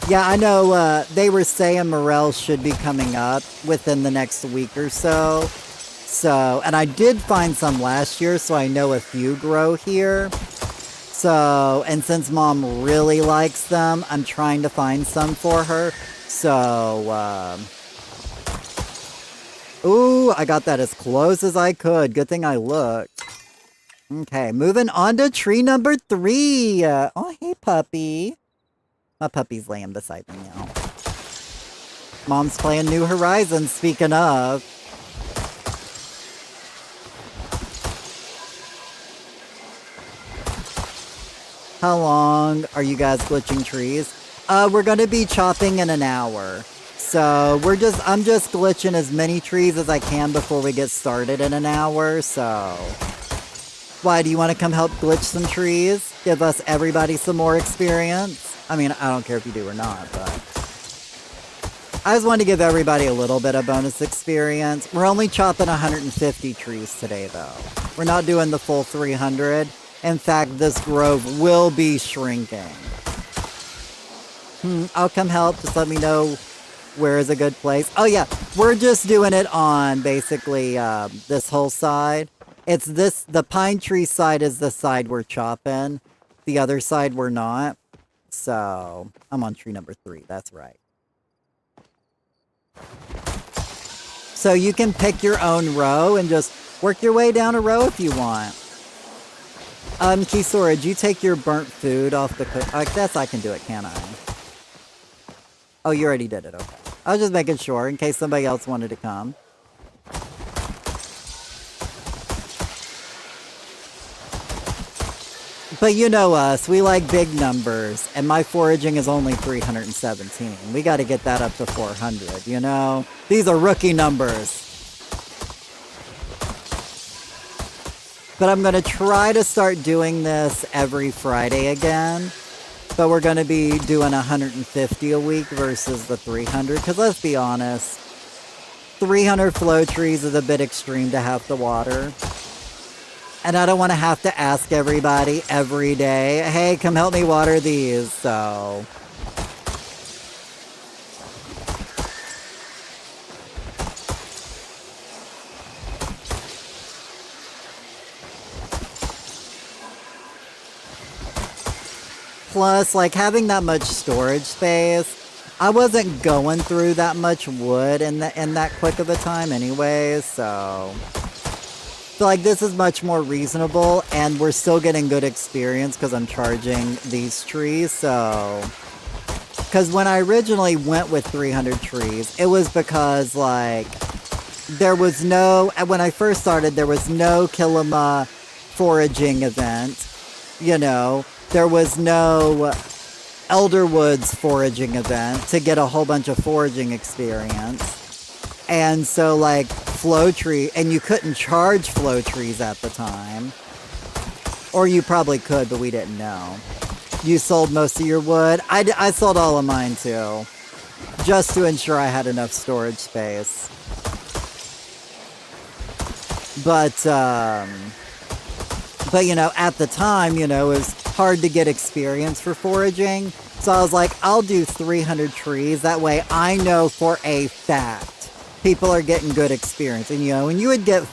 Yeah, I know, they were saying morels should be coming up within the next week or so. So, and I did find some last year, so I know a few grow here. So, and since Mom really likes them, I'm trying to find some for her. So, ooh, I got that as close as I could. Good thing I looked. Okay, moving on to tree number 3. Oh, hey, puppy. My puppy's laying beside me now. Mom's playing New Horizons, speaking of. How long are you guys glitching trees? We're gonna be chopping in an hour. So, I'm just glitching as many trees as I can before we get started in an hour, so... Why, do you want to come help glitch some trees? Give us everybody some more experience? I mean, I don't care if you do or not, but... I just wanted to give everybody a little bit of bonus experience. We're only chopping 150 trees today, though. We're not doing the full 300. In fact, this grove will be shrinking. I'll come help. Just let me know where is a good place. Oh, yeah. We're just doing it on, basically, this whole side. It's this, the pine tree side is the side we're chopping. The other side we're not. So, I'm on tree number 3. That's right. So you can pick your own row and just work your way down a row if you want. Kisora, did you take your burnt food off the cook? I guess I can do it, can't I? Oh, you already did it. Okay. I was just making sure in case somebody else wanted to come. But you know us, we like big numbers, and my foraging is only 317. We gotta get that up to 400, you know? These are rookie numbers. But I'm gonna try to start doing this every Friday again. But we're gonna be doing 150 a week versus the 300, because let's be honest, 300 flow trees is a bit extreme to have to water. And I don't want to have to ask everybody every day, hey, come help me water these, so... Plus, like, having that much storage space, I wasn't going through that much wood in that quick of a time anyways, so... So, like, this is much more reasonable, and we're still getting good experience because I'm charging these trees, so... Because when I originally went with 300 trees, it was because, like, there was no... When I first started, there was no Kilima foraging event, you know? There was no Elderwoods foraging event to get a whole bunch of foraging experience. And so, like, flow tree, and you couldn't charge flow trees at the time. Or you probably could, but we didn't know. You sold most of your wood. I sold all of mine, too. Just to ensure I had enough storage space. But, you know, at the time, you know, it was hard to get experience for foraging. So I was like, I'll do 300 trees. That way I know for a fact people are getting good experience. And, you know, and you would get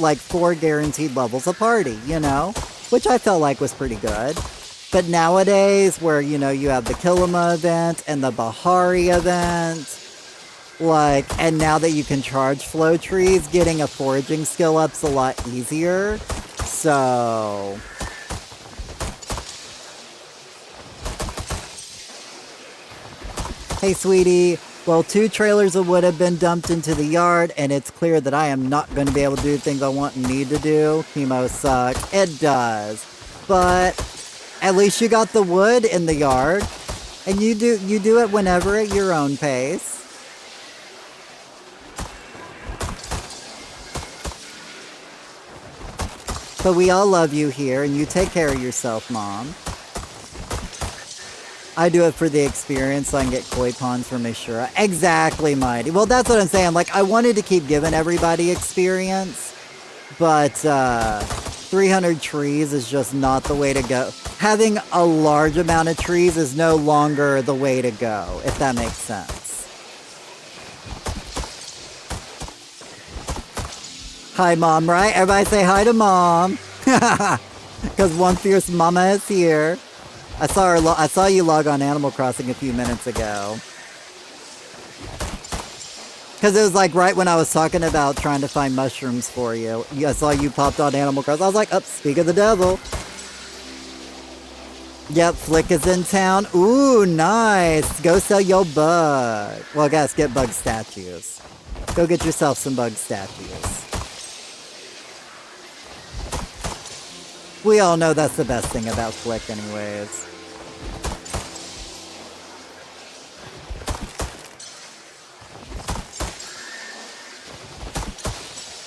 like 4 guaranteed levels a party, you know, which I felt like was pretty good. But nowadays, where, you know, you have the Kilima event and the Bahari event, like, and now that you can charge flow trees, getting a foraging skill up's a lot easier. So... Hey, sweetie. Well, 2 trailers of wood have been dumped into the yard, and it's clear that I am not going to be able to do the things I want and need to do. Chemo sucks. It does. But at least you got the wood in the yard, and you do it whenever at your own pace. But we all love you here, and you take care of yourself, Mom. I do it for the experience so I can get koi ponds for Mishura. Exactly, Mighty. Well, that's what I'm saying. Like, I wanted to keep giving everybody experience, but 300 trees is just not the way to go. Having a large amount of trees is no longer the way to go, if that makes sense. Hi, Mom, right? Everybody say hi to Mom. Because one fierce mama is here. I saw you log on Animal Crossing a few minutes ago. Because it was like right when I was talking about trying to find mushrooms for you. I saw you popped on Animal Crossing. I was like, oh, speak of the devil. Yep, Flick is in town. Ooh, nice. Go sell your bug. Well, guys, get bug statues. Go get yourself some bug statues. We all know that's the best thing about Flick anyways.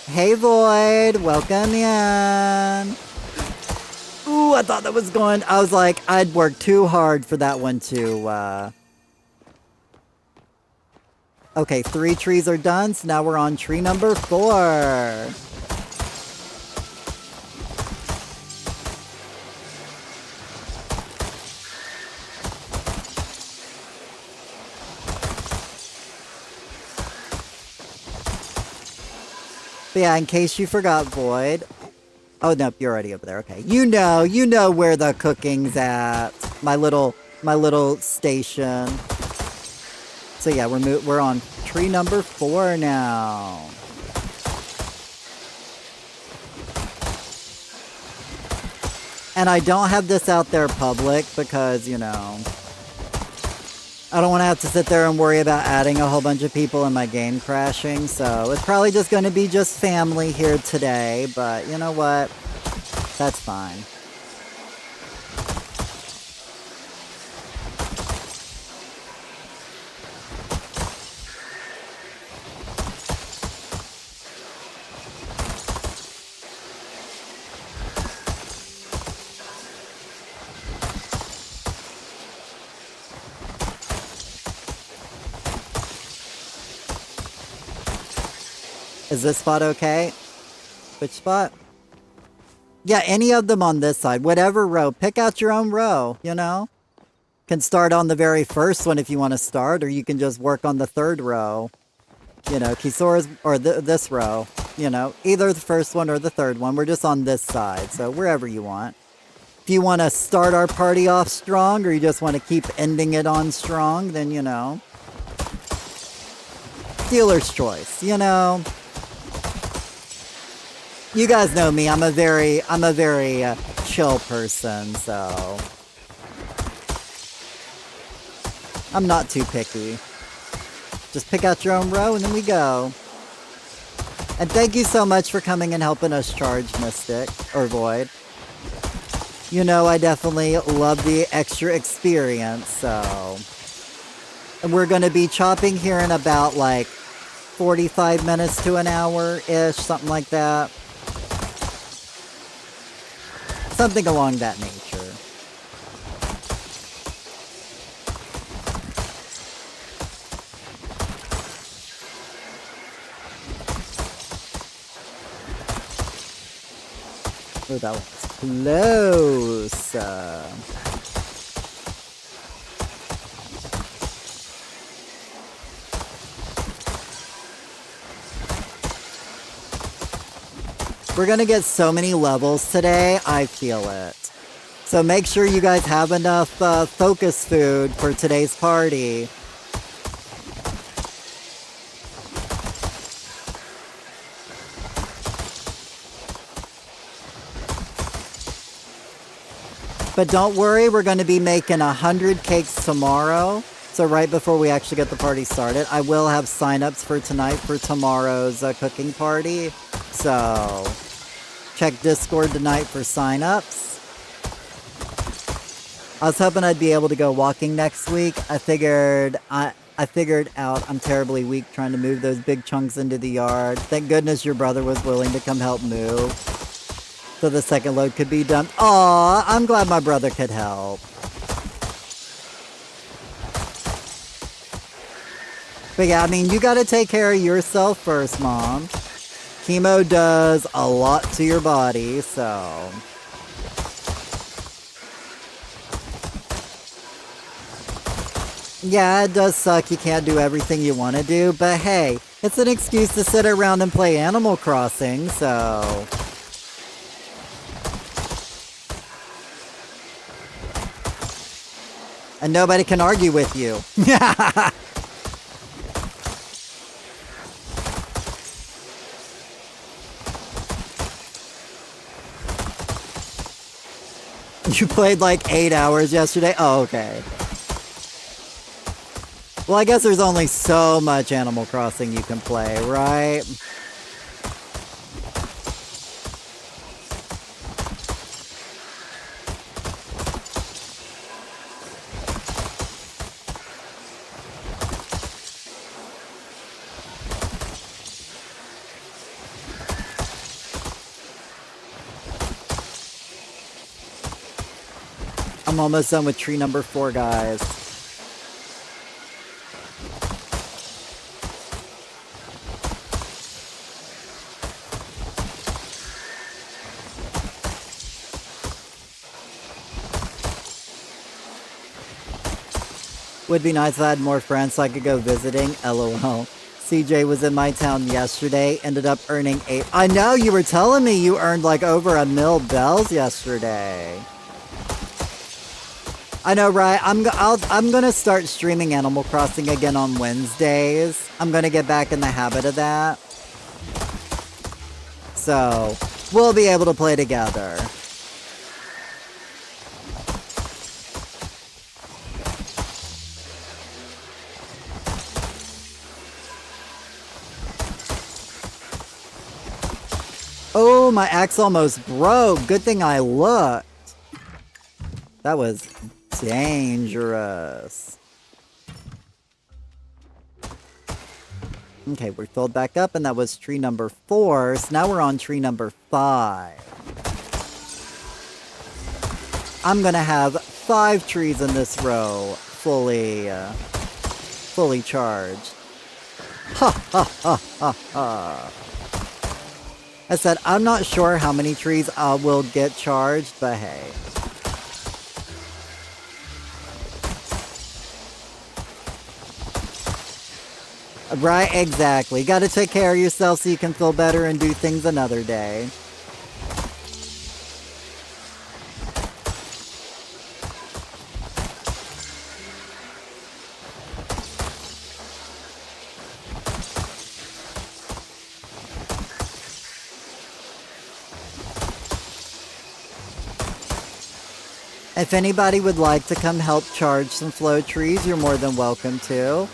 Hey Void, welcome in. Ooh, I thought that was going... I was like, I'd worked too hard for that one to, Okay, 3 trees are done, so now we're on tree number 4. But yeah, in case you forgot, Void. Oh, nope, you're already over there. Okay. You know where the cooking's at. My little station. So yeah, we're on tree number 4 now. And I don't have this out there public because, you know, I don't want to have to sit there and worry about adding a whole bunch of people in my game crashing, so it's probably just going to be just family here today, but you know what? That's fine. Is this spot okay? Which spot? Yeah, any of them on this side. Whatever row. Pick out your own row, you know? Can start on the very first one if you want to start, or you can just work on the third row. You know, Kisora's, or this row. You know, either the first one or the third one. We're just on this side, so wherever you want. If you want to start our party off strong, or you just want to keep ending it on strong, then, you know. Dealer's choice, you know. You guys know me, I'm a very chill person, so. I'm not too picky. Just pick out your own row and then we go. And thank you so much for coming and helping us charge Mystic, or Void. You know I definitely love the extra experience, so. And we're going to be chopping here in about like 45 minutes to an hour-ish, something like that. Something along that nature. Oh, that was close. We're gonna get so many levels today, I feel it. So make sure you guys have enough focus food for today's party. But don't worry, we're going to be making 100 cakes tomorrow. So right before we actually get the party started, I will have signups for tonight for tomorrow's cooking party. So check Discord tonight for signups. I was hoping I'd be able to go walking next week. I figured out I'm terribly weak trying to move those big chunks into the yard. Thank goodness your brother was willing to come help move, so the second load could be done. Aw, I'm glad my brother could help. But yeah, I mean, you gotta take care of yourself first, Mom. Chemo does a lot to your body, so. Yeah, it does suck you can't do everything you want to do, but hey, it's an excuse to sit around and play Animal Crossing, so. And nobody can argue with you. You played like 8 hours yesterday? Oh, okay. Well, I guess there's only so much Animal Crossing you can play, right? I'm almost done with tree number 4, guys. Would be nice if I had more friends so I could go visiting. LOL. CJ was in my town yesterday, ended up earning 8. I know, you were telling me you earned like over 1 mil bells yesterday. I know, right? I'm gonna start streaming Animal Crossing again on Wednesdays. I'm gonna get back in the habit of that. So, we'll be able to play together. Oh, my axe almost broke. Good thing I looked. That was dangerous. Okay, we're filled back up, and that was tree number 4. So now we're on tree number 5. I'm gonna have 5 trees in this row fully charged. Ha ha ha ha ha. I said, I'm not sure how many trees will get charged, but hey. Right, exactly. Gotta take care of yourself so you can feel better and do things another day. If anybody would like to come help charge some flow trees, you're more than welcome to.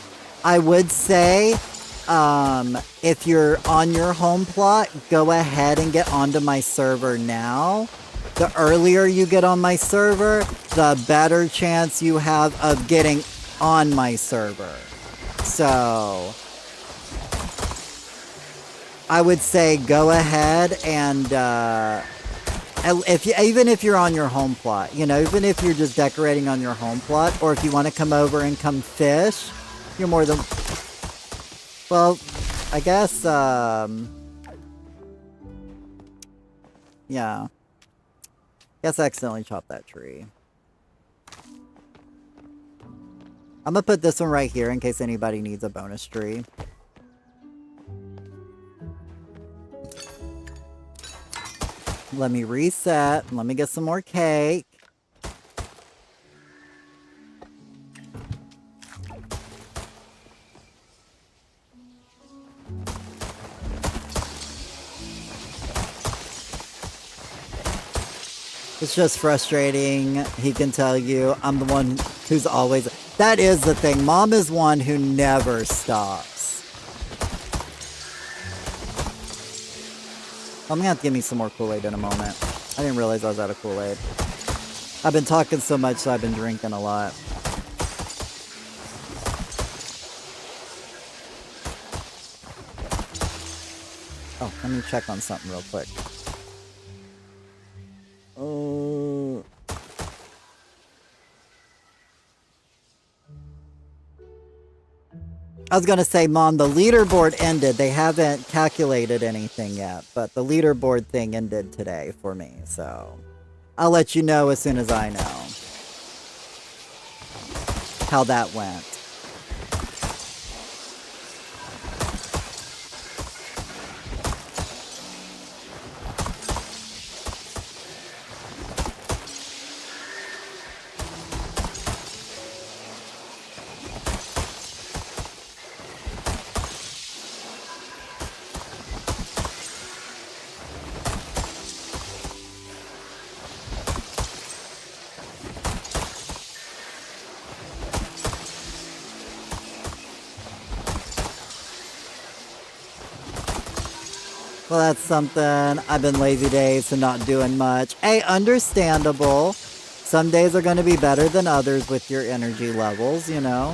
I would say, if you're on your home plot, go ahead and get onto my server now. The earlier you get on my server, the better chance you have of getting on my server. So, I would say go ahead and, even if you're on your home plot, you know, even if you're just decorating on your home plot, or if you want to come over and come fish, you're more than... Well, I guess, yeah. Guess I accidentally chopped that tree. I'm gonna put this one right here in case anybody needs a bonus tree. Let me reset. Let me get some more cake. It's just frustrating. He can tell you I'm the one who's always... That is the thing. Mom is one who never stops. I'm gonna have to give me some more Kool-Aid in a moment. I didn't realize I was out of Kool-Aid. I've been talking so much, so I've been drinking a lot. Oh, let me check on something real quick. I was gonna say, Mom, the leaderboard ended. They haven't calculated anything yet, but the leaderboard thing ended today for me, so I'll let you know as soon as I know how that went. Well, that's something. I've been lazy days and not doing much. Hey, understandable. Some days are going to be better than others with your energy levels, you know?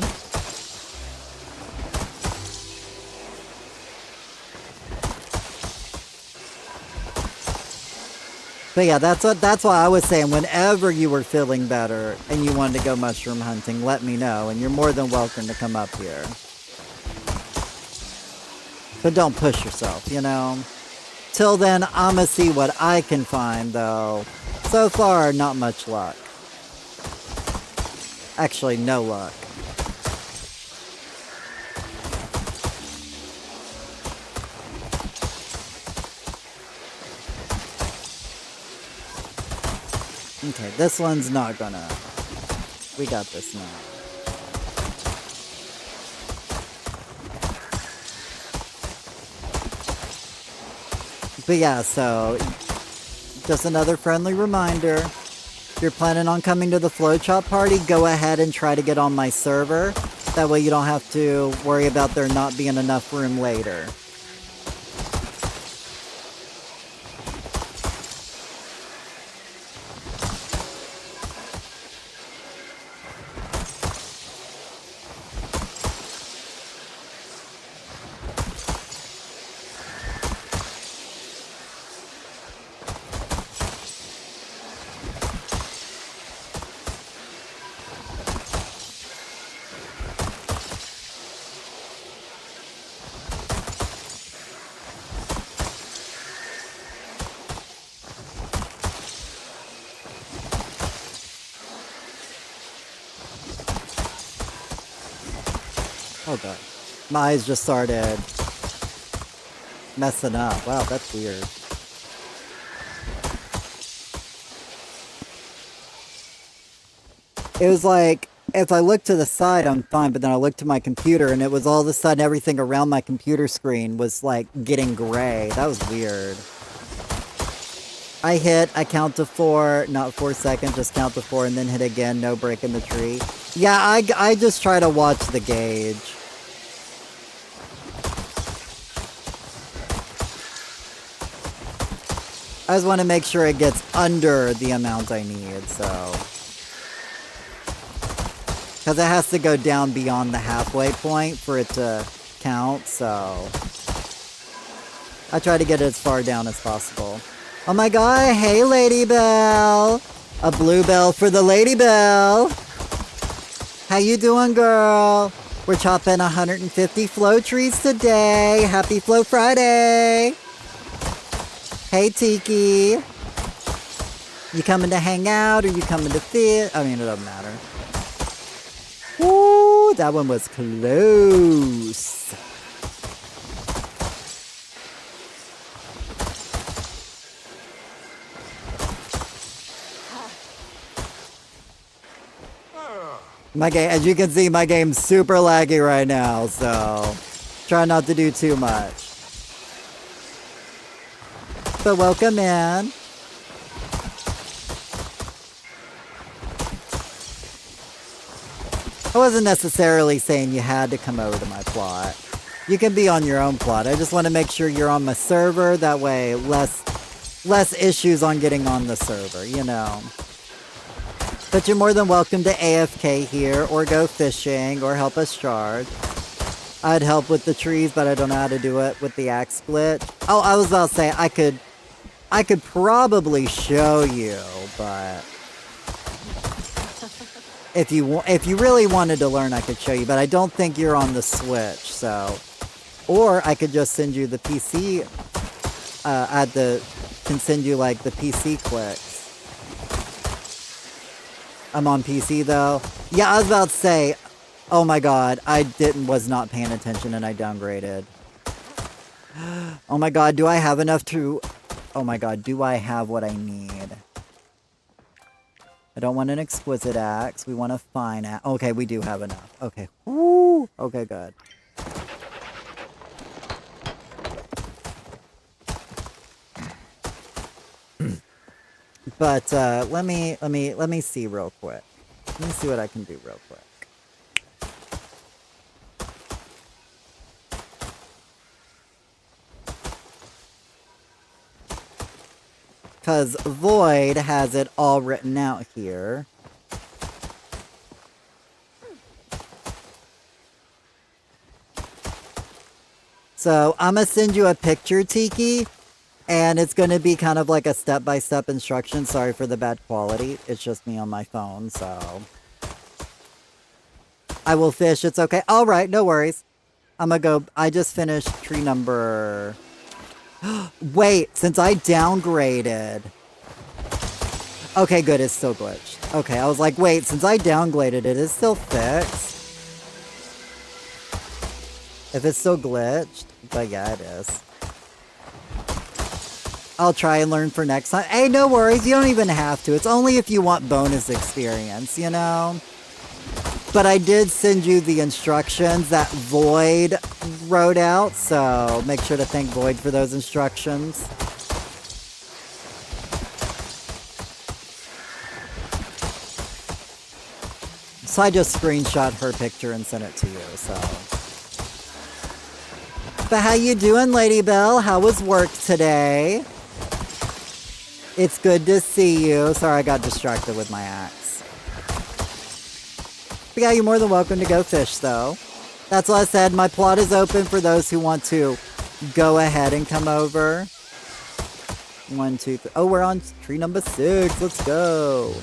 But yeah, that's why I was saying whenever you were feeling better and you wanted to go mushroom hunting, let me know, and you're more than welcome to come up here. But don't push yourself, you know? Till then, I'ma see what I can find, though. So far, not much luck. Actually, no luck. Okay, this one's not gonna... We got this now. But yeah, so just another friendly reminder. If you're planning on coming to the Flow Chop party, go ahead and try to get on my server. That way you don't have to worry about there not being enough room later. Oh god. My eyes just started messing up. Wow, that's weird. It was like, if I look to the side, I'm fine, but then I looked to my computer, and it was all of a sudden everything around my computer screen was, like, getting gray. That was weird. I count to 4, not 4 seconds, just count to 4, and then hit again, no break in the tree. Yeah, I just try to watch the gauge. I just want to make sure it gets under the amount I need, so... Because it has to go down beyond the halfway point for it to count, so... I try to get it as far down as possible. Oh my god, hey Lady Belle! A blue bell for the Lady Belle! How you doing, girl? We're chopping 150 flow trees today! Happy Flow Friday! Hey Tiki! You coming to hang out, or you coming to fit? I mean, it doesn't matter. Woo! That one was close! My game, as you can see, my game's super laggy right now, so try not to do too much. But welcome in. I wasn't necessarily saying you had to come over to my plot. You can be on your own plot. I just want to make sure you're on my server. That way, less issues on getting on the server, you know. But you're more than welcome to AFK here, or go fishing, or help us charge. I'd help with the trees, but I don't know how to do it with the axe split. Oh, I was about to say, I could probably show you, but... If you really wanted to learn, I could show you, but I don't think you're on the Switch, so... Or I could just send you the PC, can send you, like, the PC clicks. I'm on PC, though. Yeah, I was about to say, oh my god, I was not paying attention and I downgraded. Oh my god, do I have enough to... Oh my god, do I have what I need? I don't want an exquisite axe. We want a fine axe. Okay, we do have enough. Okay. Woo! Okay, good. But let me see real quick. Let me see what I can do real quick. Because Void has it all written out here. So I'm going to send you a picture, Tiki. And it's going to be kind of like a step-by-step instruction. Sorry for the bad quality. It's just me on my phone, so... I will fish. It's okay. Alright, no worries. I'm going to go... I just finished tree number... Wait, since I downgraded... Okay, good. It's still glitched. Okay, I was like, wait, since I downgraded it, it's still fixed? If it's still glitched? But yeah, it is. I'll try and learn for next time. Hey, no worries. You don't even have to. It's only if you want bonus experience, you know? But I did send you the instructions that Void wrote out, so make sure to thank Void for those instructions. So I just screenshot her picture and sent it to you, so... But how you doing, Lady Belle? How was work today? It's good to see you. Sorry, I got distracted with my axe. But yeah, you're more than welcome to go fish, though. That's what I said. My plot is open for those who want to go ahead and come over. 1, 2, 3. Oh, we're on tree number 6. Let's go.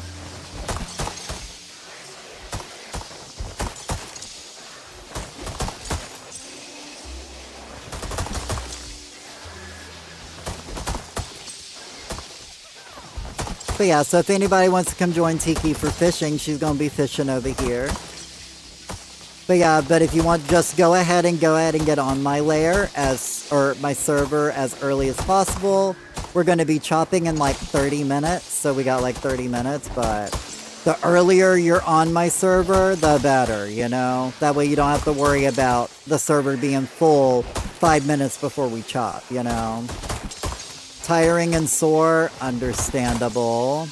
But yeah, so if anybody wants to come join Tiki for fishing, she's going to be fishing over here. But yeah, but if you want, just go ahead and get on my layer or my server as early as possible. We're going to be chopping in like 30 minutes, so we got like 30 minutes, but the earlier you're on my server, the better, you know? That way you don't have to worry about the server being full 5 minutes before we chop, you know? Tiring and sore, understandable.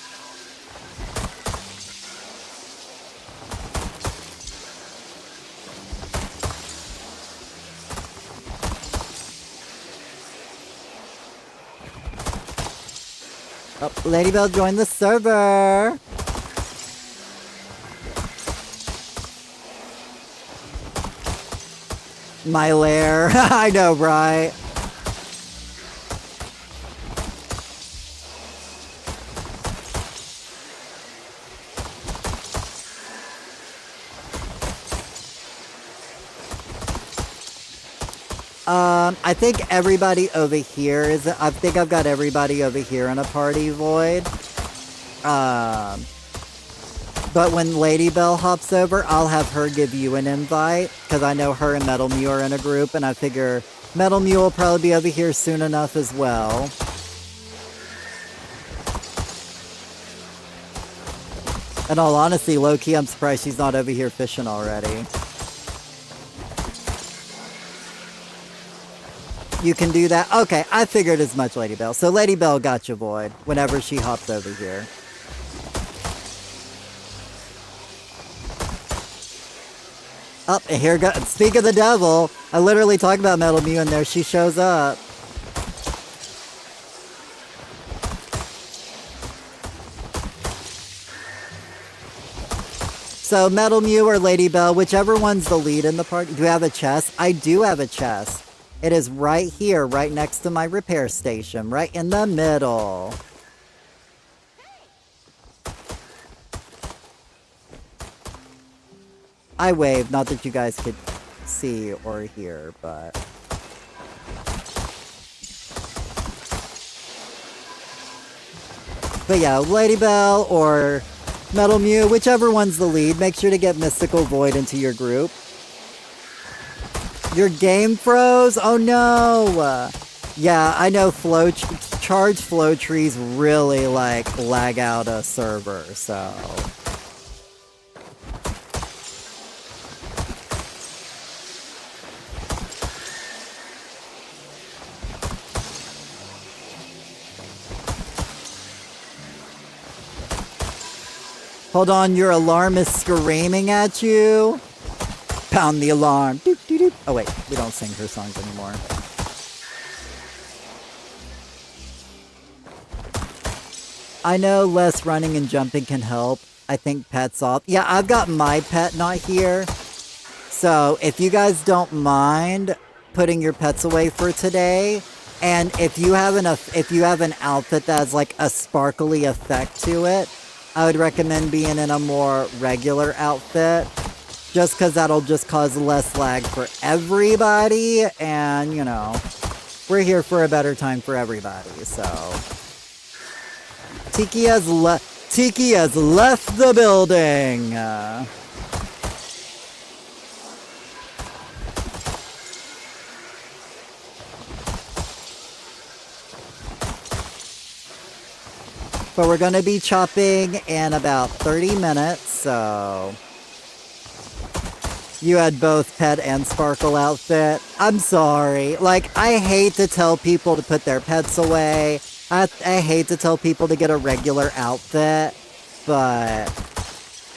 Oh, Ladybell joined the server! My lair. I know, right? I think everybody over here I think I've got everybody over here in a party, Void. But when Ladybell hops over, I'll have her give you an invite, because I know her and Metal Mew are in a group, and I figure Metal Mew will probably be over here soon enough as well. In all honesty, low-key, I'm surprised she's not over here fishing already. You can do that? Okay, I figured as much, Ladybell. So Ladybell got you, Void, whenever she hops over here. Up, and here go. Speak of the devil, I literally talk about Metal Mew and there she shows up. So Metal Mew or Ladybell, whichever one's the lead in the party. Do you have a chest? I do have a chest. It is right here, right next to my repair station, right in the middle. I waved, not that you guys could see or hear, but... But yeah, Ladybell or Metal Mew, whichever one's the lead, make sure to get Mystical Void into your group. Your game froze? Oh no! Yeah, I know charged flow trees really, like, lag out a server, so... Hold on, your alarm is screaming at you? Pound the alarm. Doop, doop, doop. Oh wait, we don't sing her songs anymore. I know less running and jumping can help. I think pet's off. Yeah, I've got my pet not here. So if you guys don't mind putting your pets away for today, and if you have an outfit that has like a sparkly effect to it, I would recommend being in a more regular outfit, just because that'll just cause less lag for everybody, and, you know, we're here for a better time for everybody, so... Tiki has left the building! But we're gonna be chopping in about 30 minutes, so... You had both pet and sparkle outfit. I'm sorry. Like, I hate to tell people to put their pets away. I hate to tell people to get a regular outfit. But...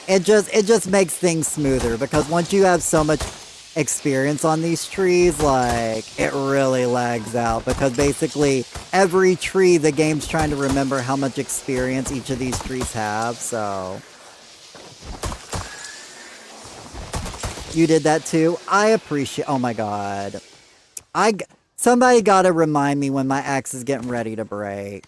It just makes things smoother, because once you have so much experience on these trees, like, it really lags out, because basically every tree the game's trying to remember how much experience each of these trees have, so... You did that too? I appreciate... Oh my god. Somebody gotta remind me when my axe is getting ready to break.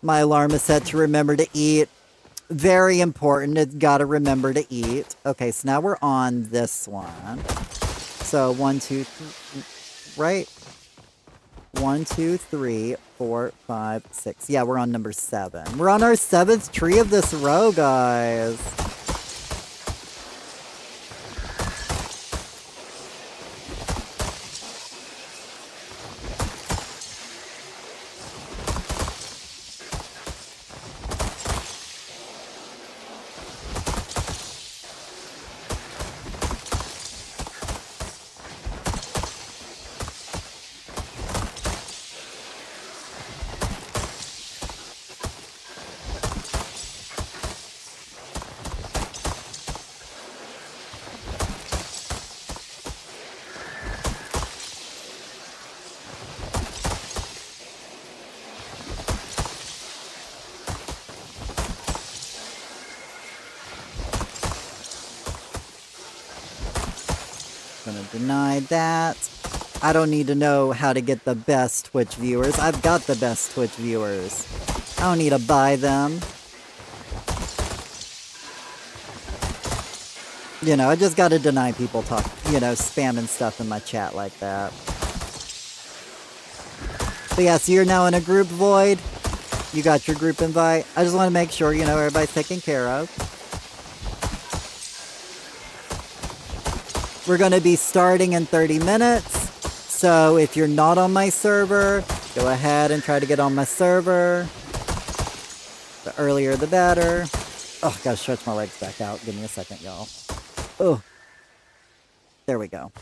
My alarm is set to remember to eat. Very important. It's got to remember to eat. Okay, so now we're on this one. So 1, 2, 3, right? 1, 2, 3, 4, 5, 6. Yeah, we're on number 7. We're on our 7th tree of this row, guys. Gonna deny that. I don't need to know how to get the best Twitch viewers. I've got the best Twitch viewers. I don't need to buy them. You know, I just gotta deny people spamming stuff in my chat like that. But yeah, so you're now in a group, Void. You got your group invite. I just want to make sure, everybody's taken care of. We're going to be starting in 30 minutes. So if you're not on my server, go ahead and try to get on my server. The earlier the better. Oh, gotta stretch my legs back out. Give me a second, y'all. Oh. There we go.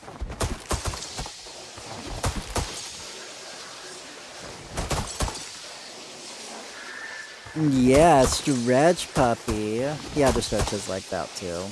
Yeah, stretch puppy. Yeah, the stretch is like that too.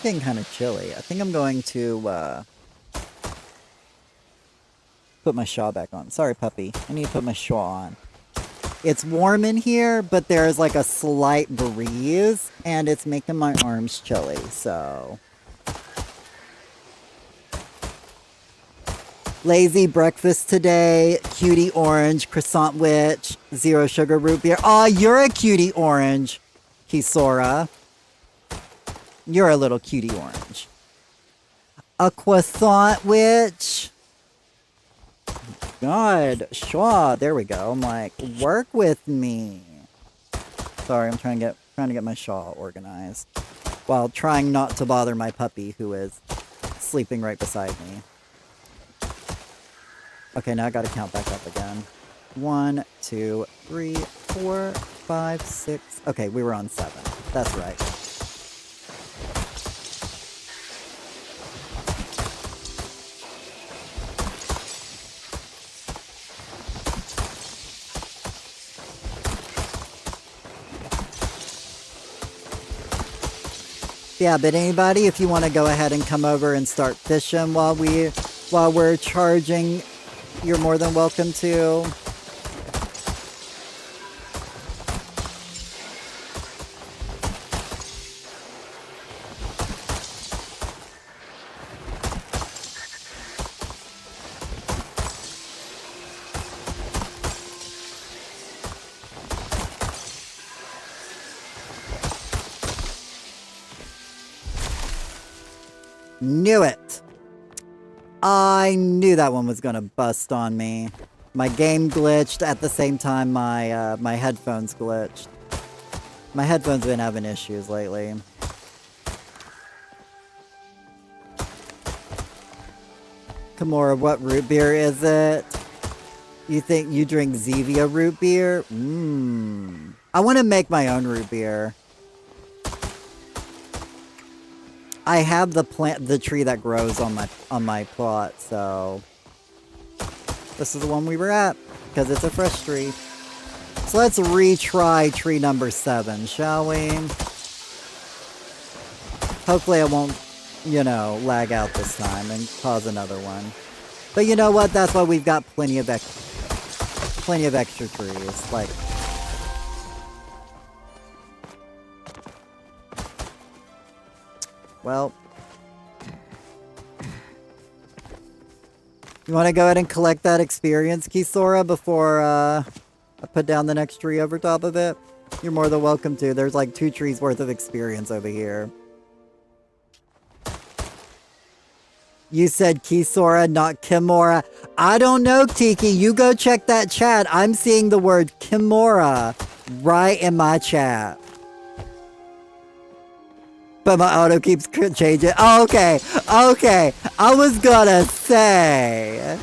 Getting kind of chilly. I think I'm going to put my shawl back on. Sorry, puppy. I need to put my shawl on. It's warm in here, but there's like a slight breeze, and it's making my arms chilly, so. Lazy breakfast today. Cutie orange, croissant witch, 0 sugar root beer. Aw, you're a cutie orange, Kisora. You're a little cutie orange. A croissant witch. God, Shaw. There we go. I'm like, work with me. Sorry, I'm trying to get my shawl organized while trying not to bother my puppy who is sleeping right beside me. Okay, now I gotta count back up again. 1, 2, 3, 4, 5, 6. Okay, we were on 7. That's right. Yeah, but anybody, if you want to go ahead and come over and start fishing while we're charging, you're more than welcome to. Knew it! I knew that one was gonna bust on me. My game glitched at the same time my headphones glitched. My headphones have been having issues lately. Kimura, what root beer is it? You think you drink Zevia root beer? I want to make my own root beer. I have the tree that grows on my plot, so this is the one we were at because it's a fresh tree. So let's retry tree number 7, shall we? Hopefully it won't, you know, lag out this time and cause another one. But you know what? That's why we've got plenty of extra trees. Like, well, you want to go ahead and collect that experience, Kisora, before I put down the next tree over top of it? You're more than welcome to. There's like 2 trees worth of experience over here. You said Kisora, not Kimura. I don't know, Tiki. You go check that chat. I'm seeing the word Kimura right in my chat. But my auto keeps changing. Oh, okay. Okay. I was gonna say.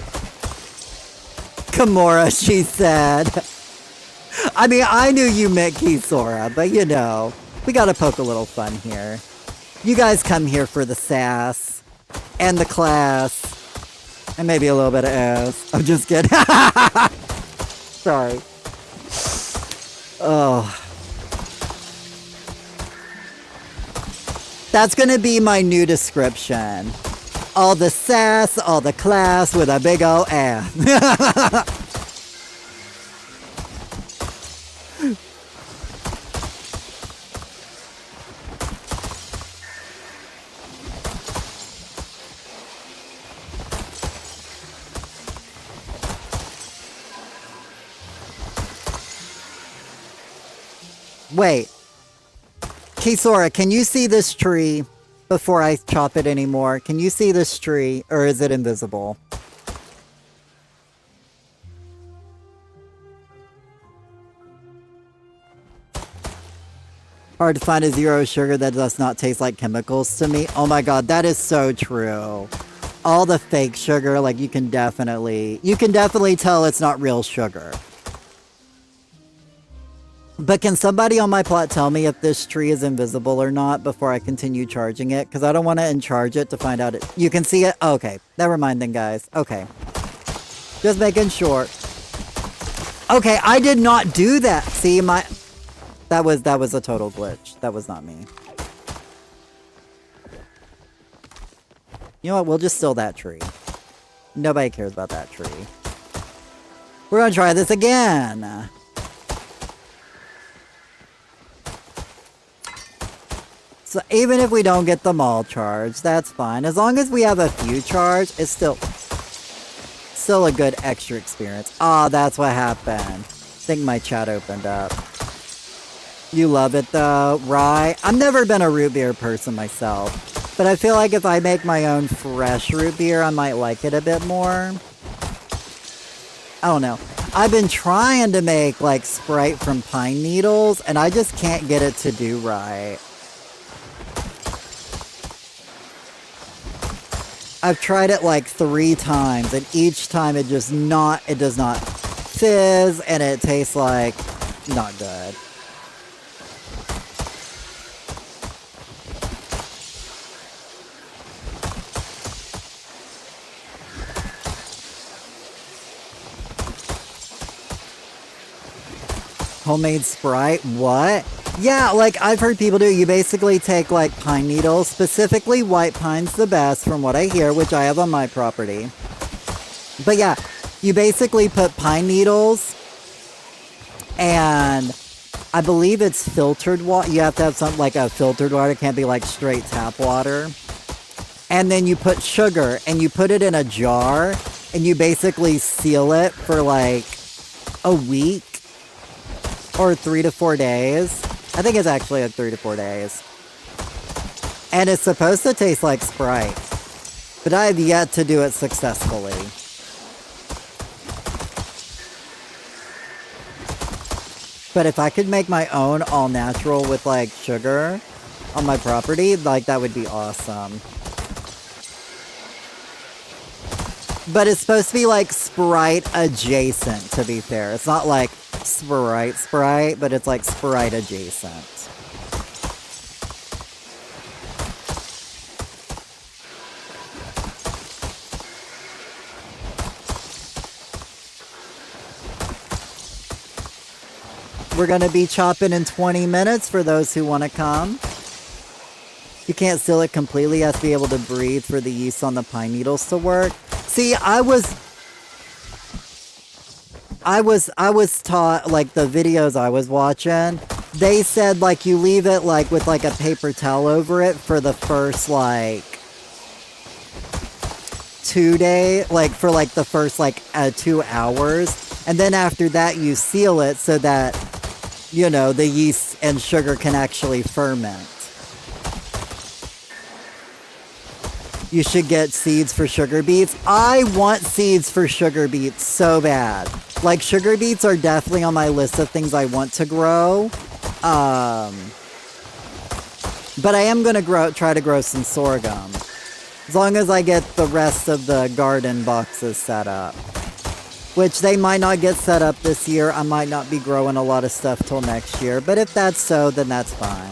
Kimura, she said. I mean, I knew you meant Kisora, but you know, we gotta poke a little fun here. You guys come here for the sass. And the class. And maybe a little bit of ass. I'm just kidding. Sorry. Oh. That's gonna be my new description. All the sass, all the class with a big ol' ass. Wait. Kisora, can you see this tree before I chop it anymore? Can you see this tree, or is it invisible? Hard to find a zero sugar that does not taste like chemicals to me. Oh my god, that is so true. All the fake sugar, like you can definitely tell it's not real sugar. But can somebody on my plot tell me if this tree is invisible or not before I continue charging it? Because I don't want to uncharge it to find out it. You can see it? Okay. Never mind then, guys. Okay. Just making sure. Okay, I did not do that. See, that was a total glitch. That was not me. You know what? We'll just steal that tree. Nobody cares about that tree. We're gonna try this again. So even if we don't get them all charged, that's fine. As long as we have a few charged, it's still a good extra experience. Ah, that's what happened. I think my chat opened up. You love it though, right? I've never been a root beer person myself, but I feel like if I make my own fresh root beer, I might like it a bit more. I don't know. I've been trying to make like Sprite from pine needles, and I just can't get it to do right. I've tried it like 3 times, and each time it does not fizz, and it tastes like not good. Homemade Sprite? What? Yeah, like I've heard people do. You basically take like pine needles, specifically white pine's the best from what I hear, which I have on my property. But yeah, you basically put pine needles, and I believe it's filtered water. You have to have something like a filtered water. It can't be like straight tap water. And then you put sugar, and you put it in a jar, and you basically seal it for like a week or 3 to 4 days. I think it's actually like 3 to 4 days. And it's supposed to taste like Sprite. But I have yet to do it successfully. But if I could make my own all natural with like sugar on my property, like that would be awesome. But it's supposed to be like Sprite adjacent, to be fair. It's not like Sprite, but it's like Sprite adjacent. We're going to be chopping in 20 minutes for those who want to come. You can't seal it completely. You have to be able to breathe for the yeast on the pine needles to work. See, I was taught, like, the videos I was watching, they said, like, you leave it, like, with, like, a paper towel over it for the first, like, 2 days, like, for, like, the first, like, 2 hours. And then after that, you seal it so that, you know, the yeast and sugar can actually ferment. You should get seeds for sugar beets. I want seeds for sugar beets so bad. Like, sugar beets are definitely on my list of things I want to grow. But I am going to try to grow some sorghum. As long as I get the rest of the garden boxes set up. Which they might not get set up this year. I might not be growing a lot of stuff till next year. But if that's so, then that's fine.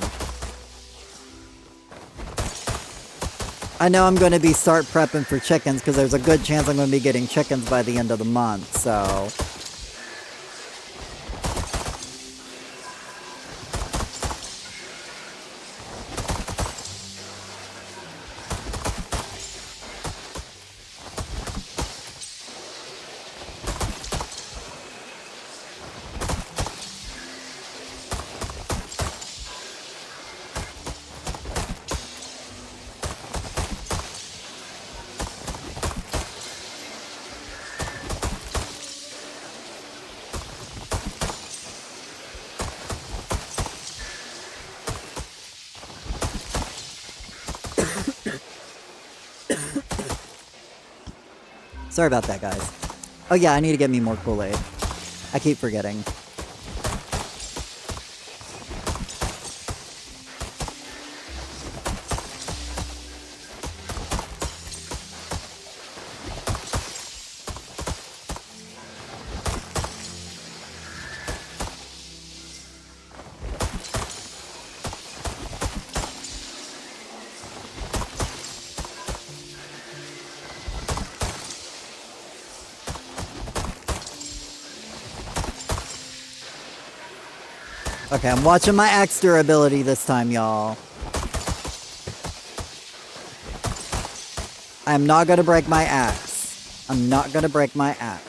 I know I'm going to start prepping for chickens because there's a good chance I'm going to be getting chickens by the end of the month, so... Sorry about that, guys. Oh yeah, I need to get me more Kool-Aid. I keep forgetting. Okay, I'm watching my axe durability this time, y'all. I'm not gonna break my axe. I'm not gonna break my axe.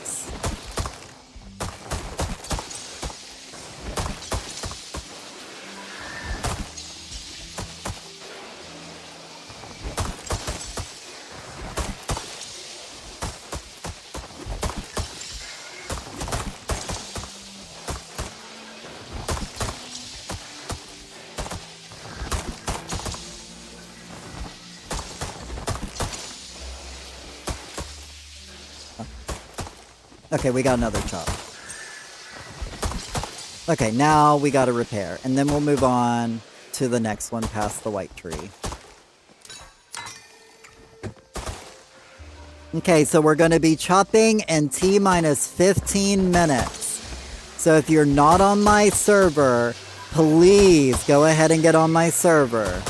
Okay, we got another chop. Okay, now we gotta repair. And then we'll move on to the next one past the white tree. Okay, so we're gonna be chopping in T-minus 15 minutes. So if you're not on my server, please go ahead and get on my server.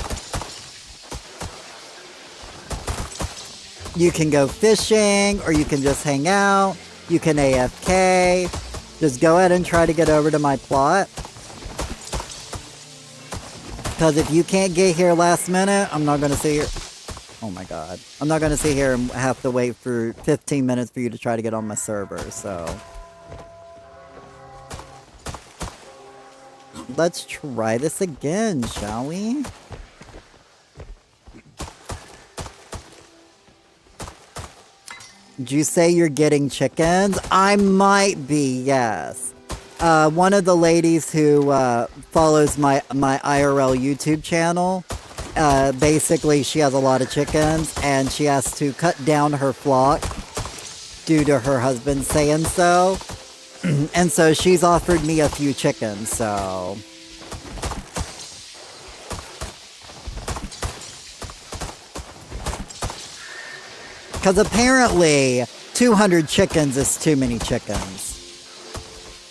You can go fishing, or you can just hang out. You can AFK. Just go ahead and try to get over to my plot. Because if you can't get here last minute, I'm not going to sit here. Oh my god. I'm not going to sit here and have to wait for 15 minutes for you to try to get on my server, so. Let's try this again, shall we? Did you say you're getting chickens? I might be, yes. One of the ladies who follows my IRL YouTube channel, basically she has a lot of chickens, and she has to cut down her flock due to her husband saying so. And so she's offered me a few chickens, so... Because apparently, 200 chickens is too many chickens.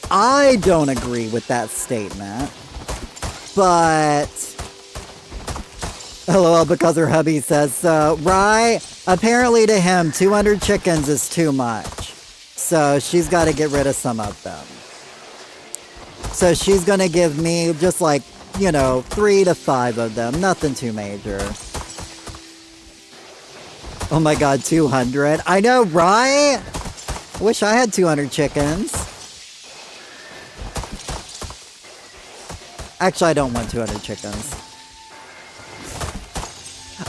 I don't agree with that statement. But... LOL, because her hubby says so. Right? Apparently to him, 200 chickens is too much. So she's got to get rid of some of them. So she's gonna give me just like, you know, 3 to 5 of them. Nothing too major. Oh my god, 200. I know, right? Wish I had 200 chickens. Actually, I don't want 200 chickens.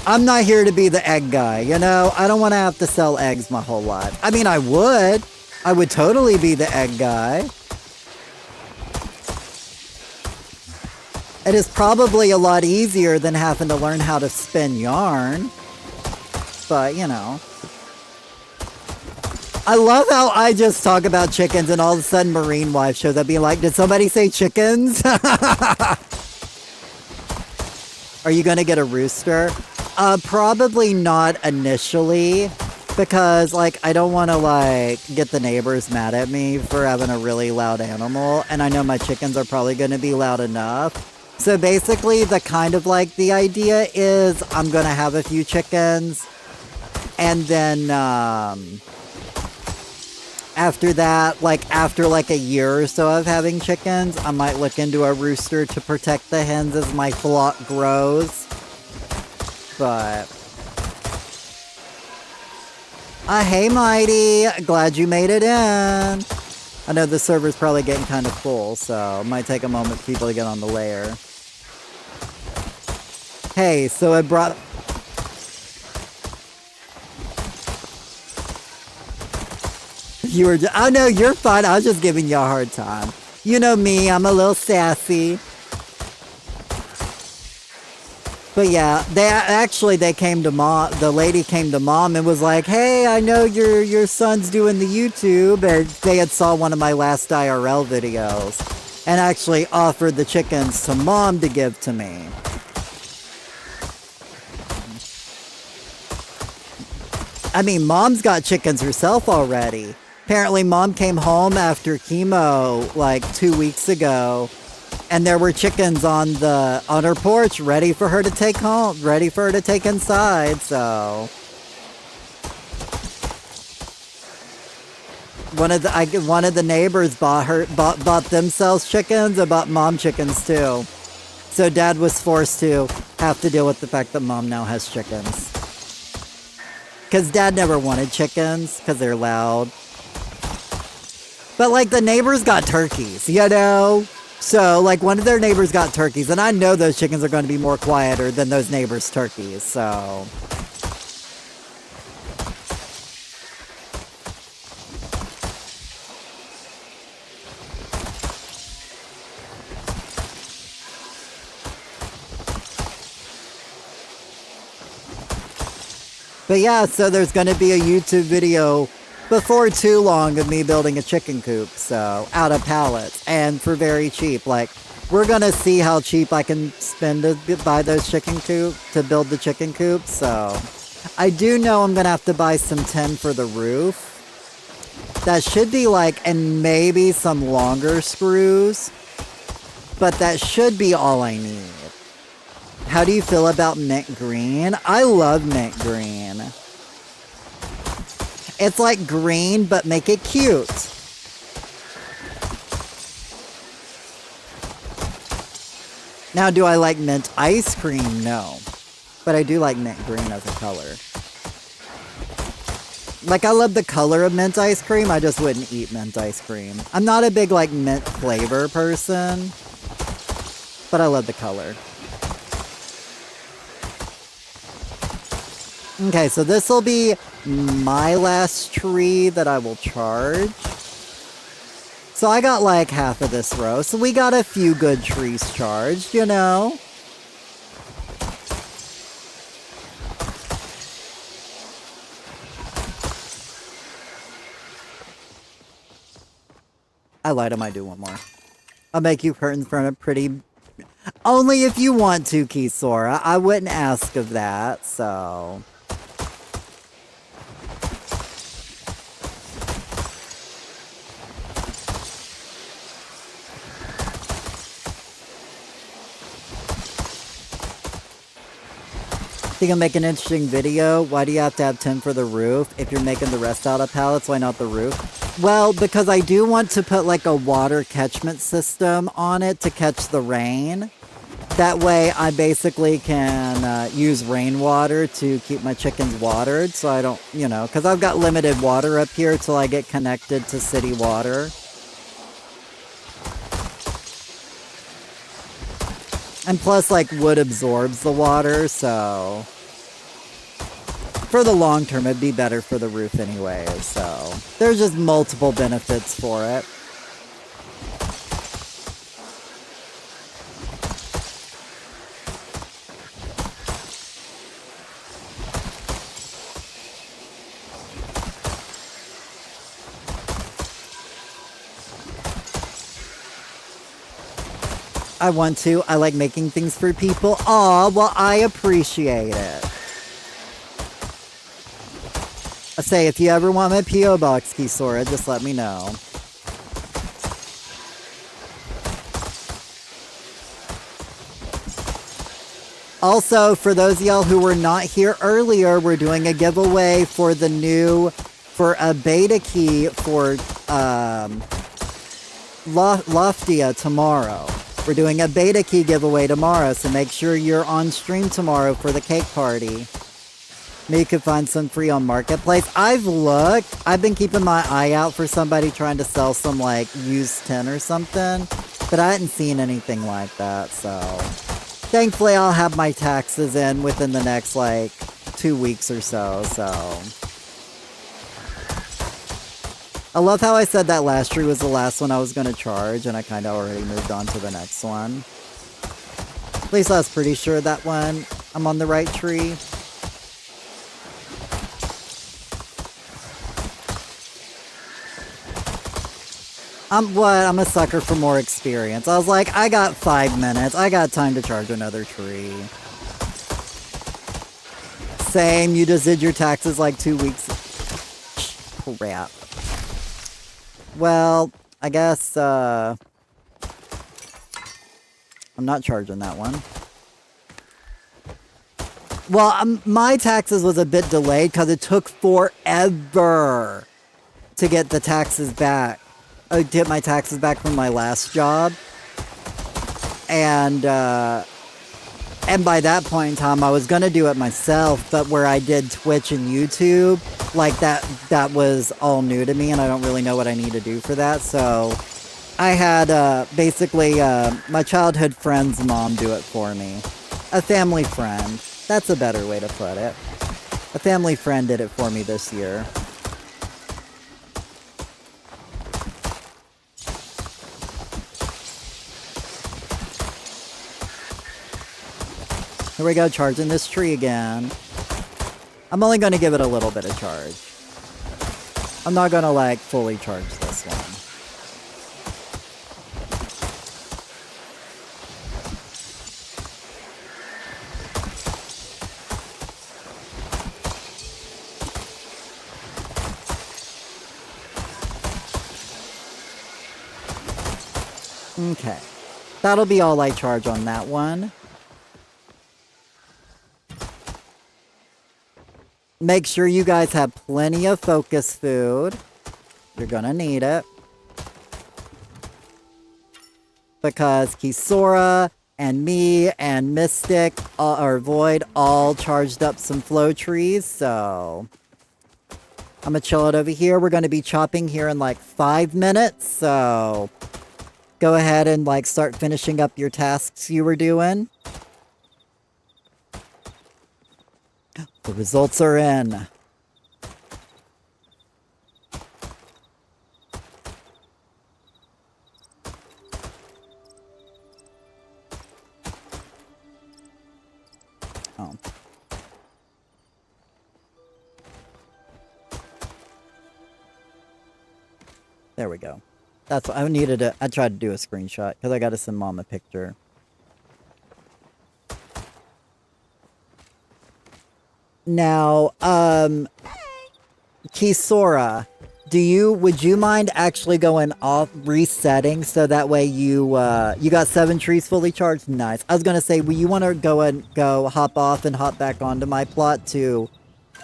I'm not here to be the egg guy, you know? I don't want to have to sell eggs my whole life. I mean, I would. I would totally be the egg guy. It is probably a lot easier than having to learn how to spin yarn. But, you know. I love how I just talk about chickens and all of a sudden Marine Wife shows up being like, did somebody say chickens? Are you gonna get a rooster? Probably not initially. Because, like, I don't want to, like, get the neighbors mad at me for having a really loud animal. And I know my chickens are probably going to be loud enough. So basically, the kind of, like, the idea is I'm going to have a few chickens. And then, after that, like, after, like, a year or so of having chickens, I might look into a rooster to protect the hens as my flock grows. But... hey, Mighty! Glad you made it in! I know the server's probably getting kind of full, so it might take a moment for people to get on the layer. Hey, so it brought... You were just... Oh, no, you're fine. I was just giving you a hard time. You know me, I'm a little sassy. But yeah, they came to mom. The lady came to mom and was like, "Hey, I know your son's doing the YouTube," and they had saw one of my last IRL videos, and actually offered the chickens to mom to give to me. I mean, mom's got chickens herself already. Apparently, mom came home after chemo like 2 weeks ago. And there were chickens on her porch, ready for her to take home, ready for her to take inside. So one of the neighbors bought themselves chickens and bought mom chickens too. So dad was forced to have to deal with the fact that mom now has chickens. Because dad never wanted chickens because they're loud. But like the neighbors got turkeys, you know. So, like, one of their neighbors got turkeys, and I know those chickens are going to be more quieter than those neighbors' turkeys, so... But yeah, so there's going to be a YouTube video before too long of me building a chicken coop, so, out of pallets, and for very cheap. Like, we're gonna see how cheap I can spend to buy those chicken coop, to build the chicken coop, so. I do know I'm gonna have to buy some tin for the roof. That should be like, and maybe some longer screws, but that should be all I need. How do you feel about mint green? I love mint green. It's like green, but make it cute. Now, do I like mint ice cream? No. But I do like mint green as a color. Like, I love the color of mint ice cream, I just wouldn't eat mint ice cream. I'm not a big, like, mint flavor person, but I love the color. Okay, so this will be my last tree that I will charge. So I got like half of this row, so we got a few good trees charged, you know? I lied, I might do one more. I'll make you curtains from a pretty... Only if you want to, Kisora. I wouldn't ask of that, so... Think I'll make an interesting video. Why do you have to have tin for the roof? If you're making the rest out of pallets, why not the roof? Well, because I do want to put like a water catchment system on it to catch the rain. That way I basically can use rainwater to keep my chickens watered so I don't, you know, because I've got limited water up here till I get connected to city water. And plus, like, wood absorbs the water, so for the long term, it'd be better for the roof anyway, so there's just multiple benefits for it. I want to. I like making things for people. Aw, well, I appreciate it. I say, if you ever want my P.O. Box, Kisora, just let me know. Also, for those of y'all who were not here earlier, we're doing a giveaway for for a beta key for Loftia tomorrow. We're doing a beta key giveaway tomorrow, so make sure you're on stream tomorrow for the cake party. Maybe you could find some free on Marketplace. I've looked. I've been keeping my eye out for somebody trying to sell some, like, used tin or something. But I hadn't seen anything like that, so thankfully I'll have my taxes in within the next, like, 2 weeks or so, I love how I said that last tree was the last one I was going to charge, and I kind of already moved on to the next one. At least I was pretty sure that one I'm on the right tree. I'm a sucker for more experience. I was like, I got 5 minutes. I got time to charge another tree. Same, you just did your taxes like 2 weeks. Crap. Well, I guess, I'm not charging that one. Well, my taxes was a bit delayed because it took forever to get the taxes back. To get my taxes back from my last job. And by that point in time, I was going to do it myself, but where I did Twitch and YouTube, like that was all new to me, and I don't really know what I need to do for that, so I had basically my childhood friend's mom do it for me. A family friend. That's a better way to put it. A family friend did it for me this year. Here we go, charging this tree again. I'm only going to give it a little bit of charge. I'm not going to, like, fully charge this one. Okay. That'll be all I charge on that one. Make sure you guys have plenty of focus food. You're gonna need it. Because Kisora and me and Mystic or Void all charged up some flow trees, so I'm gonna chill it over here. We're gonna be chopping here in like 5 minutes, so go ahead and like start finishing up your tasks you were doing. The results are in. Oh. There we go. That's what I needed I tried to do a screenshot because I got to send Mom a picture. Now, Kisora, would you mind actually going off resetting so that way you got 7 trees fully charged? Nice. I was gonna say, will you want to go hop off and hop back onto my plot to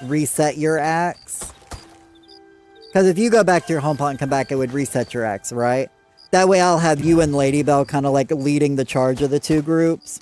reset your axe? Because if you go back to your home pot and come back, it would reset your X, right? That way I'll have you and Ladybell kind of like leading the charge of the two groups.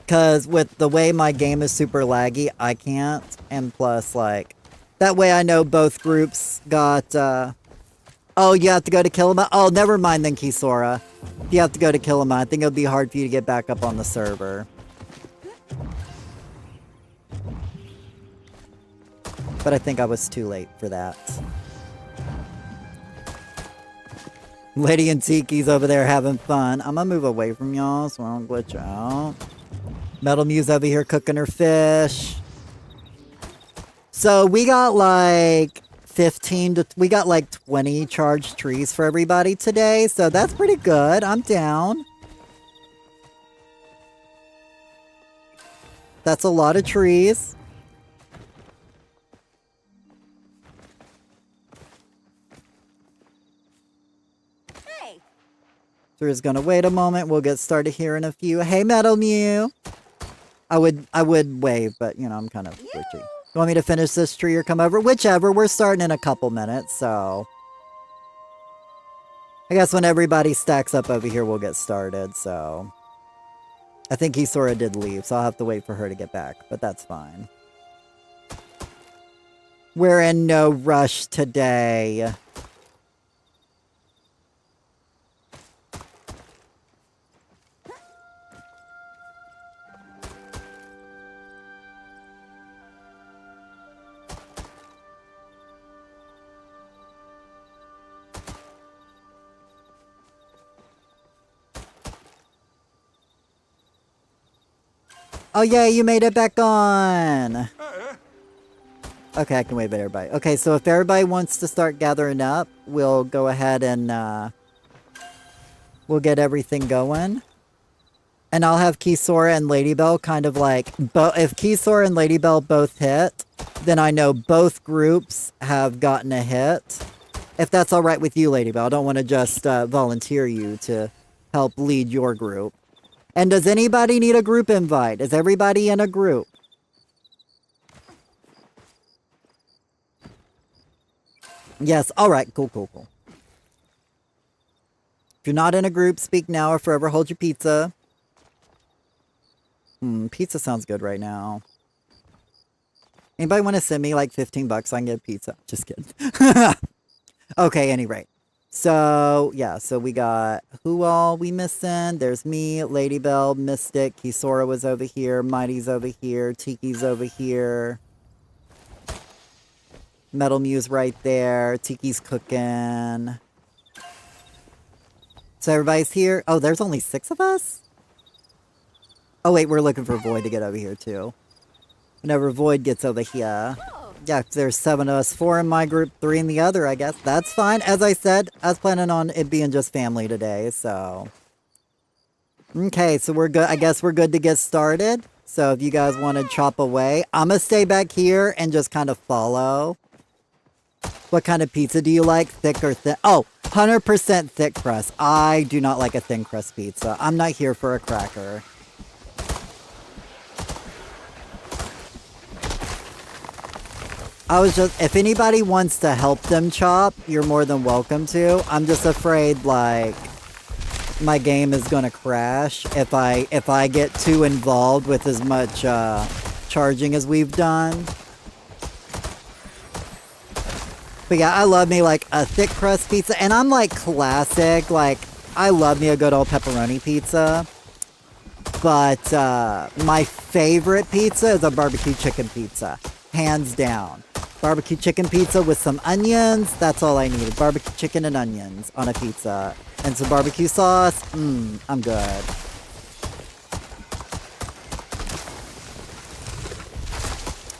Because with the way my game is super laggy, I can't. And plus, like, that way I know both groups got, oh, you have to go to Killama? Oh, never mind then, Kisora. If you have to go to Killama, I think it'll be hard for you to get back up on the server. But I think I was too late for that. Lady and Tiki's over there having fun. I'm gonna move away from y'all so I don't glitch out. Metal Muse over here cooking her fish. So we got like 20 charged trees for everybody today. So that's pretty good. I'm down. That's a lot of trees. Hey. So we're just gonna wait a moment. We'll get started here in a few. Hey, Metal Mew. I would wave, but you know, I'm kind of glitchy. You want me to finish this tree or come over? Whichever. We're starting in a couple minutes, so I guess when everybody stacks up over here, we'll get started. So I think Hisora did leave, so I'll have to wait for her to get back, but that's fine. We're in no rush today. Oh yeah, you made it back on! Okay, I can wave at everybody. Okay, so if everybody wants to start gathering up, we'll go ahead and, we'll get everything going. And I'll have Kisora and Ladybell kind of like, if Kisora and Ladybell both hit, then I know both groups have gotten a hit. If that's alright with you, Ladybell, I don't want to just, volunteer you to help lead your group. And does anybody need a group invite? Is everybody in a group? Yes, alright, cool. If you're not in a group, speak now or forever hold your pizza. Pizza sounds good right now. Anybody want to send me like 15 bucks so I can get pizza? Just kidding. Okay, any rate. So, yeah, so we got who all we missing? There's me, Ladybell, Mystic, Kisora was over here, Mighty's over here, Tiki's over here. Metal Muse right there, Tiki's cooking. So everybody's here. Oh, there's only 6 of us? Oh wait, we're looking for Void to get over here too. Whenever Void gets over here. Yeah, there's 7 of us, 4 in my group, 3 in the other, I guess. That's fine. As I said, I was planning on it being just family today, so. Okay, so we're good. I guess we're good to get started. So if you guys want to chop away, I'm going to stay back here and just kind of follow. What kind of pizza do you like? Thick or thin? Oh, 100% thick crust. I do not like a thin crust pizza. I'm not here for a cracker. I was just, if anybody wants to help them chop, you're more than welcome to. I'm just afraid, like, my game is gonna crash if I get too involved with as much, charging as we've done. But yeah, I love me, like, a thick crust pizza, and I'm, like, classic, like, I love me a good old pepperoni pizza. But, my favorite pizza is a barbecue chicken pizza. Hands down. Barbecue chicken pizza with some onions. That's all I need. Barbecue chicken and onions on a pizza. And some barbecue sauce. I'm good.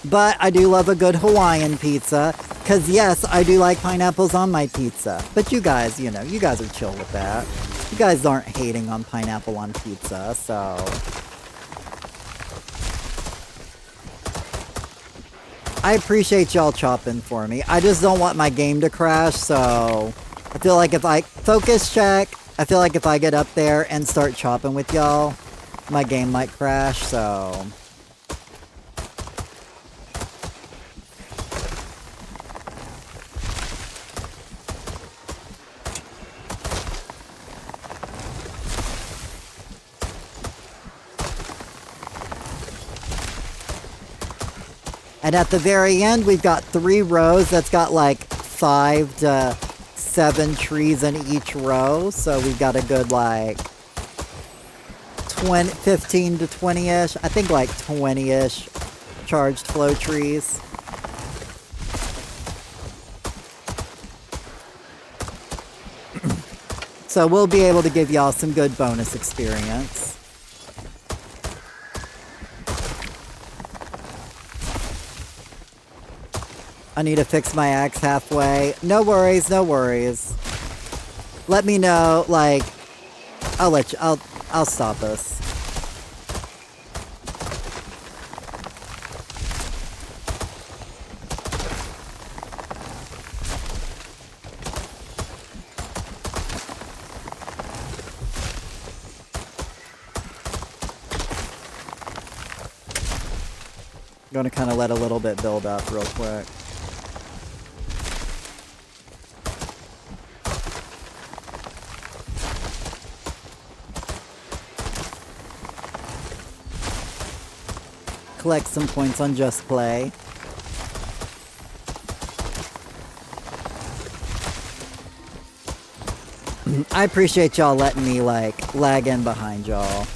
But I do love a good Hawaiian pizza. Because yes, I do like pineapples on my pizza. But you guys, you know, you guys are chill with that. You guys aren't hating on pineapple on pizza, so... I appreciate y'all chopping for me. I just don't want my game to crash, so... I feel like if I focus check, I feel like if I get up there and start chopping with y'all, my game might crash, so... And at the very end, we've got 3 rows that's got like 5 to 7 trees in each row. So we've got a good like 15 to 20-ish. I think like 20-ish charged flow trees. So we'll be able to give y'all some good bonus experience. I need to fix my axe halfway. No worries, no worries. Let me know, like, I'll stop us. I'm gonna kind of let a little bit build up real quick. Collect some points on Just Play. I appreciate y'all letting me, like, lag in behind y'all.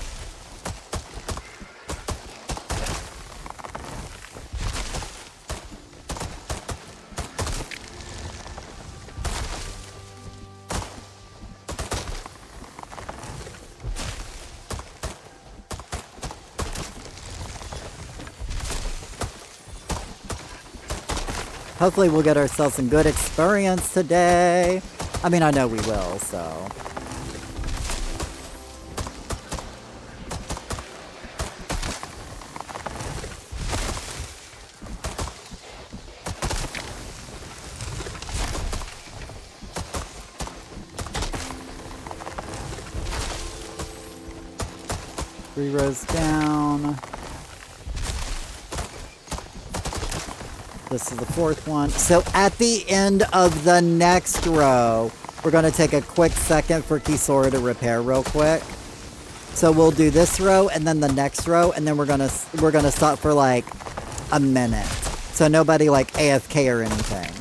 Hopefully we'll get ourselves some good experience today. I mean, I know we will, so... Three rows down. This is the 4th one. So at the end of the next row, we're going to take a quick second for Kisora to repair real quick. So we'll do this row and then the next row, and then we're gonna stop for like a minute. So nobody like AFK or anything.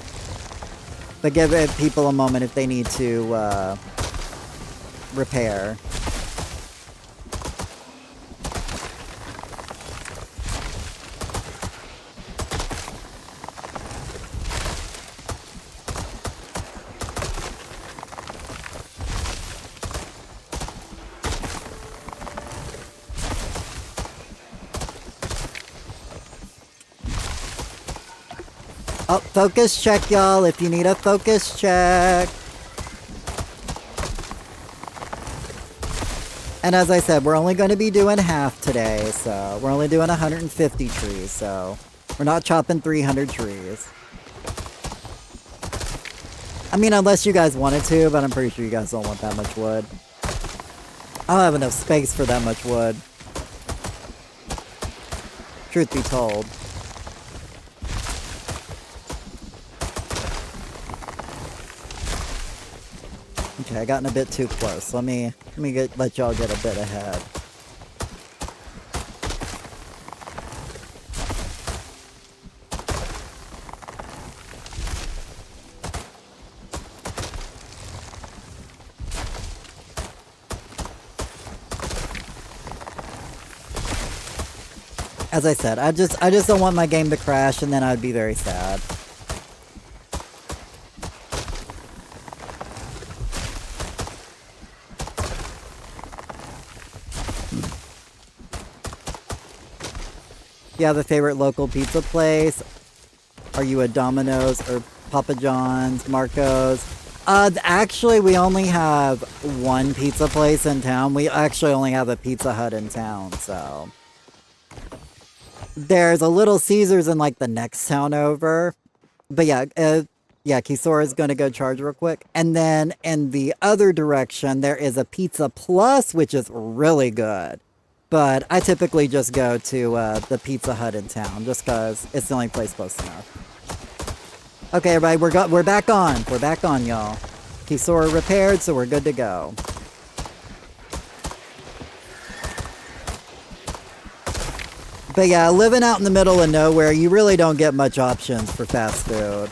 But give people a moment if they need to repair. Oh, focus check, y'all, if you need a focus check. And as I said, we're only going to be doing half today, so we're only doing 150 trees, so we're not chopping 300 trees. I mean, unless you guys wanted to, but I'm pretty sure you guys don't want that much wood. I don't have enough space for that much wood. Truth be told. Okay, I gotten a bit too close. Let me let y'all get a bit ahead. As I said, I just don't want my game to crash, and then I'd be very sad. You have a favorite local pizza place? Are you a Domino's or Papa John's, Marco's? Actually, we only have one pizza place in town. We actually only have a Pizza Hut in town, so... There's a Little Caesars in, like, the next town over. But yeah, Yeah, Kisora's going to go charge real quick. And then in the other direction, there is a Pizza Plus, which is really good. But I typically just go to the Pizza Hut in town, just because it's the only place close enough. Okay, everybody, we're back on. We're back on, y'all. Kisora repaired, so we're good to go. But yeah, living out in the middle of nowhere, you really don't get much options for fast food.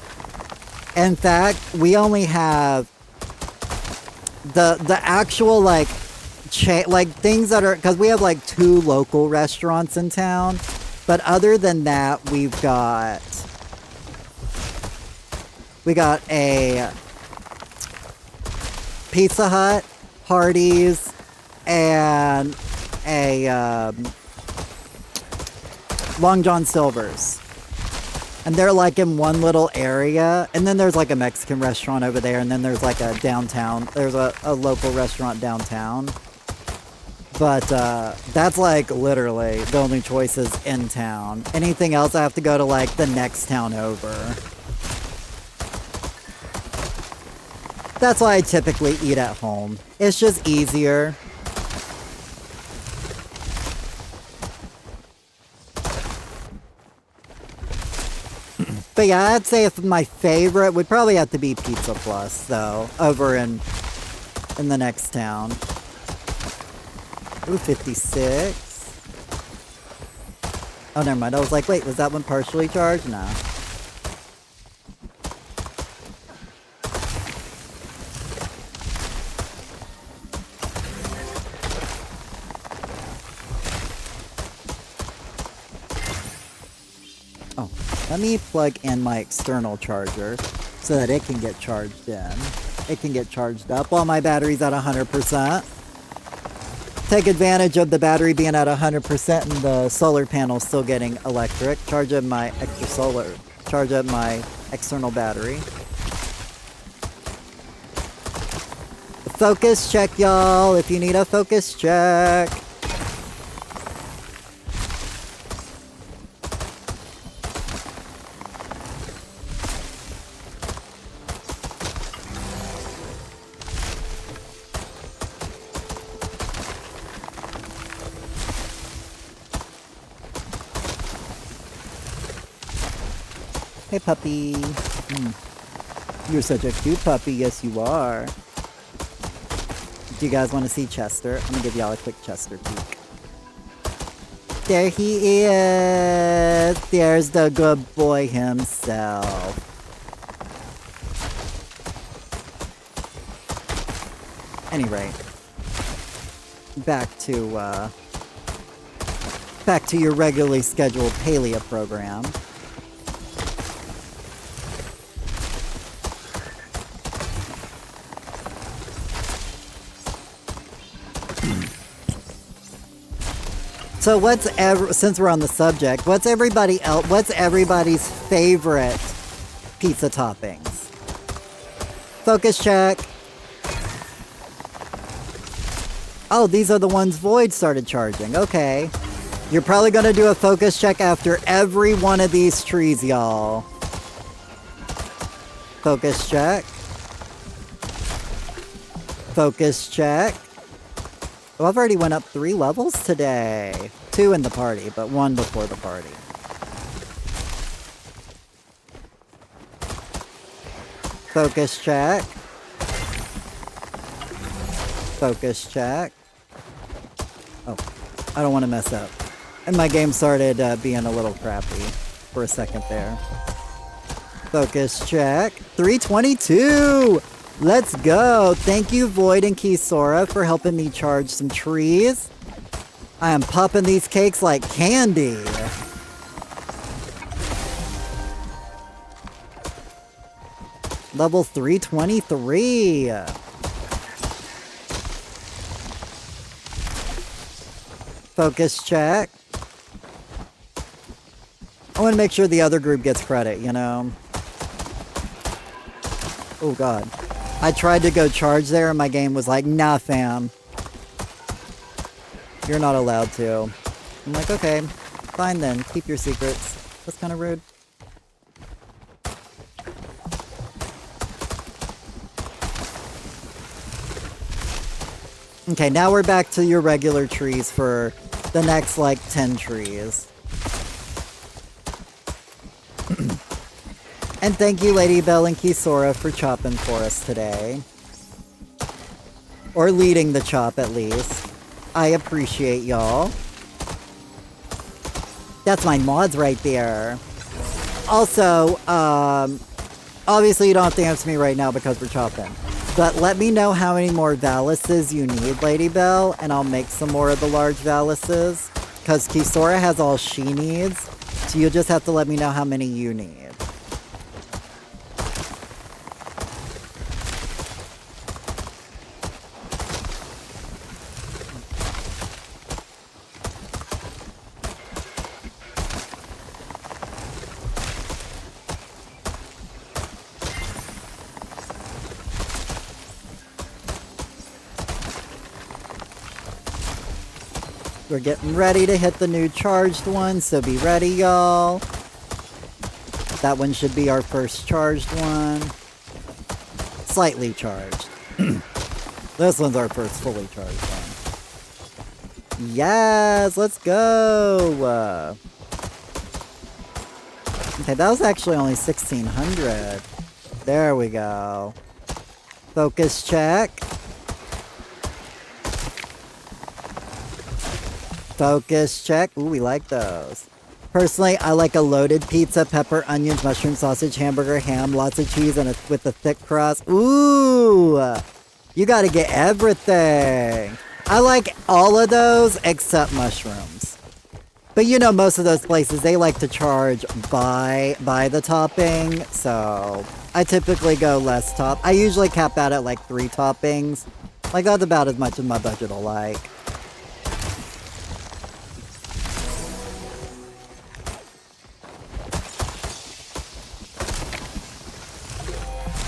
In fact, we only have the actual like things that are, because we have like 2 local restaurants in town, but other than that, we got a Pizza Hut, Hardee's, and a Long John Silver's. And they're like in one little area. And then there's like a Mexican restaurant over there. And then there's like a downtown. There's a local restaurant downtown. But that's like literally the only choices in town. Anything else, I have to go to like the next town over. That's why I typically eat at home. It's just easier. But yeah, I'd say if my favorite would probably have to be Pizza Plus, though, over in the next town. Ooh, 56. Oh, never mind. I was like, wait, was that one partially charged? No. Oh, let me plug in my external charger so that it can get charged in. It can get charged up while my battery's at 100%. Take advantage of the battery being at 100% and the solar panel still getting electric. Charge up my charge up my external battery. Focus check, y'all, if you need a focus check. Hey, puppy. You're such a cute puppy. Yes, you are. Do you guys want to see Chester? I'm gonna give y'all a quick Chester peek. There he is. There's the good boy himself. Anyway, back to your regularly scheduled Palia program. So since we're on the subject, what's everybody's favorite pizza toppings? Focus check. Oh, these are the ones Void started charging. Okay. You're probably gonna do a focus check after every one of these trees, y'all. Focus check. Focus check. Oh, I've already went up 3 levels today. 2 in the party, but 1 before the party. Focus check. Focus check. Oh, I don't want to mess up. And my game started being a little crappy for a second there. Focus check. 322! Let's go! Thank you, Void and Kisora, for helping me charge some trees. I am popping these cakes like candy. Level 323. Focus check. I want to make sure the other group gets credit, you know? Oh god. I tried to go charge there and my game was like, nah fam. You're not allowed to. I'm like, okay, fine then, keep your secrets. That's kind of rude. Okay, now we're back to your regular trees for the next, like, 10 trees. And thank you, Lady Bell and Kisora, for chopping for us today. Or leading the chop, at least. I appreciate y'all. That's my mods right there. Also, obviously you don't have to answer me right now because we're chopping. But let me know how many more Valuses you need, Lady Bell, and I'll make some more of the large Valuses. Because Kisora has all she needs, so you'll just have to let me know how many you need. We're getting ready to hit the new charged one, so be ready, y'all. That one should be our first charged one. Slightly charged. This one's our first fully charged one. Yes, let's go! Okay, that was actually only 1,600. There we go. Focus check. Focus check. Ooh, we like those. Personally, I like a loaded pizza, pepper, onions, mushroom, sausage, hamburger, ham, lots of cheese, and with a thick crust. Ooh! You gotta get everything. I like all of those except mushrooms. But you know, most of those places, they like to charge by the topping, so I typically go less top. I usually cap out at like 3 toppings. Like, that's about as much as my budget will like.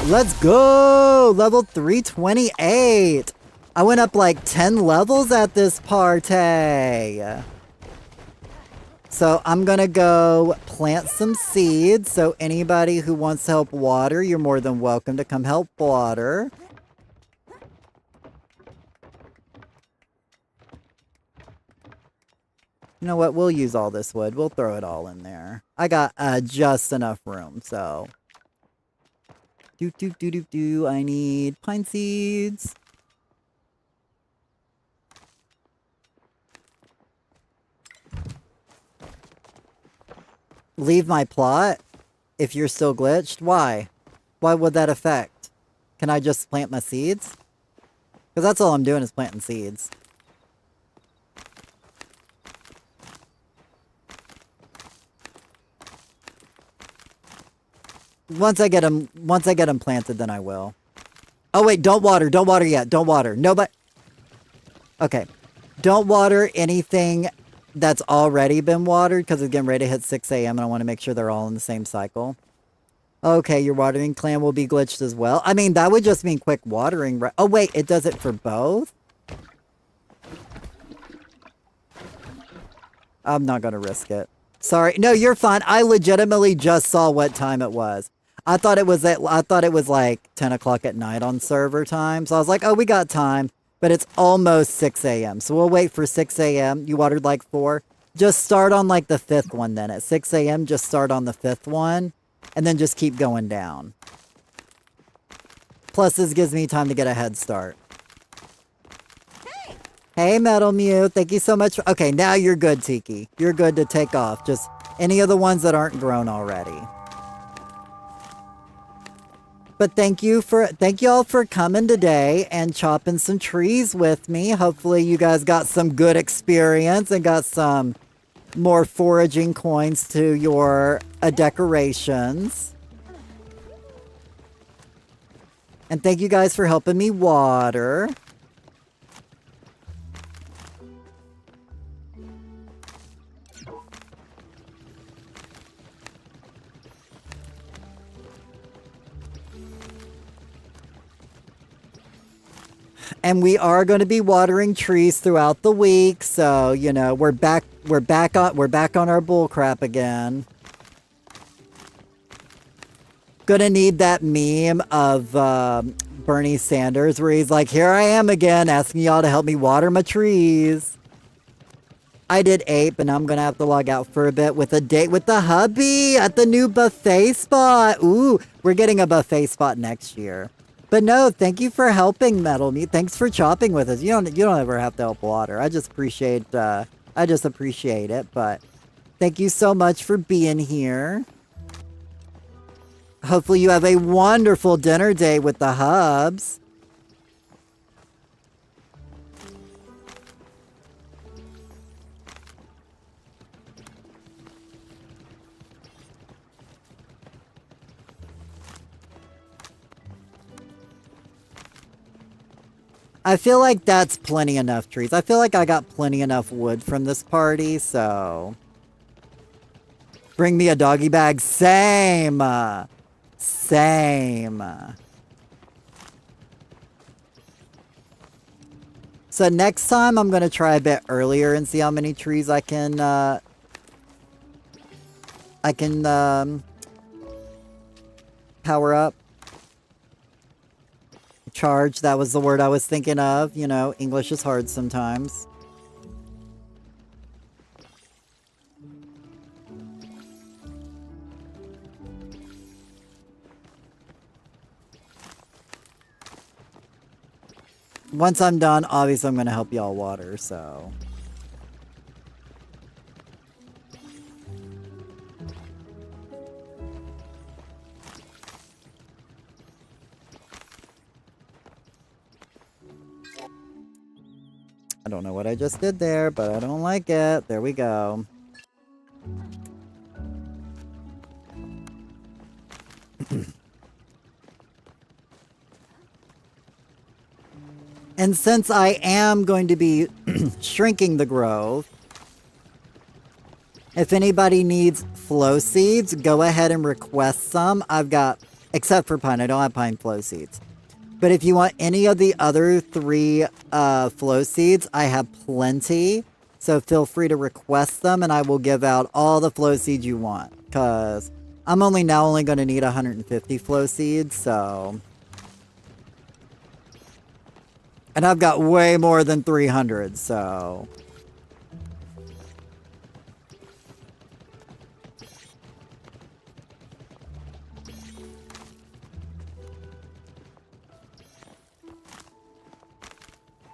Let's go! Level 328! I went up like 10 levels at this party! So I'm gonna go plant some seeds, so anybody who wants to help water, you're more than welcome to come help water. You know what, we'll use all this wood, we'll throw it all in there. I got just enough room, so... I need pine seeds. Leave my plot? If you're still glitched? Why? Why would that affect? Can I just plant my seeds? Because that's all I'm doing is planting seeds. Once I get them planted, then I will. Oh wait, don't water yet, don't water. Nobody. Okay, don't water anything that's already been watered because it's getting ready to hit 6 a.m. and I want to make sure they're all in the same cycle. Okay, your watering clan will be glitched as well. I mean, that would just mean quick watering, right? Oh wait, it does it for both? I'm not gonna risk it. Sorry, no, you're fine. I legitimately just saw what time it was. I thought it was like 10 o'clock at night on server time. So I was like, oh, we got time. But it's almost 6 a.m. So we'll wait for 6 a.m. You watered like 4. Just start on like the 5th one then. At 6 a.m., just start on the 5th one. And then just keep going down. Plus, this gives me time to get a head start. Hey, Metal Mew. Thank you so much. Okay, now you're good, Tiki. You're good to take off. Just any of the ones that aren't grown already. But thank you all for coming today and chopping some trees with me. Hopefully you guys got some good experience and got some more foraging coins to your decorations. And thank you guys for helping me water. And we are going to be watering trees throughout the week, so you know we're back on our bull crap again. Gonna need that meme of Bernie Sanders, where he's like, here I am again, asking y'all to help me water my trees. I did 8, but now I'm gonna have to log out for a bit with a date with the hubby at the new buffet spot. Ooh, we're getting a buffet spot next year. But no, thank you for helping, Metal Meat. Thanks for chopping with us. You don't ever have to help water. I just appreciate it. But thank you so much for being here. Hopefully you have a wonderful dinner date with the hubs. I feel like that's plenty enough trees. I feel like I got plenty enough wood from this party, so... Bring me a doggy bag. Same! Same. So next time I'm gonna try a bit earlier and see how many trees I can power up. Charge, that was the word I was thinking of. You know, English is hard sometimes. Once I'm done, obviously I'm going to help y'all water, so... I don't know what I just did there, but I don't like it. There we go. And since I am going to be shrinking the grove, if anybody needs flow seeds, go ahead and request some. I've got, except for pine, I don't have pine flow seeds. But if you want any of the other 3 flow seeds, I have plenty. So feel free to request them and I will give out all the flow seeds you want. Because I'm only going to need 150 flow seeds, so... And I've got way more than 300, so...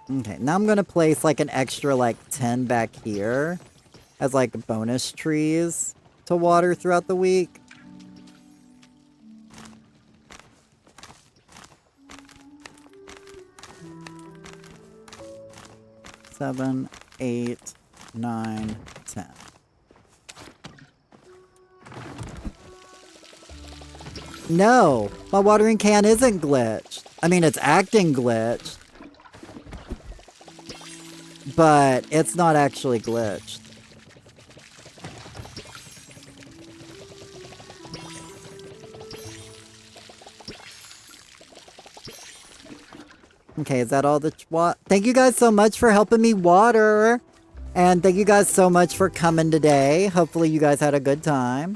Okay, now I'm gonna place like an extra like 10 back here as like bonus trees to water throughout the week. Seven, 8, 9, 10. No, my watering can isn't glitched. I mean, it's acting glitched. But it's not actually glitched. Okay, is that all the Thank you guys so much for helping me water. And thank you guys so much for coming today. Hopefully you guys had a good time.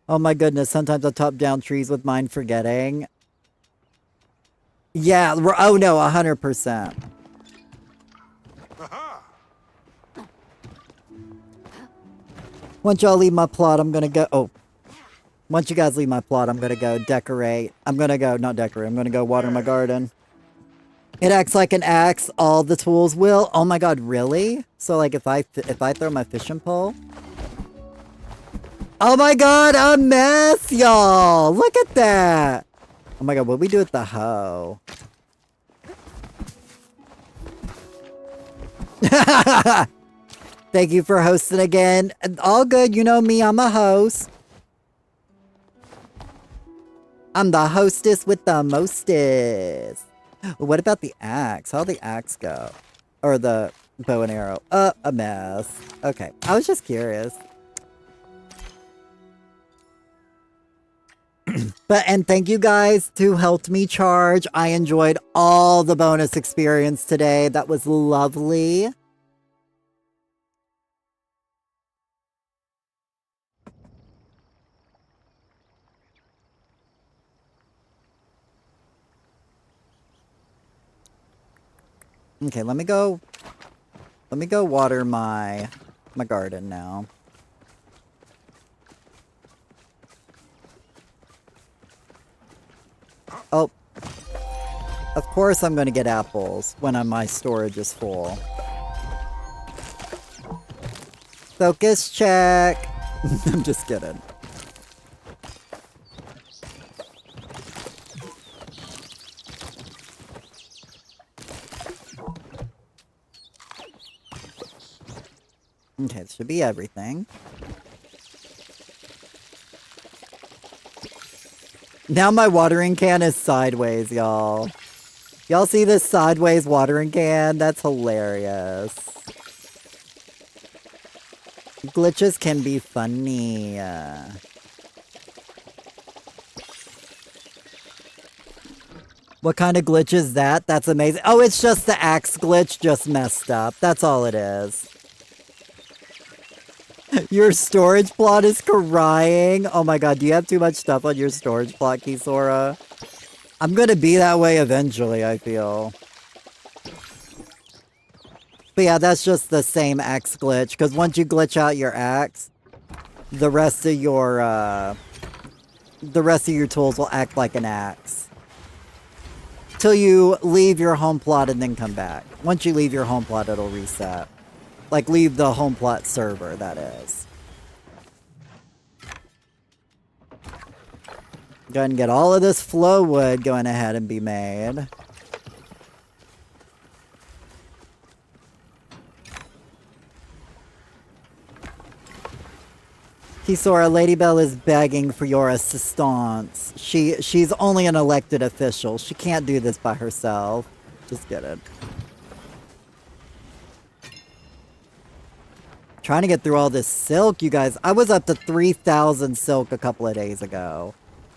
Oh my goodness, sometimes I top down trees with mine forgetting. Yeah, oh no, 100%. Once y'all leave my plot, I'm gonna go... Oh. Once you guys leave my plot, I'm gonna go decorate. I'm gonna go... Not decorate. I'm gonna go water my garden. It acts like an axe. All the tools will. Oh my god, really? So, like, if I throw my fishing pole... Oh my god, a mess, y'all! Look at that! Oh my god, what we do with the hoe? Thank you for hosting again. All good, you know me, I'm a host. I'm the hostess with the mostest. What about the axe? How'd the axe go? Or the bow and arrow? A mess. Okay, I was just curious. And thank you guys who helped me charge. I enjoyed all the bonus experience today. That was lovely. Okay, let me go water my garden now. Oh. Of course I'm gonna get apples when my storage is full. Focus check! I'm just kidding. Okay, this should be everything. Now my watering can is sideways, y'all. Y'all see this sideways watering can? That's hilarious. Glitches can be funny. What kind of glitch is that? That's amazing. Oh, it's just the axe glitch just messed up. That's all it is. Your storage plot is crying. Oh my god, do you have too much stuff on your storage plot, Kisora? I'm gonna be that way eventually, I feel. But yeah, that's just the same axe glitch, because once you glitch out your axe, the rest of your tools will act like an axe. Till you leave your home plot and then come back. Once you leave your home plot, it'll reset. Like, leave the home plot server, that is. Go ahead and get all of this flow wood going ahead and be made. Kisora, Lady Belle is begging for your assistance. She's only an elected official. She can't do this by herself. Just get it. Trying to get through all this silk, you guys. I was up to 3,000 silk a couple of days ago.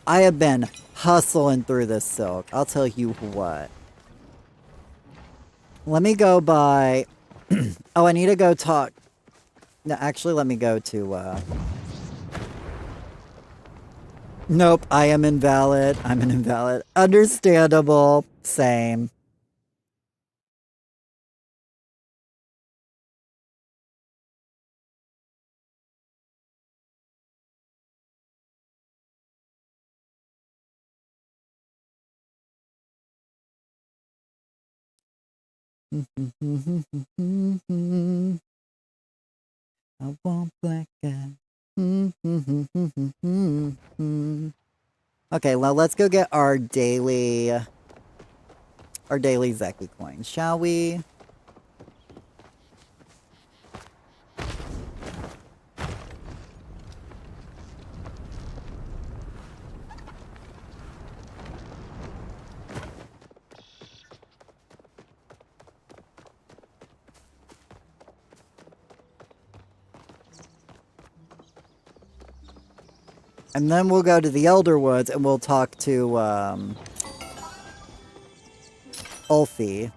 I have been hustling through this silk. I'll tell you what. Let me go by... oh, I need to go talk... No, actually, let me go to, Nope, I am invalid. I'm an invalid. Understandable. Same. I want black guy. Okay, well, let's go get our daily Zeki coin, shall we? And then we'll go to the Elder Woods and we'll talk to, Ulfi.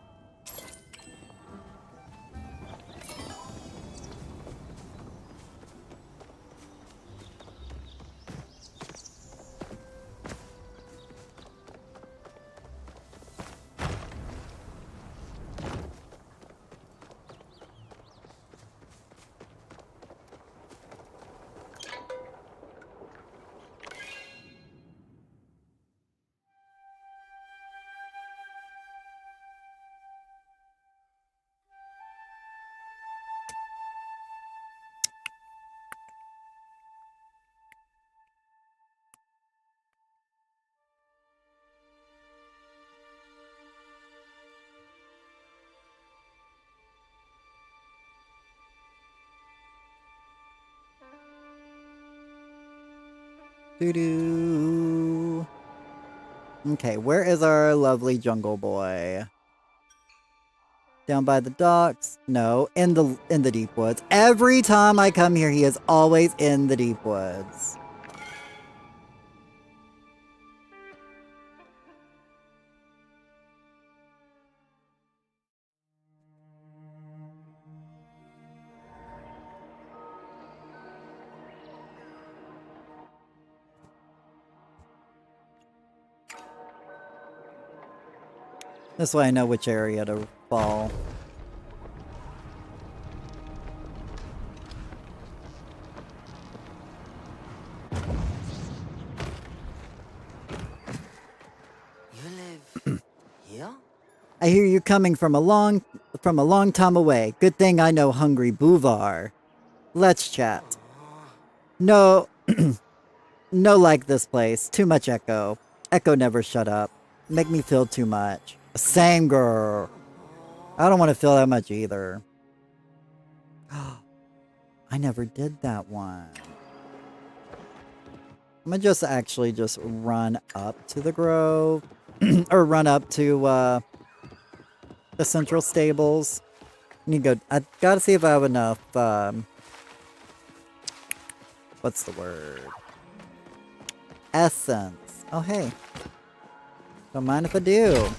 Doo-doo. Okay, where is our lovely jungle boy? Down by the docks? No, in the deep woods. Every time I come here, he is always in the deep woods. This way I know which area to fall. You live here? I hear you coming from a long time away. Good thing I know Hungry Bouvar. Let's chat. No, no like this place. Too much echo. Echo never shut up. Make me feel too much. Same girl. I don't want to feel that much either. I never did that one. I'm gonna just actually just run up to the grove. Or run up to the central stables. Need to go. I gotta see if I have enough what's the word? Essence. Oh hey. Don't mind if I do.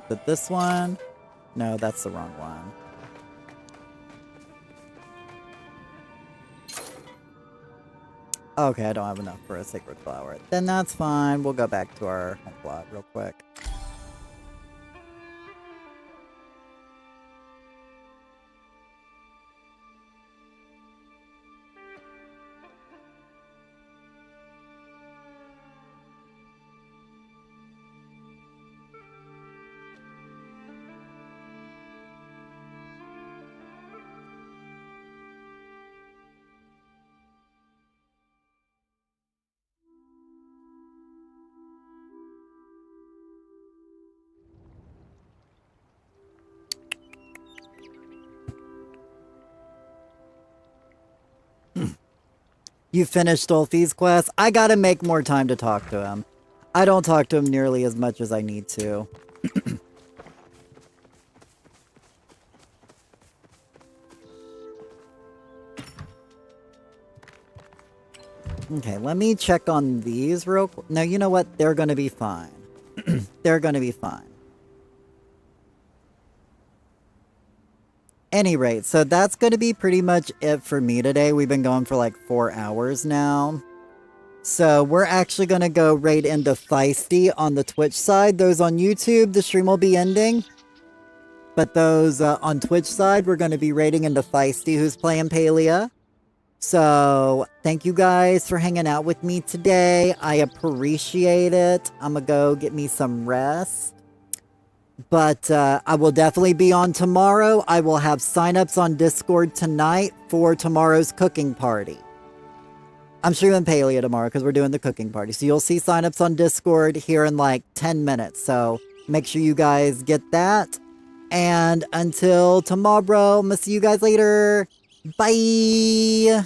But this one? No, that's the wrong one. Okay, I don't have enough for a sacred flower. Then that's fine. We'll go back to our home plot real quick. You finished Dolphy's quest? I gotta make more time to talk to him. I don't talk to him nearly as much as I need to. Okay, let me check on these real quick. No, you know what? They're gonna be fine. They're gonna be fine. Any rate, so that's going to be pretty much it for me today. We've been going for like 4 hours now. So we're actually going to go right into Feisty on the Twitch side. Those on YouTube, the stream will be ending. But those on Twitch side, we're going to be raiding into Feisty, who's playing Palia. So thank you guys for hanging out with me today. I appreciate it. I'm going to go get me some rest. But I will definitely be on tomorrow. I will have signups on Discord tonight for tomorrow's cooking party. I'm streaming Palia tomorrow because we're doing the cooking party. So you'll see signups on Discord here in like 10 minutes. So make sure you guys get that. And until tomorrow, I'm going to see you guys later. Bye!